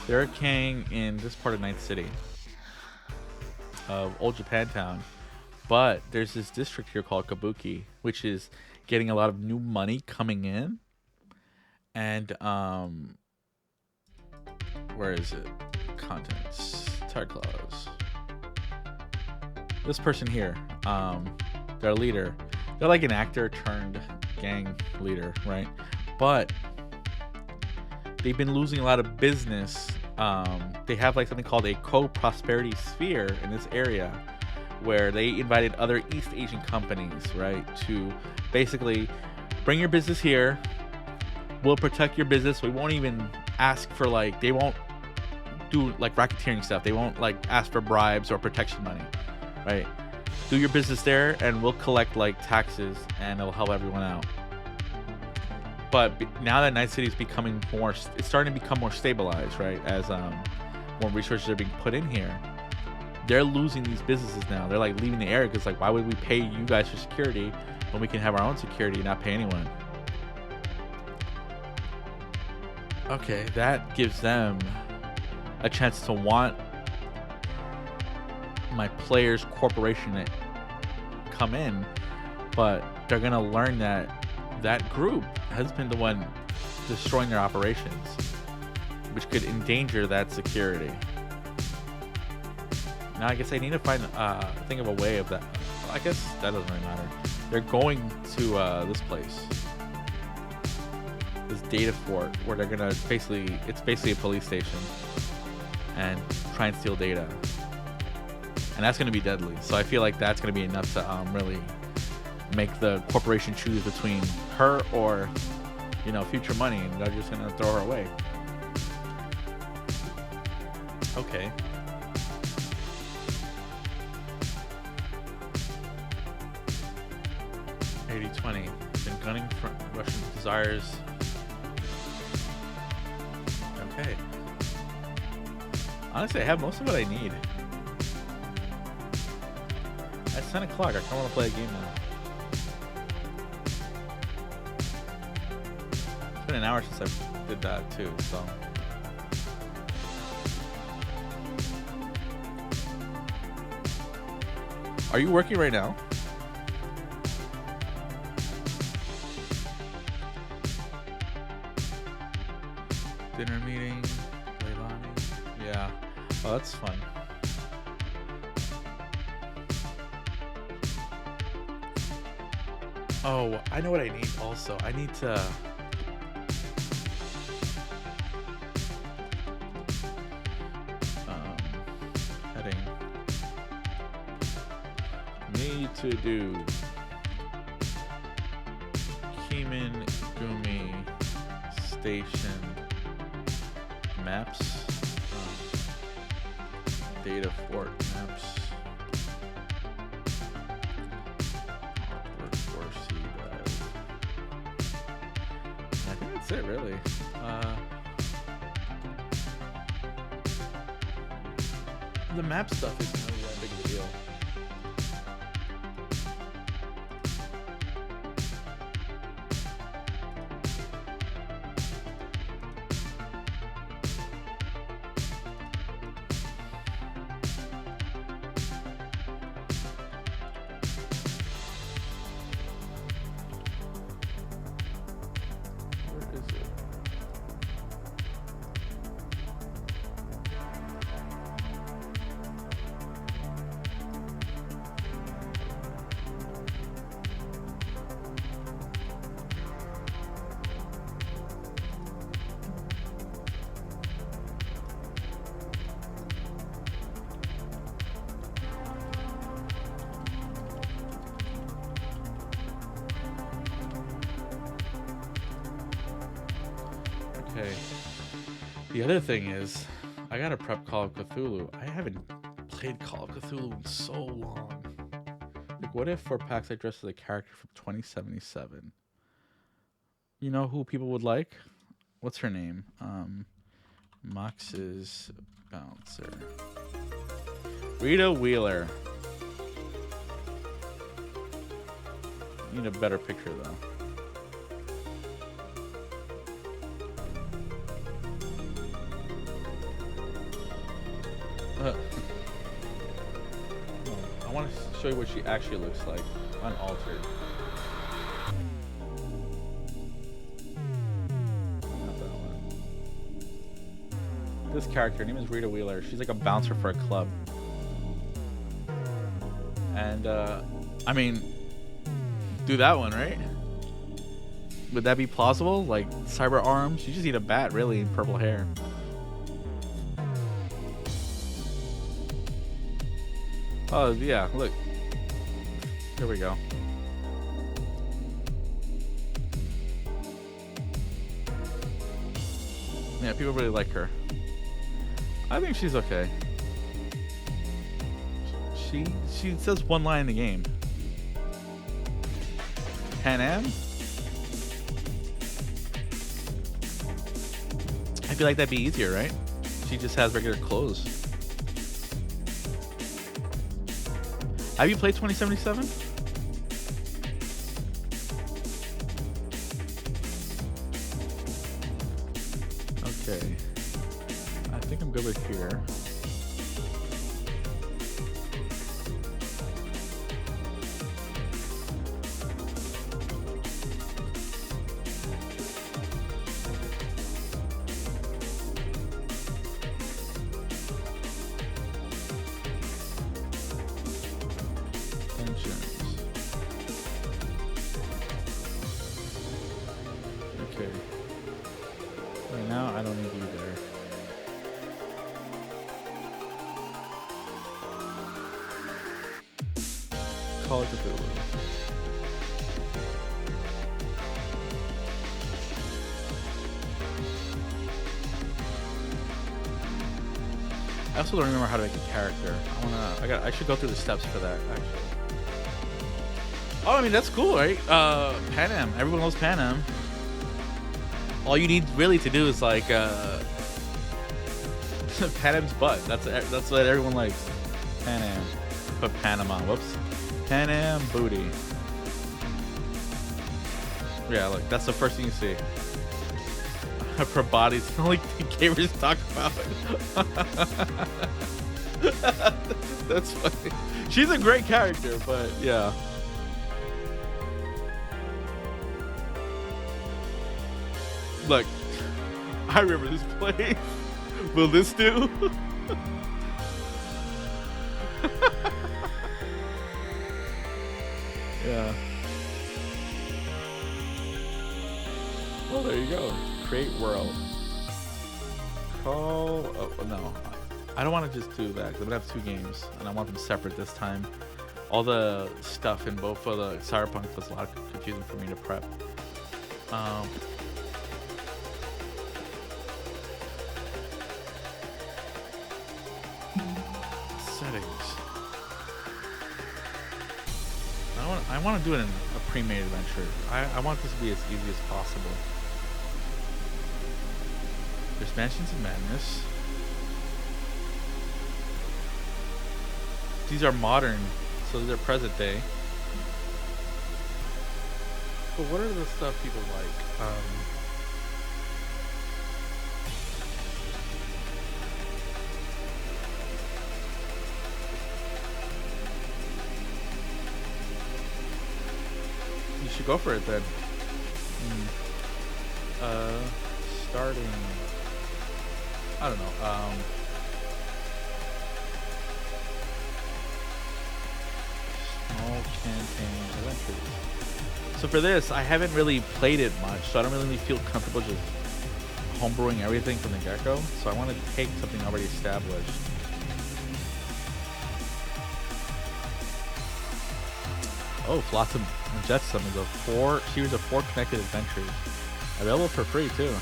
They're a gang in this part of Night City, of Old Japantown. But there's this district here called Kabuki, which is getting a lot of new money coming in. And where is it? Contents. Tiger Claws. This person here, their leader. They're like an actor turned gang leader, right? But they've been losing a lot of business. They have like something called a co-prosperity sphere in this area, where they invited other East Asian companies, right, to basically bring your business here. We'll protect your business. We won't even ask for like, they won't do like racketeering stuff. They won't like ask for bribes or protection money, right? Do your business there, and we'll collect like taxes, and it'll help everyone out. But now that Night City is becoming more, it's starting to become more stabilized, right? As more resources are being put in here, they're losing these businesses now. They're like leaving the area because like, why would we pay you guys for security when we can have our own security and not pay anyone? Okay, that gives them a chance to want my players' corporation to come in, but they're gonna learn that that group has been the one destroying their operations, which could endanger that security. Now I guess I need to think of a way of that. I guess that doesn't really matter. They're going to this place, this data fort, where they're gonna it's basically a police station, and try and steal data, and that's gonna be deadly. So I feel like that's gonna be enough to really make the corporation choose between her or, you know, future money, and they're just gonna throw her away. Okay. $80-20. Been gunning for Russian desires. Okay. Honestly, I have most of what I need. It's 10 o'clock. I kind of want to play a game now. It's been an hour since I did that too, so. Are you working right now? Dinner meeting, Leilani. Yeah. Oh, that's fun. Oh, I know what I need also. I need to... heading. Need to do... Kimin Gumi Station maps. Data fort maps. I think that's it, really. The map stuff isn't really that big of a deal. Okay. The other thing is, I gotta prep Call of Cthulhu. I haven't played Call of Cthulhu in so long. Like, what if for PAX I dress as a character from 2077? You know who people would like? What's her name? Mox's bouncer. Rita Wheeler. Need a better picture though. I want to show you what she actually looks like, unaltered. Not that one. This character, her name is Rita Wheeler. She's like a bouncer for a club. And, I mean, do that one, right? Would that be plausible? Like, cyber arms? You just need a bat, really, and purple hair. Oh yeah, look. Here we go. Yeah, people really like her. I think she's okay. She says one line in the game. Pan Am? I feel like that'd be easier, right? She just has regular clothes. Have you played 2077? Okay. I think I'm good with here. Okay. Right now, I don't need you there. Call it Cthulhu. I also don't remember how to make a character. I should go through the steps for that, actually. Oh, I mean, that's cool, right? Pan Am. Everyone loves Pan Am. All you need really to do is like Pan Am's butt. That's what everyone likes. Pan Am. But Panama. Whoops. Pan Am booty. Yeah, look, that's the first thing you see. Her body's the only thing gamers talk about. That's funny. She's a great character, but yeah. Look, I remember this place. Will this do? Yeah. Well, there you go. Create world. Call. Oh, no. I don't want to just do that because I'm going to have two games and I want them separate this time. All the stuff in both of the Cyberpunk was a lot confusing for me to prep. Settings. I want to do it in a pre-made adventure. I want this to be as easy as possible. There's Mansions of Madness. These are modern, so they're present day. But what are the stuff people like? You should go for it then. Starting. I don't know. Small campaign adventures. So for this, I haven't really played it much, so I don't really feel comfortable just homebrewing everything from the get-go. So I want to take something already established. Oh, Flotsam and Jetsam is a series of 4 connected adventures. Available for free too.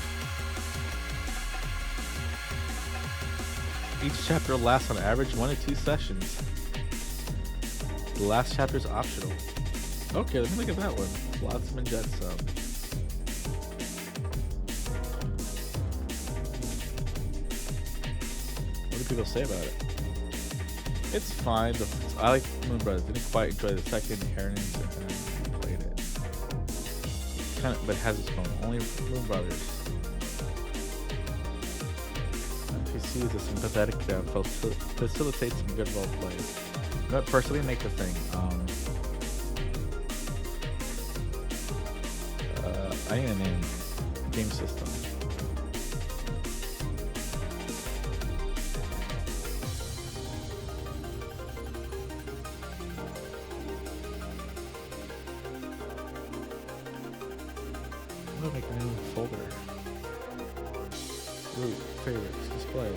Each chapter lasts on average 1 to 2 sessions. The last chapter is optional. Okay, let me look at that one. Flotsam and Jetsam. What do people say about it? It's fine. I like Moon Brothers. Didn't quite enjoy the second Inheritance and then played it. Kind of, but it has its own. Only Moon Brothers. NPC is a sympathetic that facilitates some good role play. But personally, make the thing. I need a name. Game system. I'm gonna make a new folder. Root, favorites, display.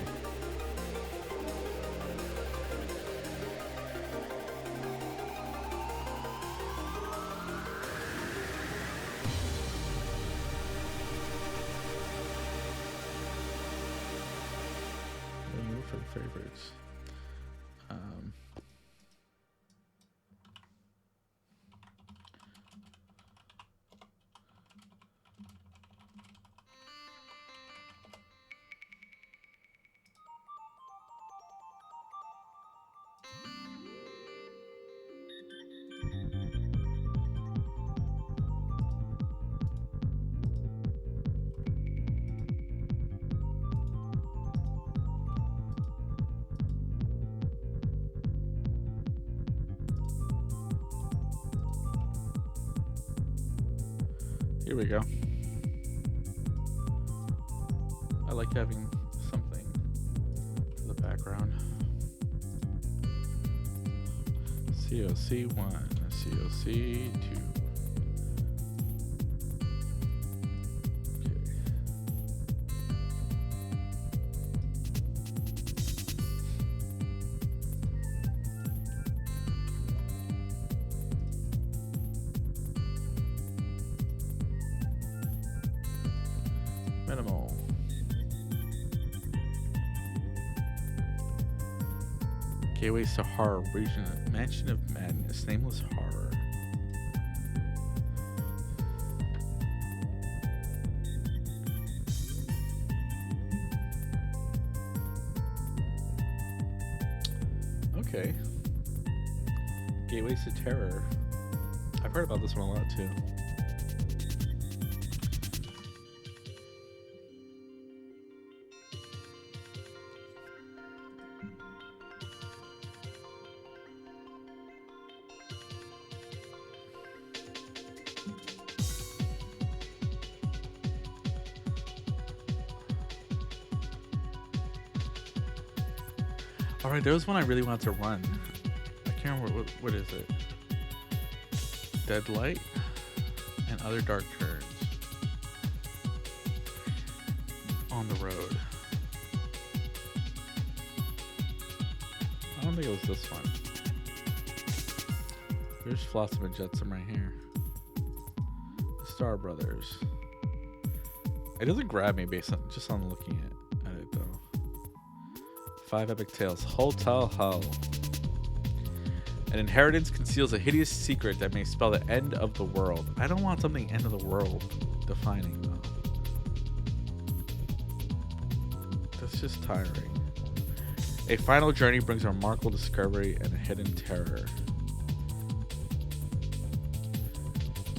for the fairy birds. Here we go. I like having something for the background. COC 1, COC 2. Minimal. Gateways to Horror region, Mansion of Madness, Nameless Horror. Okay. Gateways to Terror. I've heard about this one a lot too. Alright, there was one I really wanted to run. I can't remember, what is it? Deadlight and Other Dark Turns. On the Road. I don't think it was this one. There's Flotsam and Jetsam right here. The Star Brothers. It doesn't grab me based on just on looking at it though. 5 Epic Tales. Hotel Hell. An inheritance conceals a hideous secret that may spell the end of the world. I don't want something end of the world defining though. That's just tiring. A final journey brings a remarkable discovery and a hidden terror.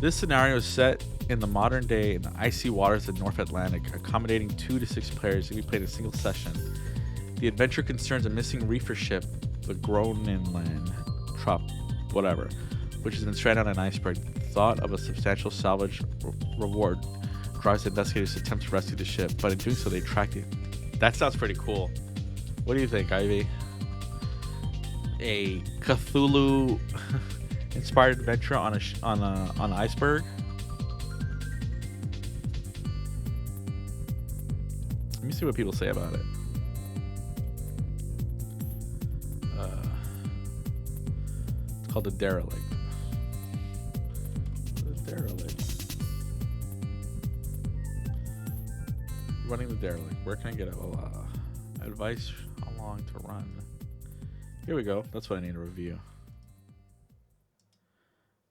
This scenario is set in the modern day in the icy waters of the North Atlantic, accommodating 2 to 6 players who can be played in a single session. The adventure concerns a missing reefer ship, the Groenland whatever, which has been stranded on an iceberg. The thought of a substantial salvage reward drives the investigators to attempt to rescue the ship, but in doing so they track it. That sounds pretty cool. What do you think, Ivy? A Cthulhu inspired adventure on an iceberg? Let me see what people say about it. It's called The Derelict. The Derelict. Running the Derelict. Where can I get it? Advice how long to run. Here we go. That's what I need to review.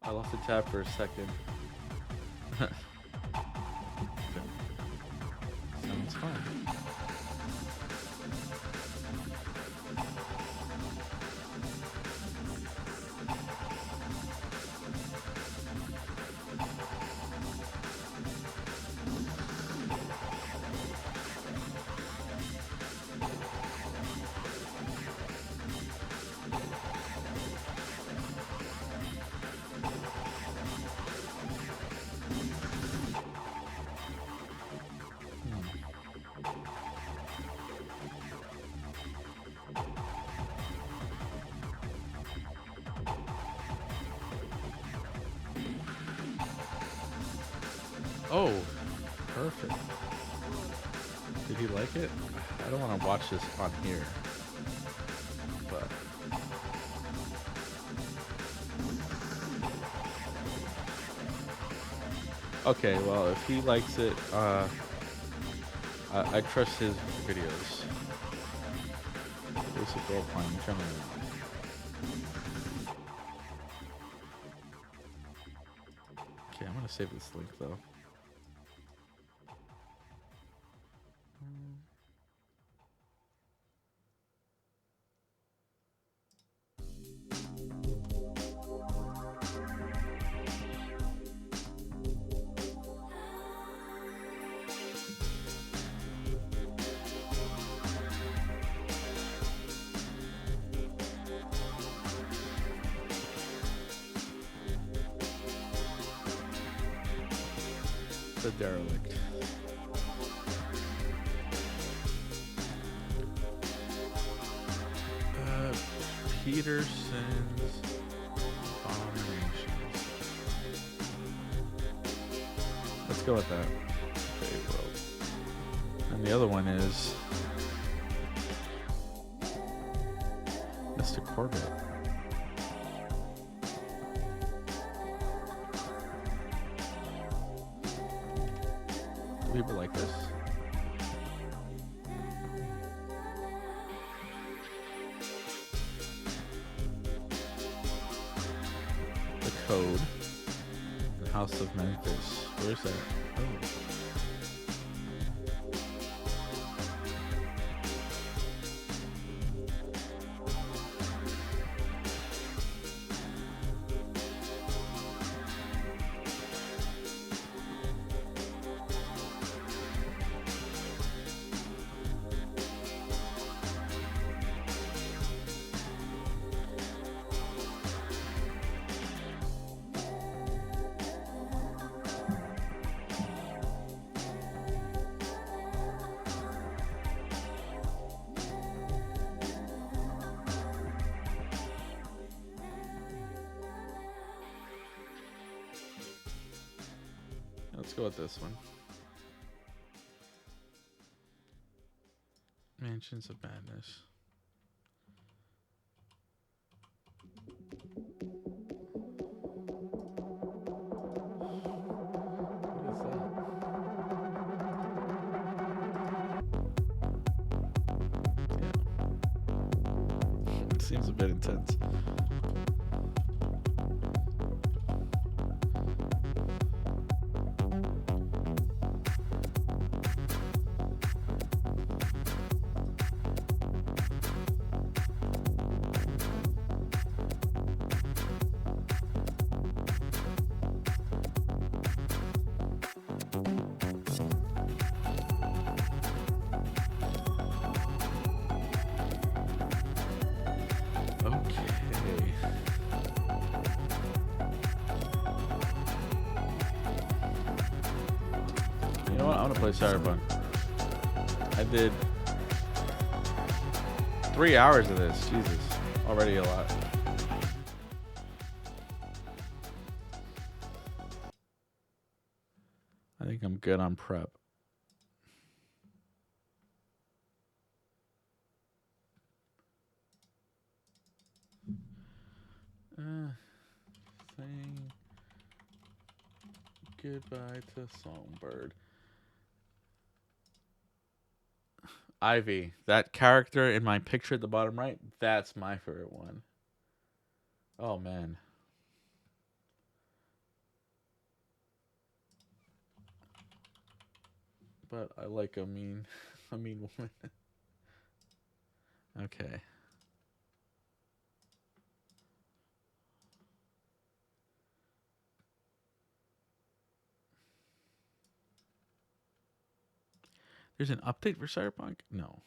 I lost the tab for a second. Sounds fun. Oh, perfect. Did he like it? I don't want to watch this on here, but okay. Well, if he likes it, I trust his videos. Basic role playing general. Okay, I'm gonna save this link though. The derelict. Peterson's Abominations. Let's go with that. Okay, well. And the other one is Mr. Corbett. Do people like this? The Code. The House of Memphis. Where's that? Oh. Let's go with this one. Mansions of Madness. Yeah. It seems a bit intense. You know what? I'm gonna play Cyberpunk. I did 3 hours of this. Jesus, already a lot. I think I'm good on prep. Saying goodbye to Songbird. Ivy, that character in my picture at the bottom right, that's my favorite one. Oh man. But I like a mean woman. Okay. There's an update for Cyberpunk? No.